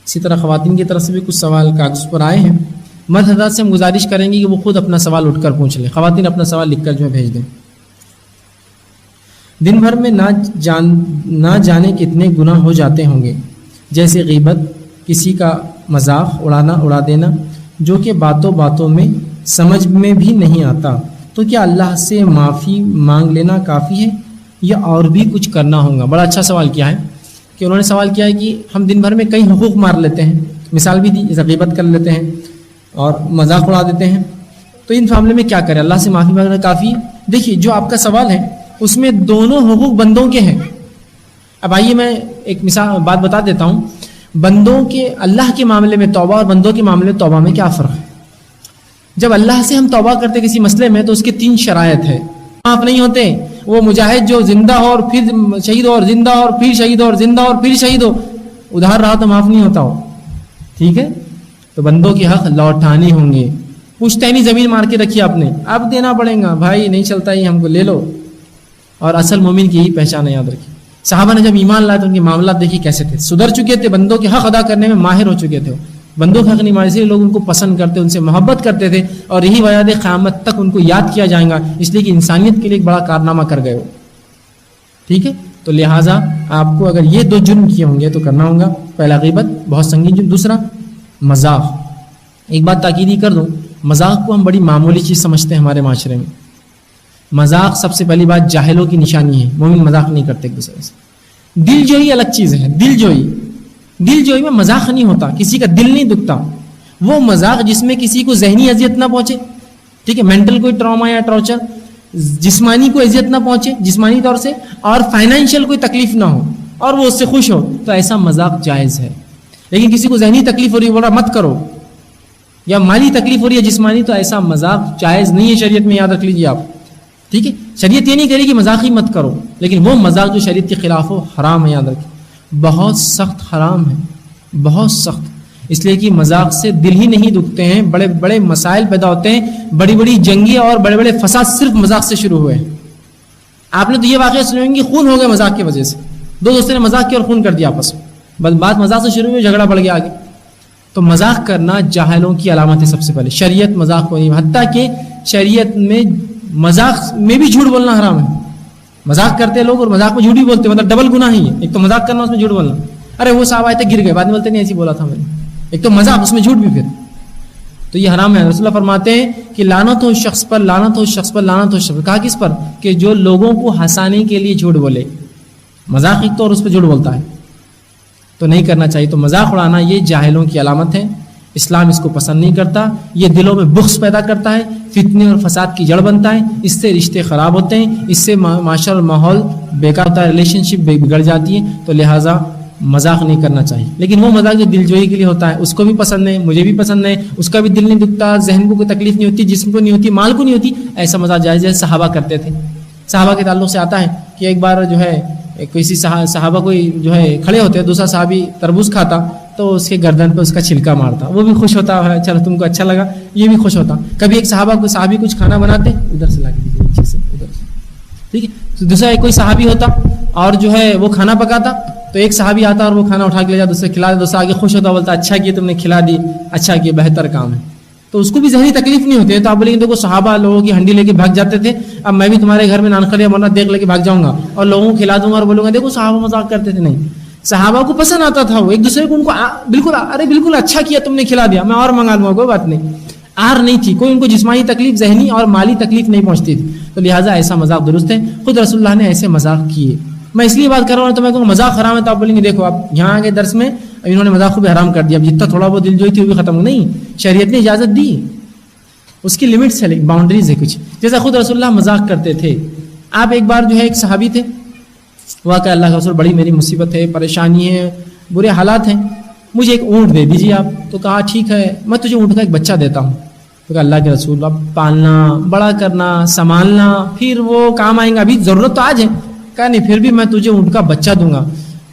اسی طرح خواتین کی طرف سے بھی کچھ سوال کاغذ پر آئے ہیں، مرد حضرات سے ہم گزارش کریں گے کہ وہ خود اپنا سوال اٹھ کر پوچھ لیں، خواتین اپنا سوال لکھ کر جو ہے بھیج دیں۔ دن بھر میں نہ جانے کتنے گناہ ہو جاتے ہوں گے، جیسے غیبت، کسی کا مذاق اڑا دینا، جو کہ باتوں باتوں میں سمجھ میں بھی نہیں آتا، تو کیا اللہ سے معافی مانگ لینا کافی ہے یا اور بھی کچھ کرنا ہوگا؟ بڑا اچھا سوال کیا ہے کہ انہوں نے سوال کیا ہے کہ ہم دن بھر میں کئی حقوق مار لیتے ہیں، مثال بھی دی، جیسے غیبت کر لیتے ہیں اور مذاق اڑا دیتے ہیں، تو ان معاملے میں کیا کریں؟ اللہ سے معافی مانگنا کافی ہے؟ دیکھیے جو آپ کا سوال ہے اس میں دونوں حقوق بندوں کے ہیں۔ اب آئیے میں ایک مثال بات بتا دیتا ہوں، بندوں کے اللہ کے معاملے میں توبہ اور بندوں کے معاملے میں توبہ میں کیا فرق ہے؟ جب اللہ سے ہم توبہ کرتے کسی مسئلے میں تو اس کے 3 شرائط ہے، معاف نہیں ہوتے۔ وہ مجاہد جو زندہ ہو اور پھر شہید ہو اور زندہ ہو اور پھر شہید ہو اور زندہ ہو اور پھر شہید ہو، ادھار رہا تو معاف نہیں ہوتا ہو، ٹھیک ہے؟ تو بندوں کے حق لوٹانے ہوں گے۔ پشتینی زمین مار کے رکھی آپ نے، اب دینا پڑے گا، بھائی نہیں چلتا ہی ہم کو لے لو۔ اور اصل مومن کی یہی پہچان ہے، یاد رکھیے۔ صحابہ نے جب ایمان لایا تو ان کے معاملات دیکھیے کیسے تھے، سدھر چکے تھے، بندوں کے حق ادا کرنے میں ماہر ہو چکے تھے، بندوں کے حق نہیں مارے، اس لیے لوگ ان کو پسند کرتے، ان سے محبت کرتے تھے، اور یہی وجہ ہے قیامت تک ان کو یاد کیا جائے گا، اس لیے کہ انسانیت کے لیے ایک بڑا کارنامہ کر گئے ہو، ٹھیک ہے؟ تو لہٰذا آپ کو اگر یہ 2 جرم کیے ہوں گے تو کرنا ہوگا، پہلا غیبت بہت سنگین جرم، دوسرا مذاق۔ ایک بات تاکیدی کر دوں، مذاق کو ہم بڑی معمولی چیز سمجھتے ہیں ہمارے معاشرے میں۔ مذاق سب سے پہلی بات جاہلوں کی نشانی ہے، مومن مذاق نہیں کرتے ایک دوسرے سے۔ دل جوئی الگ چیز ہے، دل جوئی میں مذاق نہیں ہوتا، کسی کا دل نہیں دکھتا، وہ مذاق جس میں کسی کو ذہنی اذیت نہ پہنچے، ٹھیک ہے، مینٹل کوئی ٹراما یا ٹارچر، جسمانی کوئی اذیت نہ پہنچے جسمانی طور سے، اور فائنینشیل کوئی تکلیف نہ ہو، اور وہ اس سے خوش ہو، تو ایسا مذاق جائز ہے۔ لیکن کسی کو ذہنی تکلیف ہو رہی ہے، بول رہا مت کرو، یا مالی تکلیف ہو رہی ہے جسمانی، تو ایسا مذاق جائز نہیں ہے شریعت میں، یاد رکھ لیجیے آپ، ٹھیک ہے؟ شریعت یہ نہیں کہہ رہی کہ مذاق ہی مت کرو، لیکن وہ مذاق جو شریعت کے خلاف ہو حرام ہے، یاد رکھیں، بہت سخت حرام ہے، بہت سخت، اس لیے کہ مذاق سے دل ہی نہیں دکھتے ہیں، بڑے بڑے مسائل پیدا ہوتے ہیں، بڑی بڑی جنگیں اور بڑے بڑے فساد صرف مذاق سے شروع ہوئے ہیں۔ آپ نے تو یہ واقعہ سنے ہوں گے، خون ہو گیا مذاق کی وجہ سے، 2 دوستوں نے مذاق کیا اور خون کر دیا آپس میں، بس بات مذاق سے شروع ہوئی، جھگڑا بڑھ گیا آگے۔ تو مذاق کرنا جاہلوں کی علامت ہے سب سے پہلے، شریعت مذاق کو نہیں، حتیٰ کہ شریعت میں مذاق میں بھی جھوٹ بولنا حرام ہے، مذاق کرتے لوگ اور مذاق میں جھوٹ بھی بولتے، مطلب ڈبل گناہ ہی ہے، ایک تو مذاق کرنا، اس میں جھوٹ بولنا، ارے وہ صاحب آئے تھے گر گئے، بعد میں بولتے نہیں ایسی بولا تھا میں نے، ایک تو مذاق اس میں جھوٹ بھی، پھر تو یہ حرام ہے۔ رسول اللہ فرماتے ہیں کہ لعنت ہو شخص پر، لعنت ہو شخص پر، لعنت ہو شخص پر، کہا کس پر؟ کہ جو لوگوں کو ہنسانے کے لیے جھوٹ بولے، مذاق ایک تو اور اس پہ جھوٹ بولتا ہے، تو نہیں کرنا چاہیے۔ تو مذاق اڑانا یہ جاہلوں کی علامت ہے، اسلام اس کو پسند نہیں کرتا، یہ دلوں میں بغض پیدا کرتا ہے، فتنے اور فساد کی جڑ بنتا ہے، اس سے رشتے خراب ہوتے ہیں، اس سے معاشرہ اور ماحول بیکار ہوتا ہے، ریلیشن شپ بگڑ جاتی ہے، تو لہٰذا مذاق نہیں کرنا چاہیے۔ لیکن وہ مذاق جو دل جوئی کے لیے ہوتا ہے، اس کو بھی پسند ہے، مجھے بھی پسند ہے، اس کا بھی دل نہیں دکھتا، ذہن کو کوئی تکلیف نہیں ہوتی، جسم کو نہیں ہوتی، مال کو نہیں ہوتی، ایسا مذاق جائز ہے، صحابہ کرتے تھے۔ صحابہ کے تعلق سے آتا ہے کہ ایک بار جو ہے کسی صحابہ کوئی جو ہے کھڑے ہوتے، دوسرا صحابی تربوز کھاتا تو اس کے گردن پہ اس کا چھلکا مارتا، وہ بھی خوش ہوتا ہے، چلو تم کو اچھا لگا، یہ بھی خوش ہوتا۔ کبھی ایک صحابی کچھ کھانا بناتے، ادھر سے لا کے دیجیے، نیچے سے ادھر سے، ٹھیک ہے، تو دوسرا کوئی صحابی ہوتا اور جو ہے وہ کھانا پکاتا، تو ایک صحابی آتا اور وہ کھانا اٹھا کے لے جاتا، دوسرے کھلا دے، دوسرا آگے خوش ہوتا، بولتا اچھا کیا تم نے کھلا دی، اچھا کیا، بہتر کام ہے۔ تو اس کو بھی ذہنی تکلیف نہیں ہوتی ہے. تو آپ بولیں گے دیکھو صحابہ لوگوں کی ہنڈی لے کے بھاگ جاتے تھے, اب میں بھی تمہارے گھر میں نان خلی مرنا دیکھ لے کے بھاگ جاؤں گا اور لوگوں کو کھلا دوں گا اور بولوں گا دیکھو صحابہ مذاق کرتے تھے. نہیں, صحابہ کو پسند آتا تھا, وہ ایک دوسرے کو ان کو بالکل ارے بالکل اچھا کیا تم نے کھلا دیا, میں اور منگا لوں گا, کوئی بات نہیں. آر نہیں تھی, کوئی ان کو جسمانی تکلیف, ذہنی اور مالی تکلیف نہیں پہنچتی تھی. تو لہٰذا ایسا مذاق درست ہے. خود رسول اللہ نے ایسے مذاق کیے. میں اس لیے بات کر رہا ہوں, تو میں کہوں مذاق حرام ہے تو آپ بولیں گے دیکھو آپ یہاں آگے درس میں انہوں نے مذاق کو بھی حرام کر دیا, اب جتنا تھوڑا بہت دل جوئی تھی وہ بھی ختم ہو. نہیں, شریعت نے اجازت دی, اس کی لمٹس ہے, باؤنڈریز ہے کچھ. جیسا خود رسول اللہ مذاق کرتے تھے. آپ ایک بار جو ہے ایک صحابی تھے, وہ کہ اللہ کا رسول بڑی میری مصیبت ہے, پریشانی ہے, برے حالات ہیں, مجھے ایک اونٹ دے دیجیے آپ. تو کہا ٹھیک ہے میں تجھے اونٹ کا ایک بچہ دیتا ہوں. تو کہا اللہ کے رسول اب پالنا, بڑا کرنا, سنبھالنا, پھر وہ کام آئیں گا, ابھی ضرورت تو آج ہے. کہا نہیں پھر بھی میں تجھے اونٹ کا بچہ دوں گا.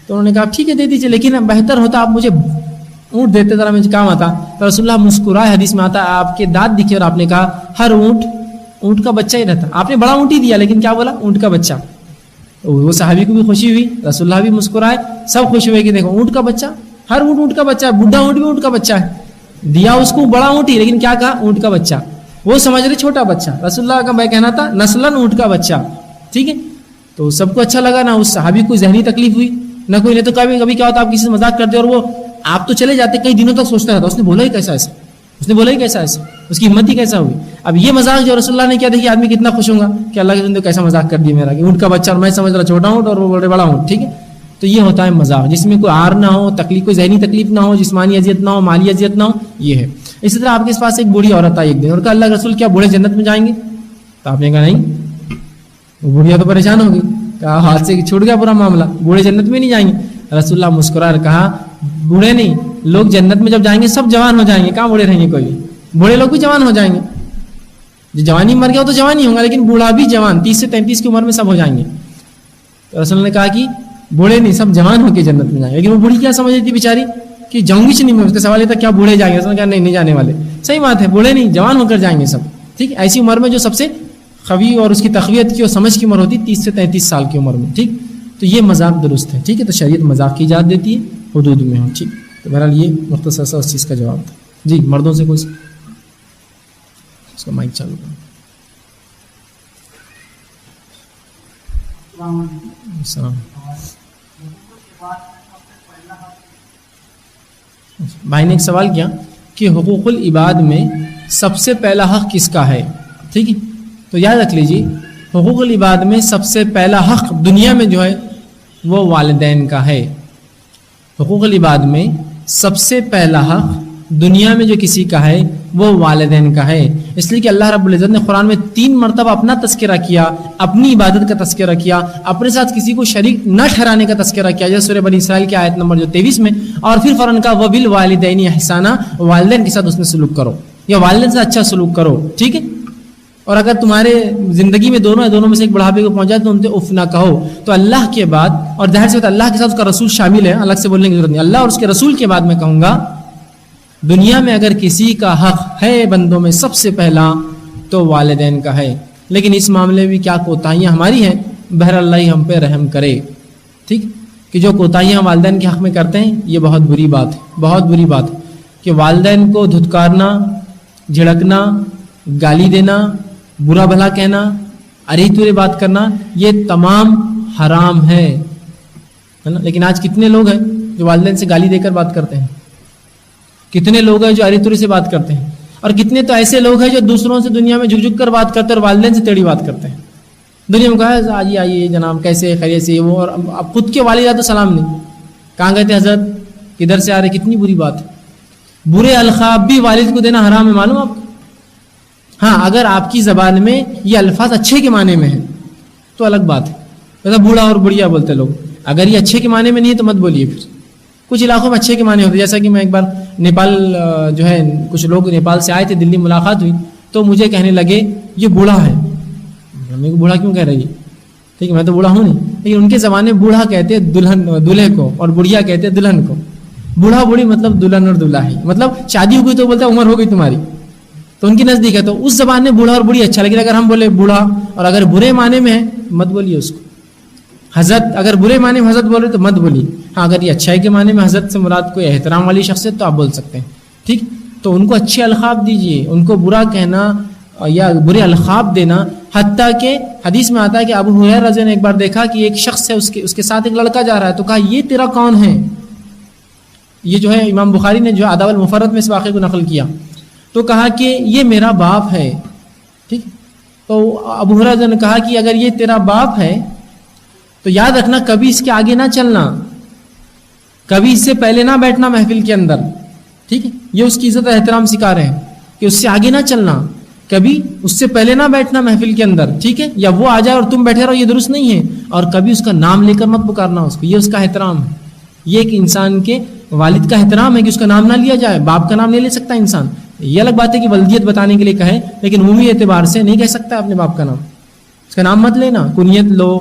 تو انہوں نے کہا ٹھیک ہے دے دیجیے, لیکن بہتر ہوتا آپ مجھے اونٹ دیتے ذرا مجھے کام آتا. تو رسول اللہ مسکرائے, حدیث میں آتا آپ کے دانت دکھے اور آپ نے کہا ہر اونٹ کا بچہ ہی رہتا. آپ نے بڑا اونٹ ہی دیا لیکن کیا بولا, اونٹ کا بچہ. وہ صحابی کو بھی خوشی ہوئی, رسول اللہ بھی مسکرائے, سب خوش ہوئے کہ دیکھو اونٹ کا بچہ, ہر اونٹ کا بچہ ہے, بڈھا اونٹ بھی اونٹ کا بچہ ہے. دیا اس کو بڑا اونٹ ہی, لیکن کیا کہا اونٹ کا بچہ. وہ سمجھ رہے چھوٹا بچہ, رسول اللہ کا میں کہنا تھا نسلاً اونٹ کا بچہ. ٹھیک ہے, تو سب کو اچھا لگا. نہ اس صحابی کو ذہنی تکلیف ہوئی نہ کوئی. نہیں تو کبھی کبھی کیا ہوتا آپ کسی سے مذاق کرتے اور وہ آپ تو چلے جاتے, کئی دنوں تک سوچتا رہتا اس نے بولا ہی کیسا ایسا, اس نے بولا ہی کیسا ایسا, اس کی ہمت ہی کیسا ہوئی. اب یہ مذاق جو رسول اللہ نے کیا, دیکھیے آدمی کتنا خوش ہوگا کہ اللہ کے بندے کیسا مذاق کر دیا میرا, کہ اونٹ کا بچہ اور میں سمجھ رہا چھوٹا اونٹ اور وہ بڑے بڑا اونٹ. ٹھیک ہے, تو یہ ہوتا ہے مذاق جس میں کوئی آر نہ ہو, تکلیف, کوئی ذہنی تکلیف نہ ہو, جسمانی اذیت نہ ہو, مالی اذیت نہ ہو. یہ ہے. اسی طرح آپ کے پاس ایک بوڑھی عورت آئی ایک دن اور کہا اللہ کے رسول کیا بوڑھے جنت میں جائیں گے؟ تو آپ نے کہا نہیں, وہ بوڑھیا تو پریشان ہوگی. کہا ہاتھ سے چھوٹ گیا پورا معاملہ, بوڑھے جنت میں نہیں جائیں گے. رسول اللہ مسکرا کر کہا بوڑھے نہیں, لوگ جنت میں جب جائیں گے سب جوان ہو جائیں گے, کہاں بوڑھے رہیں گے کوئی, بوڑھے لوگ بھی جوان ہو جائیں گے. جو جوانی مر گیا وہ تو جوان ہی ہوگا, لیکن بوڑھا بھی جوان 30 سے 33 کی عمر میں سب ہو جائیں گے. تو رسول نے کہا کہ بوڑھے نہیں, سب جوان ہو کے جنت میں جائیں گے. لیکن وہ بوڑھی کیا سمجھ رہی تھی بیچاری کہ جاؤں گی نہیں میں. اس کا سوال یہ تھا کیا بوڑھے جائیں گے؟ رسول نے کہا نہیں جانے والے. صحیح بات ہے, بوڑھے نہیں, جوان ہو کر جائیں گے سب. ٹھیک, ایسی عمر میں جو سب سے خوی اور اس کی تقویت کی اور سمجھ کی عمر ہوتی 30 سے 33 سال کی عمر میں. ٹھیک, تو یہ مذاق درست ہے. ٹھیک ہے, تو شریعت مذاق کی اجازت دیتی ہے حدود میں ہو. ٹھیک, تو بہرحال یہ مختصر سا اس چیز کا جواب تھا. جی مردوں سے کوئی اس کا مائک چالو کرو. السلام. بھائی نے ایک سوال کیا کہ حقوق العباد میں سب سے پہلا حق کس کا ہے؟ ٹھیک ہے, تو یاد رکھ لیجیے حقوق العباد میں سب سے پہلا حق دنیا میں جو ہے وہ والدین کا ہے. حقوق العباد میں سب سے پہلا حق دنیا میں جو کسی کا ہے وہ والدین کا ہے. اس لیے کہ اللہ رب العزت نے قرآن میں 3 مرتبہ اپنا تذکرہ کیا, اپنی عبادت کا تذکرہ کیا, اپنے ساتھ کسی کو شریک نہ ٹھہرانے کا تذکرہ کیا, جیسے سورہ بنی اسرائیل کی آیت نمبر 23 میں, اور پھر فوراً کا وبالوالدین احسانا, والدین کے ساتھ اس میں سلوک کرو یا والدین سے اچھا سلوک کرو. ٹھیک ہے, اور اگر تمہارے زندگی میں دونوں میں سے ایک بڑھاپے کو پہنچا تو ان سے اف نہ کہو. تو اللہ کے بعد, اور ظاہر سے اللہ کے ساتھ اس کا رسول شامل ہے, الگ سے بولنے کی ضرورت نہیں, اللہ اور اس کے رسول کے بعد میں کہوں گا دنیا میں اگر کسی کا حق ہے بندوں میں سب سے پہلا تو والدین کا ہے. لیکن اس معاملے میں کیا کوتاہیاں ہماری ہیں, بہر اللہ ہی ہم پہ رحم کرے. ٹھیک, کہ جو کوتاہیاں والدین کے حق میں کرتے ہیں یہ بہت بری بات ہے, بہت بری بات ہے کہ والدین کو دھتکارنا, جھڑکنا, گالی دینا, برا بھلا کہنا, ارے تورے بات کرنا, یہ تمام حرام ہے نا. لیکن آج کتنے لوگ ہیں جو والدین سے گالی دے کر بات کرتے ہیں, کتنے لوگ ہیں جو ارے تورے سے بات کرتے ہیں, اور کتنے تو ایسے لوگ ہیں جو دوسروں سے دنیا میں جھک جھک کر بات کرتے ہیں اور والدین سے ٹیڑھی بات کرتے ہیں. دنیا میں کہا آئیے آئیے جناب کیسے خیریت سے وہ, اور اب خود کے والدہ تو سلام نہیں, کہاں گئے تھے حضرت, کدھر سے آ رہے, کتنی بری بات ہے. برے القاب بھی والد کو دینا حرام ہے, معلوم آپ کو. ہاں اگر آپ کی زبان میں یہ الفاظ اچھے کے معنی میں ہیں تو الگ بات ہے, جیسا بوڑھا اور بڑھیا بولتے لوگ. اگر یہ اچھے کے معنی میں نہیں ہے تو مت بولیے. پھر کچھ علاقوں میں اچھے کے معنی ہوتے, جیسا کہ میں ایک بار نیپال جو ہے کچھ لوگ نیپال سے آئے تھے, دلی ملاقات ہوئی تو مجھے کہنے لگے یہ بوڑھا ہے. میں کو بوڑھا کیوں کہہ رہی ہے, ٹھیک ہے میں تو بوڑھا ہوں نہیں, لیکن ان کے زمانے بوڑھا کہتے دلہے کو اور بڑھیا کہتے دلہن کو. بوڑھا بوڑھی مطلب دلہن اور دلہا ہی, مطلب شادی ہو گئی تو بولتا عمر ہو گئی تمہاری, تو ان کی نزدیک ہے. تو اس زبان میں بوڑھا اور بوڑھی اچھا, لیکن اگر ہم بولے بوڑھا اور اگر برے معنی میں ہے مت بولیے اس کو. حضرت اگر برے معنی میں حضرت بول رہے تو مت بولیے. ہاں اگر یہ اچھائی کے معنی میں حضرت سے مراد کوئی احترام والی شخصیت تو آپ بول سکتے ہیں. ٹھیک, تو ان کو اچھے القاب دیجیے، ان کو برا کہنا یا برے القاب دینا، حتیٰ کہ حدیث میں آتا ہے کہ ابو ہریرہ رضی اللہ عنہ نے ایک بار دیکھا کہ ایک شخص ہے، اس کے ساتھ ایک لڑکا جا رہا ہے، تو کہا یہ تیرا کون ہے؟ یہ جو ہے امام بخاری نے جو آداب المفرد میں اس واقعے کو نقل کیا، تو کہا کہ یہ میرا باپ ہے. ٹھیک، تو ابو ہریرہ نے کہا کہ اگر یہ تیرا باپ ہے تو یاد رکھنا کبھی اس کے آگے نہ چلنا، کبھی اس سے پہلے نہ بیٹھنا محفل کے اندر. ٹھیک ہے، یہ اس کی عزت احترام سکھا رہے ہیں کہ اس سے آگے نہ چلنا، کبھی اس سے پہلے نہ بیٹھنا محفل کے اندر. ٹھیک ہے، یا وہ آ جائے اور تم بیٹھے رہو، یہ درست نہیں ہے. اور کبھی اس کا نام لے کر مت پکارنا اس کو، یہ اس کا احترام ہے. یہ ایک انسان کے والد کا احترام ہے کہ اس کا نام نہ لیا جائے. باپ کا نام نہیں لے سکتا انسان، یہ الگ بات ہے کہ ولدیت بتانے کے لیے کہے، لیکن عمومی اعتبار سے نہیں کہہ سکتا اپنے باپ کا نام. اس کا نام مت لینا، کنیت لو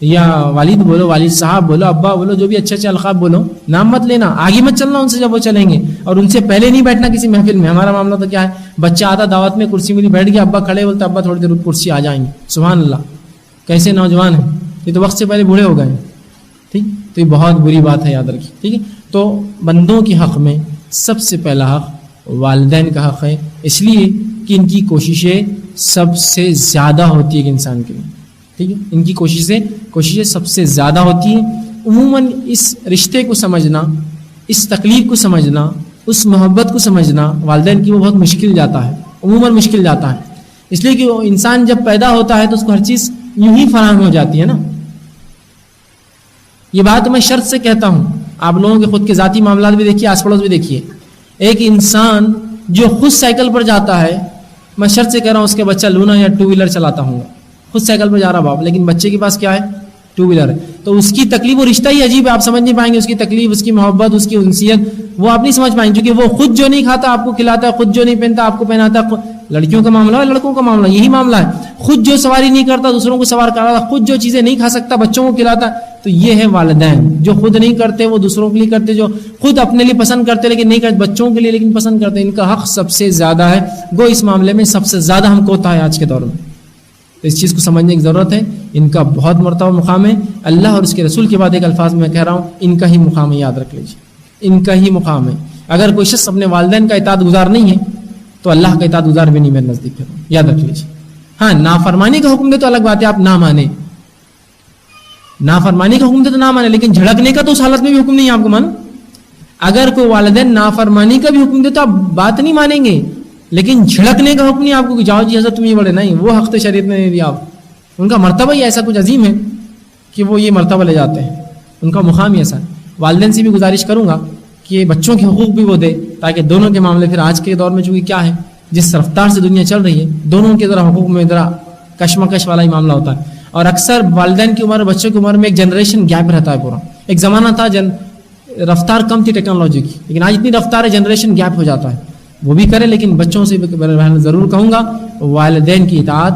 یا والد بولو، والد صاحب بولو، ابا بولو، جو بھی اچھے اچھے القاب بولو، نام مت لینا. آگے مت چلنا ان سے جب وہ چلیں گے، اور ان سے پہلے نہیں بیٹھنا کسی محفل میں. ہمارا معاملہ تو کیا ہے، بچہ آتا دعوت میں، کرسی ملی، بیٹھ گیا، ابا کھڑے، بولتے ابا تھوڑی دیر کرسی آ جائیں گے. سبحان اللہ، کیسے نوجوان ہیں یہ، تو وقت سے پہلے بوڑھے ہو گئے. ٹھیک، تو یہ بہت بری بات ہے، یاد رکھیے. ٹھیک ہے، تو بندوں کے حق میں سب سے پہلا حق والدین کا حق ہے، اس لیے کہ ان کی کوششیں سب سے زیادہ ہوتی ہے انسان کے لیے. ٹھیک ہے، ان کی کوششیں سب سے زیادہ ہوتی ہیں. عموماً اس رشتے کو سمجھنا، اس تکلیف کو سمجھنا، اس محبت کو سمجھنا والدین کی وہ بہت مشکل جاتا ہے، عموماً مشکل جاتا ہے. اس لیے کہ وہ انسان جب پیدا ہوتا ہے تو اس کو ہر چیز یوں ہی فراہم ہو جاتی ہے نا. یہ بات میں شرط سے کہتا ہوں، آپ لوگوں کے خود کے ذاتی معاملات بھی دیکھیے، آس پڑوس بھی دیکھیے. ایک انسان جو خود سائیکل پر جاتا ہے، میں شرط سے کہہ رہا ہوں اس کے بچہ لونا یا ٹو ویلر چلاتا ہوں گا. خود سائیکل پر جا رہا باپ، لیکن بچے کے پاس کیا ہے، ٹو ویلر ہے. تو اس کی تکلیف، وہ رشتہ ہی عجیب ہے، آپ سمجھ نہیں پائیں گے اس کی تکلیف، اس کی محبت، اس کی انسیت، وہ آپ نہیں سمجھ پائیں گے. کیونکہ وہ خود جو نہیں کھاتا آپ کو کھلاتا ہے، خود جو نہیں پہنتا آپ کو پہناتا ہے. لڑکیوں کا معاملہ ہے، لڑکوں کا معاملہ یہی معاملہ ہے. خود جو سواری نہیں کرتا دوسروں کو سوار کراتا، خود جو چیزیں نہیں کھا سکتا بچوں کو کھلاتا. تو یہ ہے والدین، جو خود نہیں کرتے وہ دوسروں کے لیے کرتے، جو خود اپنے لیے پسند کرتے لیکن نہیں کرتے بچوں کے لیے لیکن پسند کرتے. ان کا حق سب سے زیادہ ہے. گو اس معاملے میں سب سے زیادہ ہم کوتا ہے آج کے دور میں. تو اس چیز کو سمجھنے کی ضرورت ہے. ان کا بہت مرتبہ مقام ہے. اللہ اور اس کے رسول کے بعد ایک الفاظ میں کہہ رہا ہوں، ان کا ہی مقام ہے، یاد رکھ لیجیے، ان کا ہی مقام ہے. اگر کوئی شخص اپنے والدین کا اطاعت گزار نہیں ہے تو اللہ کا اطاعت گزار بھی نہیں میرے نزدیک ہے، یاد رکھ لیجیے. ہاں، نافرمانی کا حکم دے تو الگ بات ہے، آپ نہ مانیں. نافرمانی کا حکم دے تو نہ مانیں، لیکن جھڑکنے کا تو اس حالت میں بھی حکم نہیں ہے آپ کو مانو. اگر کوئی والدین نافرمانی کا بھی حکم دے تو آپ بات نہیں مانیں گے، لیکن جھڑکنے کا حکم نہیں آپ کو کہ جاؤ جی حضرت تم یہ بڑے، نہیں، وہ حق تو شریعت نے نہیں دیا. آپ ان کا مرتبہ ہی ایسا کچھ عظیم ہے کہ وہ یہ مرتبہ لے جاتے ہیں، ان کا مقام ہی ایسا ہے. والدین سے بھی گزارش کروں گا کہ بچوں کے حقوق بھی وہ دے، تاکہ دونوں کے معاملے پھر آج کے دور میں چونکہ کیا ہے، جس رفتار سے دنیا چل رہی ہے، دونوں کے ذرا حقوق میں ذرا کشمکش والا ہی معاملہ ہوتا ہے. اور اکثر والدین کی عمر بچوں کی عمر میں ایک جنریشن گیپ رہتا ہے پورا. ایک زمانہ تھا رفتار کم تھی ٹیکنالوجی کی، لیکن آج اتنی رفتار ہے جنریشن گیپ ہو جاتا ہے. وہ بھی کرے، لیکن بچوں سے ضرور کہوں گا والدین کی اطاعت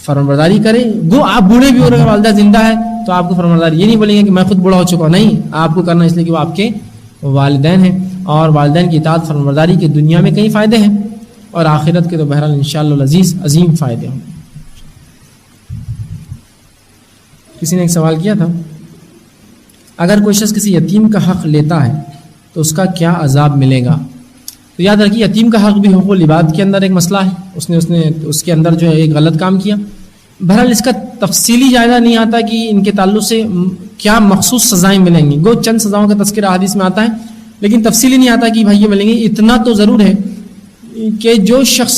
فرمانبرداری کرے. گو آپ بوڑھے بھی ہو رہے ہیں، والدہ زندہ ہے تو آپ کو فرمانبرداری، یہ نہیں بولیں گے کہ میں خود بوڑھا ہو چکا ہوں، نہیں، آپ کو کرنا اس لیے کہ وہ آپ کے والدین ہیں. اور والدین کی اطاعت فرمانبرداری کے دنیا میں کئی فائدے ہیں، اور آخرت کے تو بہرحال انشاءاللہ العزیز عظیم فائدے ہوں. کسی نے ایک سوال کیا تھا، اگر کوئی شخص کسی یتیم کا حق لیتا ہے تو اس کا کیا عذاب ملے گا؟ تو یاد رکھیے، یتیم کا حق بھی حقوق العباد کے اندر ایک مسئلہ ہے. اس کے اندر جو ہے ایک غلط کام کیا. بہرحال اس کا تفصیلی جائزہ نہیں آتا کہ ان کے تعلق سے کیا مخصوص سزائیں ملیں گی. گو چند سزاؤں کا تذکرہ حدیث میں آتا ہے، لیکن تفصیلی نہیں آتا کہ بھائی یہ ملیں گے. اتنا تو ضرور ہے کہ جو شخص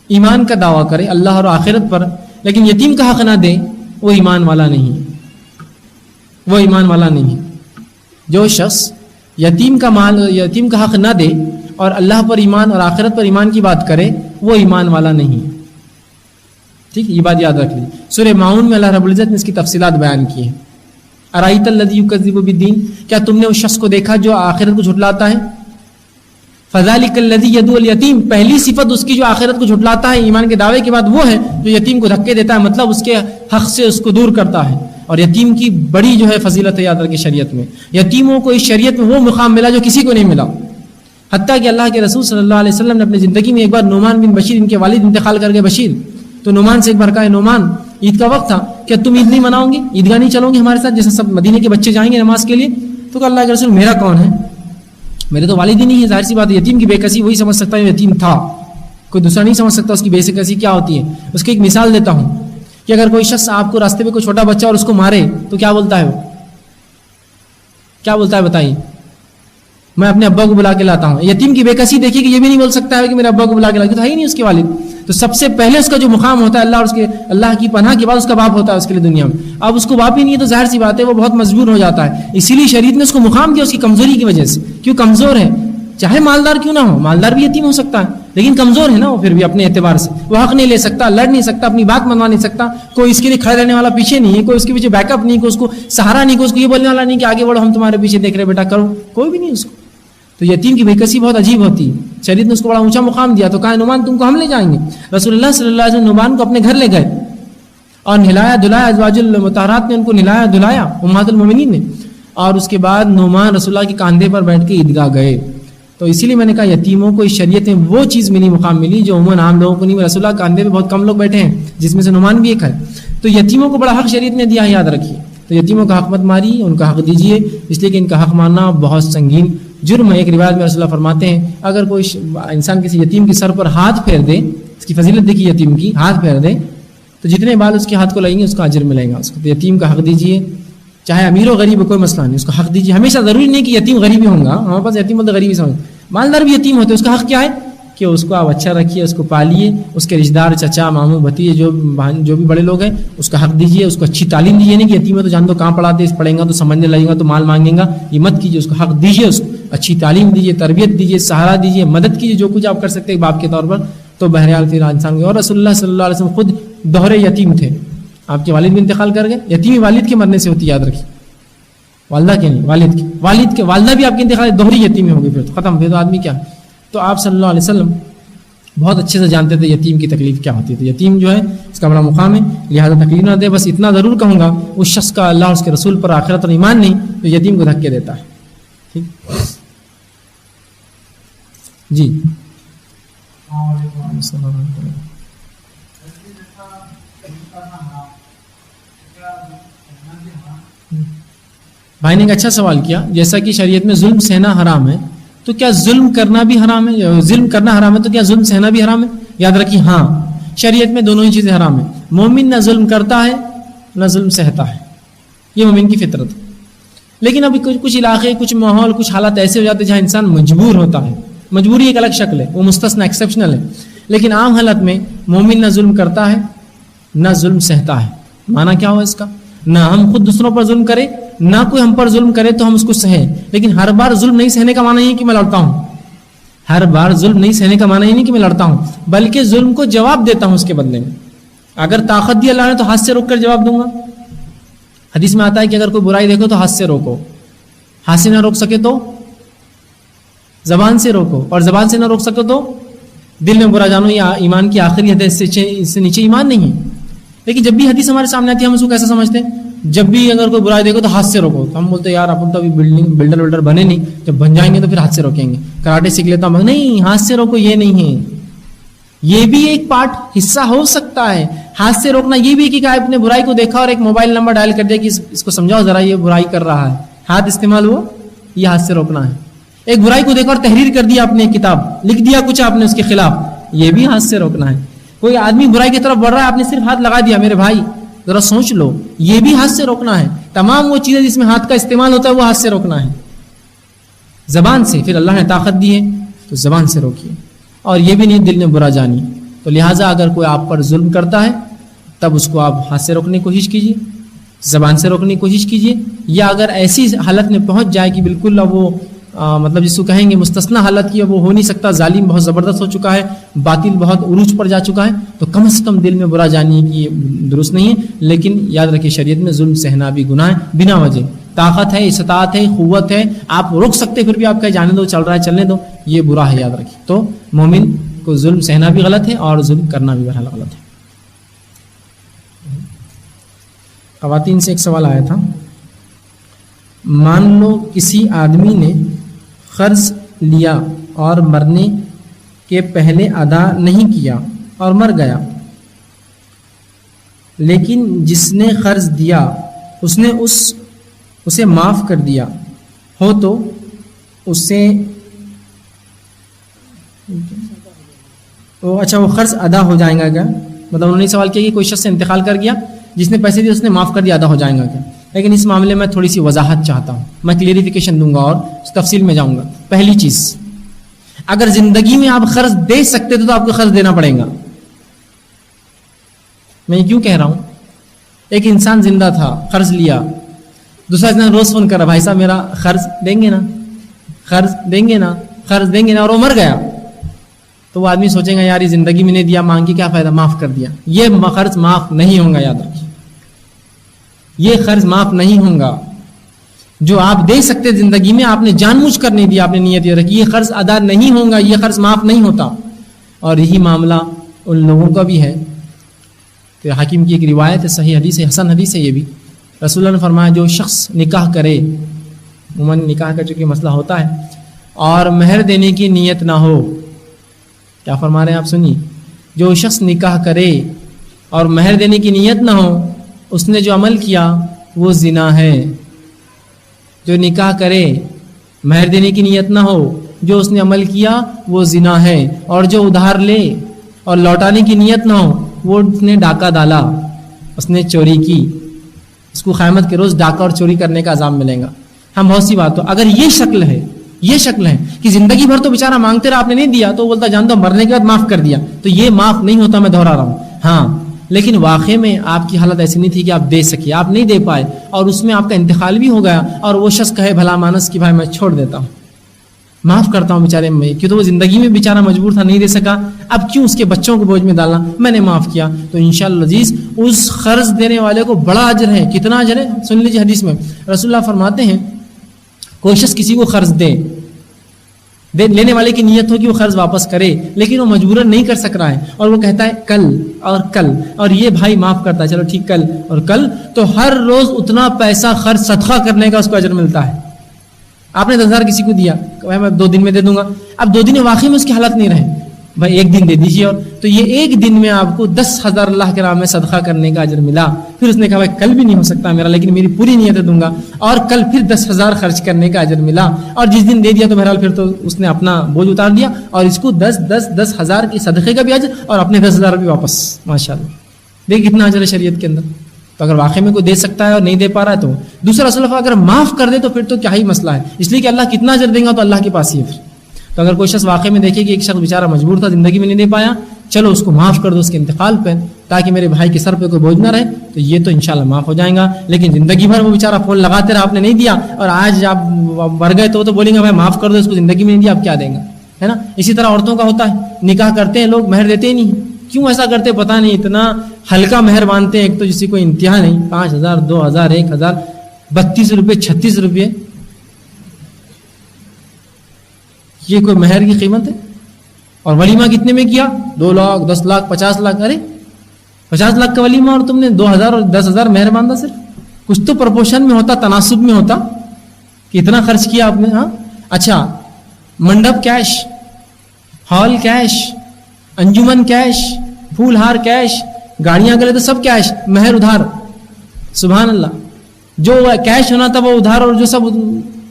ایمان کا دعویٰ کرے اللہ اور آخرت پر، لیکن یتیم کا حق نہ دے، وہ ایمان والا نہیں ہے. وہ ایمان والا نہیں ہے. جو شخص یتیم کا حق نہ دے اور اللہ پر ایمان اور آخرت پر ایمان کی بات کرے، وہ ایمان والا نہیں ہے. ٹھیک، یہ بات یاد رکھ لیجیے. سورہ ماؤن میں اللہ رب العزت نے اس کی تفصیلات بیان کی ہیں. ارائیت الذی یکذب بالدین، کیا تم نے اس شخص کو دیکھا جو آخرت کو جھٹلاتا ہے؟ فذلک الذی یدعو الیتیم، پہلی صفت اس کی جو آخرت کو جھٹلاتا ہے ایمان کے دعوے کے بعد، وہ ہے جو یتیم کو دھکے دیتا ہے، مطلب اس کے حق سے اس کو دور کرتا ہے. اور یتیم کی بڑی جو ہے فضیلت ہے، یاد رکھیں شریعت میں یتیموں کو اس شریعت میں وہ مقام ملا جو کسی کو نہیں ملا. حتیٰ کہ اللہ کے رسول صلی اللہ علیہ وسلم نے اپنی زندگی میں ایک بار نعمان بن بشیر، ان کے والد انتقال کر گئے بشیر، تو نعمان سے ایک بار کہا، نعمان عید کا وقت تھا، کیا تم عید نہیں مناؤ گے، عیدگاہ نہیں چلو گے ہمارے ساتھ جیسے سب مدینے کے بچے جائیں گے نماز کے لیے؟ تو کہ اللہ کے رسول میرا کون ہے، میرے تو والد ہی نہیں ہے، ظاہر سی بات ہے یتیم کی بے کسی وہی سمجھ سکتا ہے یتیم تھا، کوئی دوسرا نہیں سمجھ سکتا اس کی بے کسی کیا ہوتی ہے. اس کی ایک مثال دیتا ہوں کہ اگر کوئی شخص آپ کو راستے پہ کوئی چھوٹا بچہ اور اس کو مارے تو کیا بولتا ہے وہ؟ کیا بولتا ہے بتائیے؟ میں اپنے ابا کو بلا کے لاتا ہوں. یتیم کی بے کسی دیکھیے کہ یہ بھی نہیں بول سکتا ہے کہ میرے ابا کو بلا کے لاتا، تو ہے ہی نہیں اس کے والد. تو سب سے پہلے اس کا جو مقام ہوتا ہے اللہ اور اس کے اللہ کی پناہ کے بعد اس کا باپ ہوتا ہے اس کے لیے دنیا میں. اب اس کو باپ ہی نہیں ہے تو ظاہر سی بات ہے وہ بہت مجبور ہو جاتا ہے. اسی لیے شریعت نے اس کو مقام دیا اس کی کمزوری کی وجہ سے، کیوں کمزور ہے، چاہے مالدار کیوں نہ ہو، مالدار بھی یتیم ہو سکتا ہے لیکن کمزور ہے نا وہ، پھر بھی اپنے اعتبار سے وہ حق نہیں لے سکتا، لڑ نہیں سکتا، اپنی بات منوا نہیں سکتا، کوئی اس کے لیے کھڑے رہنے والا پیچھے نہیں ہے، کوئی اس کے پیچھے بیک اپ نہیں، کوئی اس کو سہارا نہیں، کوئی اس کو یہ بولنے والا نہیں کہ آگے بڑھو ہم تمہارے پیچھے دیکھ رہے بیٹا کرو، کوئی بھی نہیں اس کو. تو یتیم کی بے کسی بہت عجیب ہوتی ہے. شریعت نے اس کو بڑا اونچا مقام دیا، تو کہا نعمان تم کو ہم لے جائیں گے. رسول اللہ صلی اللہ علیہ وسلم نعمان کو اپنے گھر لے گئے اور نہلایا دھلایا، ازواج المطہرات نے ان کو نہلایا دھلایا، امہات المومنین نے. اور اس کے بعد نعمان رسول اللہ کے کاندھے پر بیٹھ کے عیدگاہ گئے. تو اسی لیے میں نے کہا یتیموں کو اس شریعت میں وہ چیز ملی، مقام ملی جو عموماً عام لوگوں کو نہیں. رسول اللہ کاندھے پہ بہت کم لوگ بیٹھے ہیں جس میں سے نعمان بھی ایک ہے. تو یتیموں کو بڑا حق شریعت نے دیا ہے، یاد رکھیے. تو یتیموں کا حق مت ماری، ان کا حق دیجیے، اس لیے کہ ان کا حق ماننا بہت سنگین جرم ہے. ایک روایت میں رسول اللہ فرماتے ہیں اگر کوئی انسان کسی یتیم کے سر پر ہاتھ پھیر دے، اس کی فضیلت دیکھیے یتیم کی، ہاتھ پھیر دے تو جتنے بال اس کے ہاتھ کو لگیں گے اس کا اجر ملے گا اس کو. تو یتیم کا حق دیجیے، چاہے امیر ہو غریب ہو کوئی مسئلہ نہیں، اس کا حق دیجیے. ہمیشہ ضروری نہیں کہ یتیم غریب ہی ہوں گا، ہمارے پاس یتیم بولتے غریبی سمجھ، مالدار بھی یتیم ہوتے، اس کا حق کیا ہے کہ اس کو آپ اچھا رکھیے، اس کو پالیے، اس کے رشتہ دار چچا ماموں بھتیجے جو بھی بڑے لوگ ہیں اس کا حق دیجیے، اس کو اچھی تعلیم دیجیے. نہیں کہ یتیم ہے تو جان دو کہاں پڑھاتے، پڑھیں گا تو سمجھنے لگے گا تو مال مانگیں گا، یہ مت کیجیے. اس کو حق دیجیے، اس کو اچھی تعلیم دیجیے، تربیت دیجیے، سہارا دیجیے، مدد کیجیے، جو کچھ آپ کر سکتے ہیں باپ کے طور پر. تو بہرحال پھر انسان کے. اور رسول اللہ صلی اللہ علیہ وسلم خود دوہرے یتیم تھے، آپ کے والد بھی انتقال کر گئے. یتیمی والد کے مرنے سے ہوتی، یاد رکھیے، والدہ کے نہیں، والد کے والدہ بھی آپ کی انتقال، دوہری یتیمی ہو گئی، پھر تو ختم، پھر تو آدمی کیا. تو آپ صلی اللہ علیہ وسلم بہت اچھے سے جانتے تھے یتیم کی تکلیف کیا ہوتی ہے. تو یتیم جو ہے اس کا بڑا مقام ہے، لہٰذا تکلیف نہ دے. بس اتنا ضرور کہوں گا اس شخص کا اللہ اور اس کے رسول پر آخرت اور ایمان نہیں تو یتیم کو دھکے دیتا ہے. ٹھیک جی. بھائی نے ایک اچھا سوال کیا، جیسا کہ شریعت میں ظلم سہنا حرام ہے تو کیا ظلم کرنا بھی حرام ہے؟ ظلم کرنا حرام ہے تو کیا ظلم سہنا بھی حرام ہے؟ یاد رکھیے ہاں، شریعت میں دونوں ہی چیزیں حرام ہیں. مومن نہ ظلم کرتا ہے نہ ظلم سہتا ہے، یہ مومن کی فطرت ہے. لیکن ابھی کچھ علاقے، کچھ ماحول، کچھ حالات ایسے ہو جاتے ہیں جہاں انسان مجبور ہوتا ہے. مجبوری ایک الگ شکل ہے، وہ مستثنا ایکسیپشنل ہے. لیکن عام حالت میں مومن نہ ظلم کرتا ہے نہ ظلم سہتا ہے. معنی کیا ہوا اس کا؟ نہ ہم خود دوسروں پر ظلم کریں، نہ کوئی ہم پر ظلم کرے تو ہم اس کو سہیں. لیکن ہر بار ظلم نہیں سہنے کا معنی یہ کہ میں لڑتا ہوں. ہر بار ظلم نہیں سہنے کا معنی یہ نہیں کہ میں لڑتا ہوں، بلکہ ظلم کو جواب دیتا ہوں اس کے بدلے میں. اگر طاقت دی اللہ نے تو ہاتھ سے روک کر جواب دوں گا. حدیث میں آتا ہے کہ اگر کوئی برائی دیکھو تو ہاتھ سے روکو، ہاتھ سے نہ روک سکے تو زبان سے روکو، اور زبان سے نہ روک سکے تو دل میں برا جانو. یہ ایمان کی آخری حدیث، اس سے نیچے ایمان نہیں ہے. لیکن جب بھی حدیث ہمارے سامنے آتی ہے ہم اس کو کیسا سمجھتے ہیں؟ جب بھی اگر کوئی برائی دیکھو تو ہاتھ سے روکو، تو ہم بولتے ہیں یار اپن تو ابھی بلڈر بنے نہیں، جب بن جائیں گے تو پھر ہاتھ سے روکیں گے. کراٹے سیکھ لیتا ہوں، نہیں ہاتھ سے روکو، یہ نہیں ہے. یہ بھی ایک پارٹ حصہ ہو سکتا ہے ہاتھ سے روکنا. یہ بھی کہ آپ نے برائی کو دیکھا اور ایک موبائل نمبر ڈائل کر دیا کہ اس کو سمجھاؤ ذرا یہ برائی کر رہا ہے، ہاتھ استعمال ہو، یہ ہاتھ سے روکنا ہے. ایک برائی کو دیکھا اور تحریر کر دیا، آپ نے کتاب لکھ دیا کچھ آپ نے اس کے خلاف، یہ بھی ہاتھ سے روکنا ہے. کوئی آدمی برائی کی طرف بڑھ رہا ہے، آپ نے صرف ہاتھ لگا دیا، میرے بھائی ذرا سوچ لو، یہ بھی ہاتھ سے روکنا ہے. تمام وہ چیزیں جس میں ہاتھ کا استعمال ہوتا ہے وہ ہاتھ سے روکنا ہے. زبان سے پھر اللہ نے طاقت دی ہے تو زبان سے روکیے، اور یہ بھی نہیں دل میں برا جانی. تو لہٰذا اگر کوئی آپ پر ظلم کرتا ہے تب اس کو آپ ہاتھ سے روکنے کی کوشش کیجیے، زبان سے روکنے کی کوشش کیجیے. یا اگر ایسی حالت میں پہنچ جائے کہ بالکل اب وہ مطلب جس کو کہیں گے مستثنا حالت کی، وہ ہو نہیں سکتا، ظالم بہت زبردست ہو چکا ہے، باطل بہت عروج پر جا چکا ہے، تو کم از کم دل میں برا جانیے کہ یہ درست نہیں ہے. لیکن یاد رکھیے شریعت میں ظلم سہنا بھی گناہ ہے بنا وجہ. طاقت ہے، استطاعت ہے، قوت ہے، آپ روک سکتے، پھر بھی آپ کہیں جانے دو، چل رہا ہے چلنے دو، یہ برا ہے، یاد رکھیے. تو مومن کو ظلم سہنا بھی غلط ہے اور ظلم کرنا بھی بہرحال غلط ہے. خواتین سے ایک سوال آیا تھا، مان لو کسی آدمی نے قرض لیا اور مرنے کے پہلے ادا نہیں کیا اور مر گیا، لیکن جس نے قرض دیا اس نے اسے معاف کر دیا ہو تو اسے اچھا وہ قرض ادا ہو جائے گا کیا؟ مطلب انہوں نے سوال کیا کہ کوئی شخص انتقال کر گیا، جس نے پیسے دیے اس نے معاف کر دیا، ادا ہو جائے گا کیا؟ لیکن اس معاملے میں تھوڑی سی وضاحت چاہتا ہوں، میں کلیئریفیکیشن دوں گا اور تفصیل میں جاؤں گا. پہلی چیز، اگر زندگی میں آپ قرض دے سکتے تو آپ کو قرض دینا پڑے گا. میں یہ کیوں کہہ رہا ہوں؟ ایک انسان زندہ تھا، قرض لیا، دوسرا انسان روز فون کر رہا، بھائی صاحب میرا قرض دیں گے نا، قرض دیں گے نا، قرض دیں گے نا، اور وہ مر گیا، تو وہ آدمی سوچے گا یار یہ زندگی میں نہیں دیا، مانگ کے کیا فائدہ، معاف کر دیا. یہ قرض معاف نہیں ہوگا، یاد رکھیے یہ قرض معاف نہیں ہوگا. جو آپ دے سکتے زندگی میں آپ نے جان بوجھ کر نہیں دیا، آپ نے نیت یہ رکھی، یہ قرض ادا نہیں ہوگا، یہ قرض معاف نہیں ہوتا. اور یہی معاملہ ان لوگوں کا بھی ہے. تو حکیم کی ایک روایت ہے، صحیح حدیث ہے، حسن حدیث ہے. یہ بھی رسول اللہ نے فرمایا جو شخص نکاح کرے، عموماً نکاح کا چونکہ مسئلہ ہوتا ہے، اور مہر دینے کی نیت نہ ہو، کیا فرما رہے ہیں آپ سنیے، جو شخص نکاح کرے اور مہر دینے کی نیت نہ ہو، اس نے جو عمل کیا وہ زنا ہے. جو نکاح کرے مہر دینے کی نیت نہ ہو، جو اس نے عمل کیا وہ زنا ہے. اور جو ادھار لے اور لوٹانے کی نیت نہ ہو، وہ اس نے ڈاکہ ڈالا، اس نے چوری کی، اس کو قیامت کے روز ڈاکہ اور چوری کرنے کا عذاب ملے گا. ہم بہت سی بات ہو، اگر یہ شکل ہے کہ زندگی بھر تو بیچارہ مانگتے رہا، آپ نے نہیں دیا تو بولتا جان دو، مرنے کے بعد معاف کر دیا، تو یہ معاف نہیں ہوتا. میں دہرا رہا ہوں. ہاں لیکن واقعے میں آپ کی حالت ایسی نہیں تھی کہ آپ دے سکے، آپ نہیں دے پائے، اور اس میں آپ کا انتقال بھی ہو گیا، اور وہ شخص کہے بھلا مانس کہ بھائی میں چھوڑ دیتا ہوں، معاف کرتا ہوں بیچارے میں، کیوں تو وہ زندگی میں بیچارہ مجبور تھا، نہیں دے سکا، اب کیوں اس کے بچوں کو بوجھ میں ڈالنا، میں نے معاف کیا. تو انشاءاللہ عزیز اس قرض دینے والے کو بڑا اجر ہے. کتنا اجر ہے سن لیجیے. حدیث میں رسول اللہ فرماتے ہیں کوئی شخص کسی کو قرض دے، لینے والے کی نیت ہو کہ وہ قرض واپس کرے، لیکن وہ مجبوراً نہیں کر سک رہا ہے، اور وہ کہتا ہے کل اور کل، اور یہ بھائی معاف کرتا ہے، چلو ٹھیک کل اور کل، تو ہر روز اتنا پیسہ خرچ صدقہ کرنے کا اس کو اجر ملتا ہے. آپ نے 10,000 کسی کو دیا کہ بھائی میں 2 دن میں دے دوں گا، اب 2 دن میں واقعی میں اس کی حالت نہیں رہے، بھائی 1 دن دے دیجیے، اور تو یہ 1 دن میں آپ کو 10,000 اللہ کے راہ میں صدقہ کرنے کا اجر ملا. پھر اس نے کہا بھائی کل بھی نہیں ہو سکتا میرا، لیکن میری پوری نیت دوں گا، اور کل پھر 10,000 خرچ کرنے کا اجر ملا، اور جس دن دے دیا تو بہرحال پھر تو اس نے اپنا بوجھ اتار دیا، اور اس کو 10,000 کی صدقے کا بھی اجر اور اپنے 10,000 بھی واپس. ماشاءاللہ دیکھ کتنا اجر ہے شریعت کے اندر. تو اگر واقعی میں کوئی دے سکتا ہے اور نہیں دے پا رہا ہے تو دوسرا صلاح اگر معاف کر دے تو پھر تو کیا ہی مسئلہ ہے، اس لیے کہ اللہ کتنا اجر دیں گا تو اللہ کے پاس ہی ہے. پھر تو اگر کوئی شخص واقعی میں دیکھے کہ ایک شخص بیچارہ مجبور تھا، زندگی میں نہیں دے پایا، چلو اس کو معاف کر دو اس کے انتقال پہ، تاکہ میرے بھائی کے سر پہ کوئی بوجھ نہ رہے، تو یہ تو انشاءاللہ معاف ہو جائے گا. لیکن زندگی بھر وہ بیچارہ فون لگاتے رہا، آپ نے نہیں دیا، اور آج آپ مر گئے تو بولیں گے بھائی معاف کر دو اس کو، زندگی میں نہیں دیا، آپ کیا دیں گا، ہے نا. اسی طرح عورتوں کا ہوتا ہے، نکاح کرتے ہیں لوگ، مہر دیتے ہی نہیں. کیوں ایسا کرتے پتہ نہیں، اتنا ہلکا مہر مانتے ہیں، ایک تو جس کی کوئی انتہا نہیں، 5,000 2,000 1,000 32 روپے 36 روپے، یہ کوئی مہر کی قیمت ہے. اور ولیمہ کتنے میں کیا؟ 2 لاکھ 10 لاکھ 50 لاکھ. ارے 50 لاکھ کا ولیمہ اور تم نے 2,000 اور 10,000 مہر باندھا. صرف کچھ تو پرپورشن میں ہوتا، تناسب میں ہوتا کہ اتنا خرچ کیا آپ نے. ہاں اچھا، منڈپ کیش، ہال کیش، انجمن کیش، پھول ہار کیش، گاڑیاں گلے تو سب کیش، مہر ادھار. سبحان اللہ. جو کیش ہونا تھا وہ ادھار، اور جو سب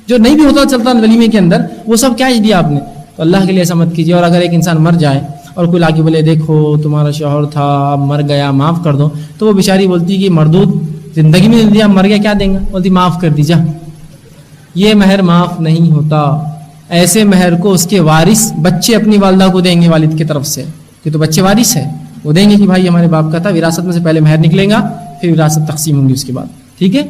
جو نہیں بھی ہوتا چلتا ولیمے کے اندر وہ سب کیش دیا آپ نے. تو اللہ کے لیے ایسا مت کیجیے. اور اگر ایک انسان مر جائے اور کوئی لا کے بولے دیکھو تمہارا شوہر تھا اب مر گیا معاف کر دو، تو وہ بیچاری بولتی کہ مردود زندگی میں دیا مر گیا کیا دیں گا، بولتی معاف کر دیجا. یہ مہر معاف نہیں ہوتا. ایسے مہر کو اس کے وارث بچے اپنی والدہ کو دیں گے، والد کی طرف سے، کہ تو بچے وارث ہے، وہ دیں گے کہ بھائی ہمارے باپ کا تھا. وراثت میں سے پہلے مہر نکلے گا، پھر وراثت تقسیم ہوں گی اس کے بعد. ٹھیک ہے،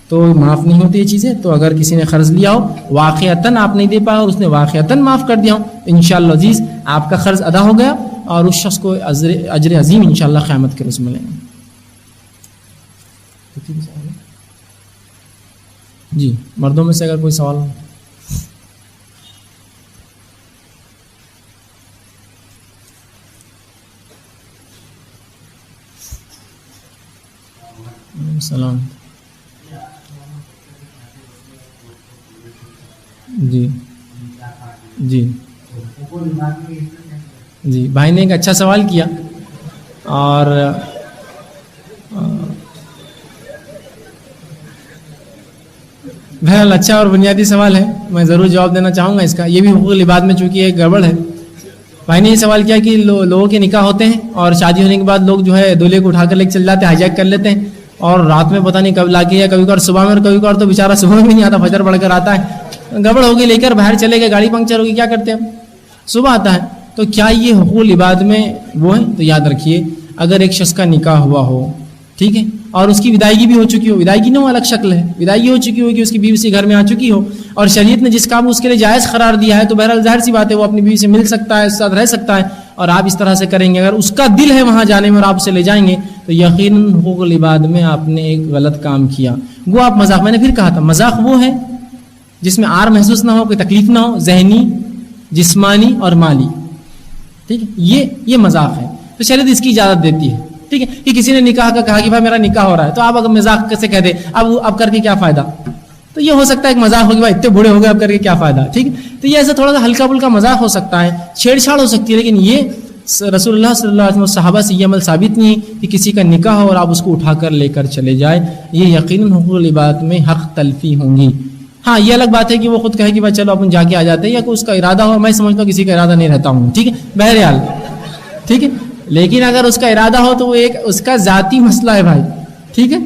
تو معاف نہیں ہوتی یہ چیزیں. تو اگر کسی نے قرض لیا ہو، واقعتاً آپ نہیں دے پایا اور اس نے واقعتاً معاف کر دیا ہو، انشاءاللہ عزیز آپ کا قرض ادا ہو گیا، اور اس شخص کو اجر عظیم انشاءاللہ قیامت کے روز ملیں گے. جی مردوں میں سے اگر کوئی سوال ہو. السلام. جی جی جی بھائی نے ایک اچھا سوال کیا، اور بہرحال اچھا اور بنیادی سوال ہے، میں ضرور جواب دینا چاہوں گا اس کا. یہ بھی حقوق العباد میں چونکہ ایک گڑبڑ ہے، بھائی نے یہ سوال کیا کہ لوگوں کے نکاح ہوتے ہیں اور شادی ہونے کے بعد لوگ جو ہے دولہے کو اٹھا کر لے کے چل جاتے ہیں, ہائی جیک کر لیتے ہیں, اور رات میں پتہ نہیں کب لا کے, یا کبھی کبھار صبح میں, اور کبھی کبھار تو بیچارہ صبح میں بھی نہیں آتا, فجر پڑھ کر آتا ہے, گڑبڑ ہوگی لے کر باہر چلے گئے, گاڑی پنکچر ہوگی, کیا کرتے ہیں صبح آتا ہے. تو کیا یہ حقوق العباد میں وہ ہے؟ تو یاد رکھیے اگر ایک شخص کا نکاح ہوا ہو, ٹھیک ہے, اور اس کی ودائیگی بھی ہو چکی ہو, ودائیگی نہ وہ الگ شکل ہے, ودائیگی ہو چکی ہو کہ اس کی بیوی سے گھر میں آ چکی ہو, اور شریعت نے جس کام اس کے لیے جائز قرار دیا ہے, تو بہرحال ظاہر سی بات ہے وہ اپنی بیوی سے مل سکتا ہے, اس کے ساتھ رہ سکتا ہے, اور آپ اس طرح سے کریں گے. اگر اس کا دل ہے وہاں جانے میں اور آپ اسے لے جائیں گے تو یقیناً حقوق العباد میں آپ نے ایک غلط کام کیا. وہ آپ مذاق, میں نے پھر کہا تھا مذاق وہ ہے جس میں آر محسوس نہ ہو, کوئی تکلیف نہ ہو, ذہنی, جسمانی اور مالی, ٹھیک ہے, یہ مذاق ہے. تو شریعت اس کی اجازت دیتی ہے, ٹھیک ہے, کہ کسی نے نکاح کا کہا کہ بھائی میرا نکاح ہو رہا ہے, تو آپ اگر مذاق سے کہہ دیں اب کر کے کیا فائدہ, تو یہ ہو سکتا ہے ایک مذاق ہوگی, بھائی اتنے بوڑھے ہو گئے اب کر کے کیا فائدہ, ٹھیک ہے. تو یہ ایسا تھوڑا سا ہلکا پھلکا مذاق ہو سکتا ہے, چھیڑ چھاڑ ہو سکتی ہے, لیکن یہ رسول اللہ صلی اللہ علیہ وسلم صحابہ سے یہ عمل ثابت نہیں ہے کہ کسی کا نکاح ہو اور آپ اس کو اٹھا کر لے کر چلے جائیں. یہ یقیناً حقوق العباد میں حق تلفی ہوں گی. ہاں یہ الگ بات ہے کہ وہ خود کہے کہ بھائی چلو اپن جا کے آ جاتے ہیں, یا کوئی اس کا ارادہ ہو, میں سمجھتا ہوں کسی کا ارادہ نہیں رہتا ہوں, ٹھیک ہے, بہرحال, ٹھیک ہے, لیکن اگر اس کا ارادہ ہو تو وہ ایک اس کا ذاتی مسئلہ ہے بھائی, ٹھیک ہے,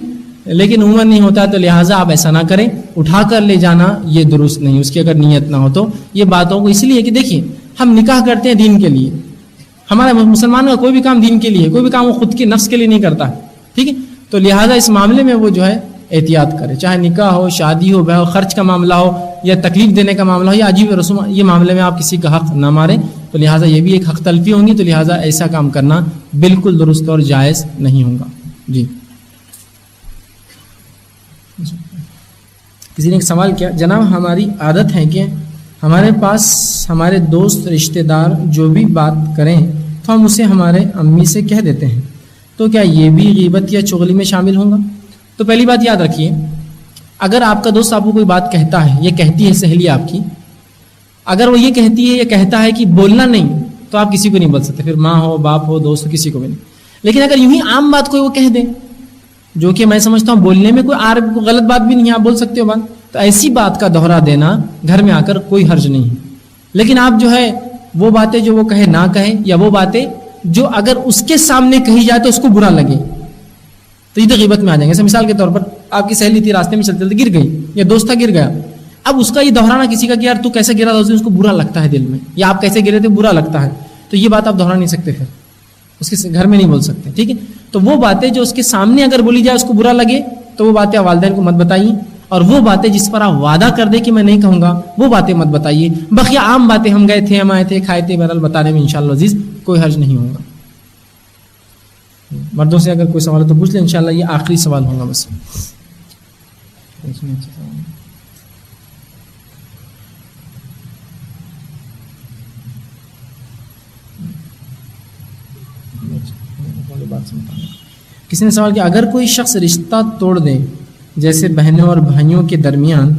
لیکن عموماً نہیں ہوتا, تو لہٰذا آپ ایسا نہ کریں, اٹھا کر لے جانا یہ درست نہیں, اس کی اگر نیت نہ ہو تو. یہ باتوں کو اس لیے کہ دیکھیے ہم نکاح کرتے ہیں دین کے لیے, ہمارا مسلمان کا کوئی بھی کام دین کے لیے, کوئی بھی کام وہ خود کے نفس کے لیے نہیں کرتا, ٹھیک ہے, تو لہٰذا اس معاملے میں وہ جو ہے احتیاط کرے, چاہے نکاح ہو, شادی ہو, بیاہ ہو, خرچ کا معاملہ ہو, یا تکلیف دینے کا معاملہ ہو, یا عجیب رسوم, یہ معاملے میں آپ کسی کا حق نہ ماریں, تو لہٰذا یہ بھی ایک حق تلفی ہوں گی, تو لہٰذا ایسا کام کرنا بالکل درست اور جائز نہیں ہوگا. جی کسی نے ایک سوال کیا, جناب ہماری عادت ہے کہ ہمارے پاس ہمارے دوست رشتہ دار جو بھی بات کریں تو ہم اسے ہمارے امی سے کہہ دیتے ہیں, تو کیا یہ بھی غیبت یا چغلی میں شامل ہوگا؟ تو پہلی بات یاد رکھیے, اگر آپ کا دوست آپ کو کوئی بات کہتا ہے, یہ کہتی ہے سہیلی آپ کی, اگر وہ یہ کہتی ہے یا کہتا ہے کہ بولنا نہیں, تو آپ کسی کو نہیں بول سکتے, پھر ماں ہو, باپ ہو, دوست ہو, کسی کو بھی نہیں. لیکن اگر یوں ہی عام بات کوئی وہ کہہ دے, جو کہ میں سمجھتا ہوں بولنے میں کوئی غلط بات بھی نہیں ہے, آپ بول سکتے ہو بات, تو ایسی بات کا دوہرا دینا گھر میں آ کر کوئی حرج نہیں ہے. لیکن آپ جو ہے وہ باتیں جو وہ کہے نہ کہیں, یا وہ باتیں جو اگر اس کے سامنے کہی جائے تو اس کو برا لگے, تو یہ تو غیبت میں آ جائیں گے. جیسے مثال کے طور پر آپ کی سہیلی تھی, راستے میں چلتے چلتے گر گئی, یا دوست تھا گر گیا, اب اس کا یہ دہرانا کسی کا کہ یار تو کیسے گرا تھا, اس کو برا لگتا ہے دل میں, یا آپ کیسے گرے تھے برا لگتا ہے, تو یہ بات آپ دہرا نہیں سکتے, پھر اس کے گھر میں نہیں بول سکتے, ٹھیک ہے. تو وہ باتیں جو اس کے سامنے اگر بولی جائے اس کو برا لگے, تو وہ باتیں والدین کو مت بتائیے, اور وہ باتیں جس پر آپ وعدہ کر دیں کہ میں نہیں کہوں گا وہ باتیں مت بتائیے. بقیہ عام باتیں ہم گئے تھے, ہم آئے تھے, کھائے تھے, بہرحال بتانے میں انشاءاللہ عزیز کوئی حرج نہیں ہوگا. مردوں سے اگر کوئی سوال ہے تو پوچھ لیں, انشاءاللہ یہ آخری سوال ہوگا بس. کسی نے سوال کیا, اگر کوئی شخص رشتہ توڑ دے, جیسے بہنوں اور بھائیوں کے درمیان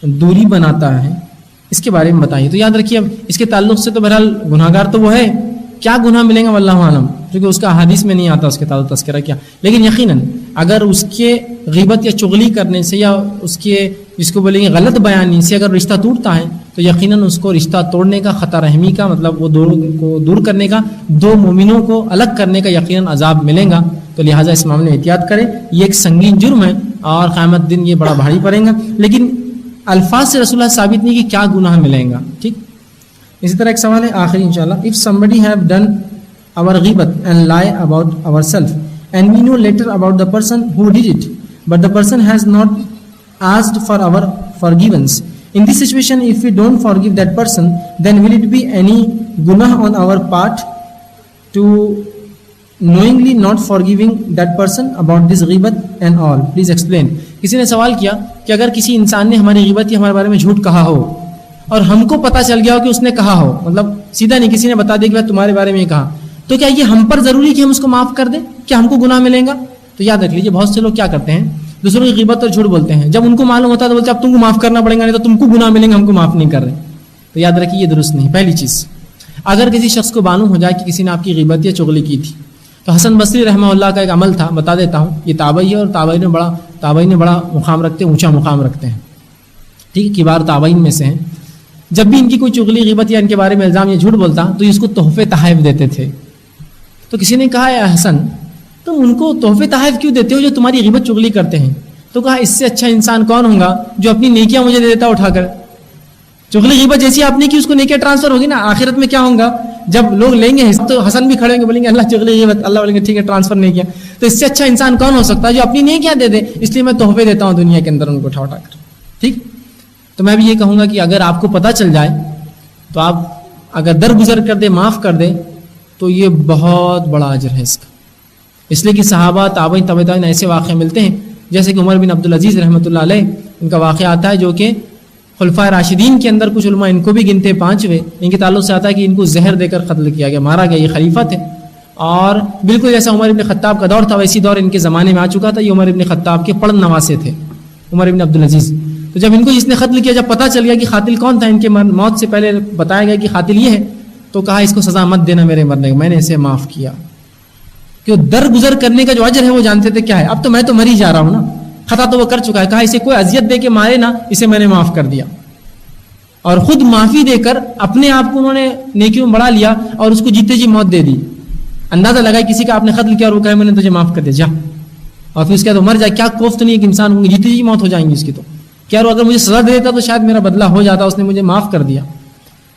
دوری بناتا ہے, اس کے بارے میں بتائیے. تو یاد رکھیے اب اس کے تعلق سے تو بہرحال گناہ گار تو وہ ہے, کیا گناہ ملیں گا واللہ عالم, کیونکہ اس کا حدیث میں نہیں آتا اس کے تعلق تذکرہ کیا. لیکن یقیناً اگر اس کے غیبت یا چغلی کرنے سے, یا اس کے جس کو بولیں گے غلط بیانی سے اگر رشتہ ٹوٹتا ہے, تو یقیناً اس کو رشتہ توڑنے کا, خطا رحمی کا, مطلب وہ کو دور کرنے کا, دو مومنوں کو الگ کرنے کا یقیناً عذاب ملے گا. تو لہٰذا اس معاملے میں احتیاط کریں, یہ ایک سنگین جرم ہے اور قیامت دن یہ بڑا بھاری پڑے گا. لیکن الفاظ سے رسول اللہ ثابت نہیں کہ کیا گناہ ملیں گا, ٹھیک. اسی طرح ایک سوال ہے آخری انشاءاللہ, if somebody have done our ghibat and lie about ourselves and we know later about the person who did it, but the person has not asked for our forgiveness, in this situation if we don't forgive that person, then will it be any gunah on our part to knowingly not forgiving that person about this ghibat and all? Please explain. کسی نے سوال کیا کہ اگر کسی انسان نے ہماری غیبت یا ہمارے بارے میں جھوٹ کہا ہو اور ہم کو پتہ چل گیا ہو کہ اس نے کہا ہو, مطلب سیدھا نہیں, کسی نے بتا دیا کہ بھائی تمہارے بارے میں یہ کہا, تو کیا یہ ہم پر ضروری کہ ہم اس کو معاف کر دیں, کیا ہم کو گناہ ملیں گا؟ تو یاد رکھ لیجیے, بہت سے لوگ کیا کرتے ہیں, دوسروں کی غیبت اور جھوٹ بولتے ہیں, جب ان کو معلوم ہوتا ہے تو بولتے ہیں اب تم کو معاف کرنا پڑے گا, نہیں تو تم کو گناہ ملیں گا, ہم کو معاف نہیں کر رہے. تو یاد رکھیے یہ درست نہیں. پہلی چیز, اگر کسی شخص کو معلوم ہو جائے کہ کسی نے آپ کی غیبت یا چغلی کی تھی, تو حسن بصری رحمہ اللہ کا ایک عمل تھا, بتا دیتا ہوں. یہ تابعی ہے اور تابعین نے بڑا مقام رکھتے ہیں, اونچا مقام رکھتے ہیں, ٹھیک ہے, کبار تابعین میں سے ہیں. جب بھی ان کی کوئی چغلی غیبت یا ان کے بارے میں الزام یا جھوٹ بولتا تو یہ اس کو تحفے تحائف دیتے تھے. تو کسی نے کہا اے حسن تم ان کو تحفے تحائف کیوں دیتے ہو جو تمہاری غیبت چغلی کرتے ہیں؟ تو کہا اس سے اچھا انسان کون ہوگا جو اپنی نیکیاں مجھے دے دیتا اٹھا کر. چغلی غیبت جیسی آپ نے کی اس کو نیکیاں ٹرانسفر ہوگی نا. آخرت میں کیا ہوگا جب لوگ لیں گے تو حسن بھی کھڑے ہوں گے بولیں گے اللہ چغلی غیبت, اللہ بولیں گے ٹھیک ہے ٹرانسفر نیکیاں. تو اس سے اچھا انسان کون ہو سکتا ہے جو اپنی نیکیاں دے دے, اس لیے میں تحفے دیتا ہوں دنیا کے اندر ان کو اٹھا اٹھا کر. ٹھیک, تو میں بھی یہ کہوں گا کہ اگر آپ کو پتہ چل جائے تو آپ اگر درگزر کر دے, معاف کر دے, تو یہ بہت بڑا اجر ہے اس کا. اس لیے کہ صحابہ تابعین تبع تابعین ایسے واقعے ملتے ہیں جیسے کہ عمر بن عبدالعزیز رحمۃ اللہ علیہ, ان کا واقعہ آتا ہے جو کہ خلفائے راشدین کے اندر کچھ علماء ان کو بھی گنتے 5ویں, ان کے تعلق سے آتا ہے کہ ان کو زہر دے کر قتل کیا گیا, مارا گیا. یہ خلیفہ تھے اور بالکل جیسا عمر ابن خطاب کا دور تھا ویسی دور ان کے زمانے میں آ چکا تھا. یہ عمر ابن خطاب کے پڑھ نواسے تھے, عمر ابن عبدالعزیز. تو جب ان کو جس نے قتل کیا, جب پتہ چل گیا کہ قاتل کون تھا, ان کے موت سے پہلے بتایا گیا کہ قاتل یہ ہے, تو کہا اس کو سزا مت دینا میرے مرنے کا, میں نے اسے معاف کیا. کہ درگزر کرنے کا جو اجر ہے وہ جانتے تھے کیا ہے. اب تو میں تو مر ہی جا رہا ہوں نا, خطا تو وہ کر چکا ہے, کہا اسے کوئی اذیت دے کے مارے نا, اسے میں نے معاف کر دیا. اور خود معافی دے کر اپنے آپ کو انہوں نے نیکیوں میں بڑھا لیا اور اس کو جیتے جی موت دے دی. اندازہ لگا کسی کا آپ نے قتل کیا اور وہ کہے میں نے تجھے معاف کر دیا جا, اور پھر اس کے بعد مر جائے. کیا کوفت نہیں ہے کہ انسان کو جیتے جی موت ہو جائیں گی اس کی. تو کیا اگر مجھے سزا دے دیتا تو شاید میرا بدلہ ہو جاتا, اس نے مجھے معاف کر دیا.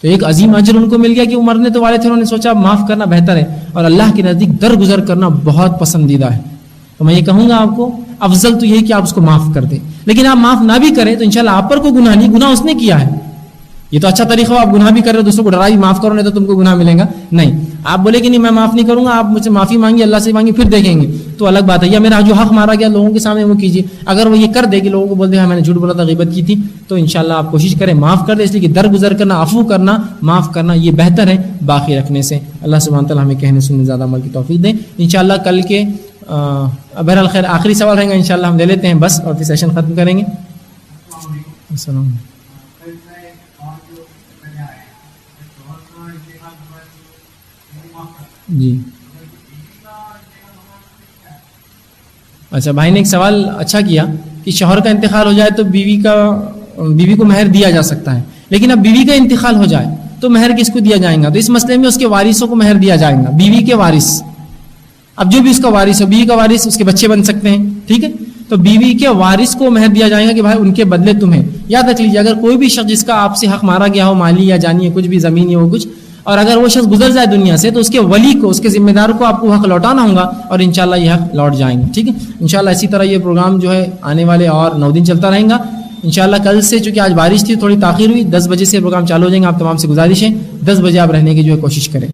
تو ایک عظیم اجر ان کو مل گیا کہ وہ مرنے تو والے تھے, انہوں نے سوچا معاف کرنا بہتر ہے, اور اللہ کے نزدیک درگزر کرنا بہت پسندیدہ ہے. تو میں یہ کہوں گا آپ کو افضل تو یہی کہ آپ اس کو معاف کر دیں. لیکن آپ معاف نہ بھی کریں تو انشاءاللہ آپ پر کوئی گناہ نہیں, گناہ اس نے کیا ہے. یہ تو اچھا طریقہ ہو, آپ گناہ بھی کر رہے ہو دوسروں کو ڈرا بھی معاف کرو نہیں تو تم کو گناہ ملے گا. نہیں, آپ بولے کہ نہیں میں معاف نہیں کروں گا, آپ مجھ سے معافی مانگی, اللہ سے مانگی, پھر دیکھیں گے تو الگ بات ہے. یا میرا جو حق مارا گیا لوگوں کے سامنے وہ کیجیے. اگر وہ یہ کر دے کہ لوگوں کو بول دے ہاں میں نے جھوٹ بولا تھا, غیبت کی تھی, تو انشاءاللہ آپ کوشش کریں معاف کر دیں. اس لیے کہ درگزر کرنا, عفو کرنا, معاف کرنا یہ بہتر ہے باقی رکھنے سے. اللہ سبحانہ تعالیٰ ہمیں کہنے سننے زیادہ عمل کی توفیق دیں. انشاءاللہ کل کے بہرحال خیر آخری سوال رہیں گا انشاءاللہ ہم لے لیتے ہیں بس, اور پھر سیشن ختم کریں گے. السلام علیکم. جی اچھا, بھائی نے ایک سوال اچھا کیا کہ شوہر کا انتقال ہو جائے تو بیوی کو مہر دیا جا سکتا ہے, لیکن اب بیوی کا انتقال ہو جائے تو مہر کس کو دیا جائے گا؟ تو اس مسئلے میں اس کے وارثوں کو مہر دیا جائے گا, بیوی کے وارث. اب جو بھی اس کا وارث ہو, بیوی کا وارث اس کے بچے بن سکتے ہیں, ٹھیک ہے, تو بیوی کے وارث کو مہر دیا جائے گا کہ بھائی ان کے بدلے تمہیں. یاد رکھ لیجیے اگر کوئی بھی شخص جس کا آپ سے حق مارا گیا ہو, مالی یا جانی ہے, کچھ بھی زمین ہے وہ کچھ, اور اگر وہ شخص گزر جائے دنیا سے تو اس کے ولی کو, اس کے ذمہ دار کو آپ کو حق لوٹانا ہوگا, اور انشاءاللہ یہ حق لوٹ جائیں گے. ٹھیک ہے, انشاءاللہ اسی طرح یہ پروگرام جو ہے آنے والے اور 9 دن چلتا رہے گا انشاءاللہ. کل سے چونکہ آج بارش تھی تھوڑی تاخیر ہوئی, 10 بجے سے پروگرام چالو ہو جائیں گے. آپ تمام سے گزارش ہے 10 بجے آپ رہنے کی جو ہے کوشش کریں.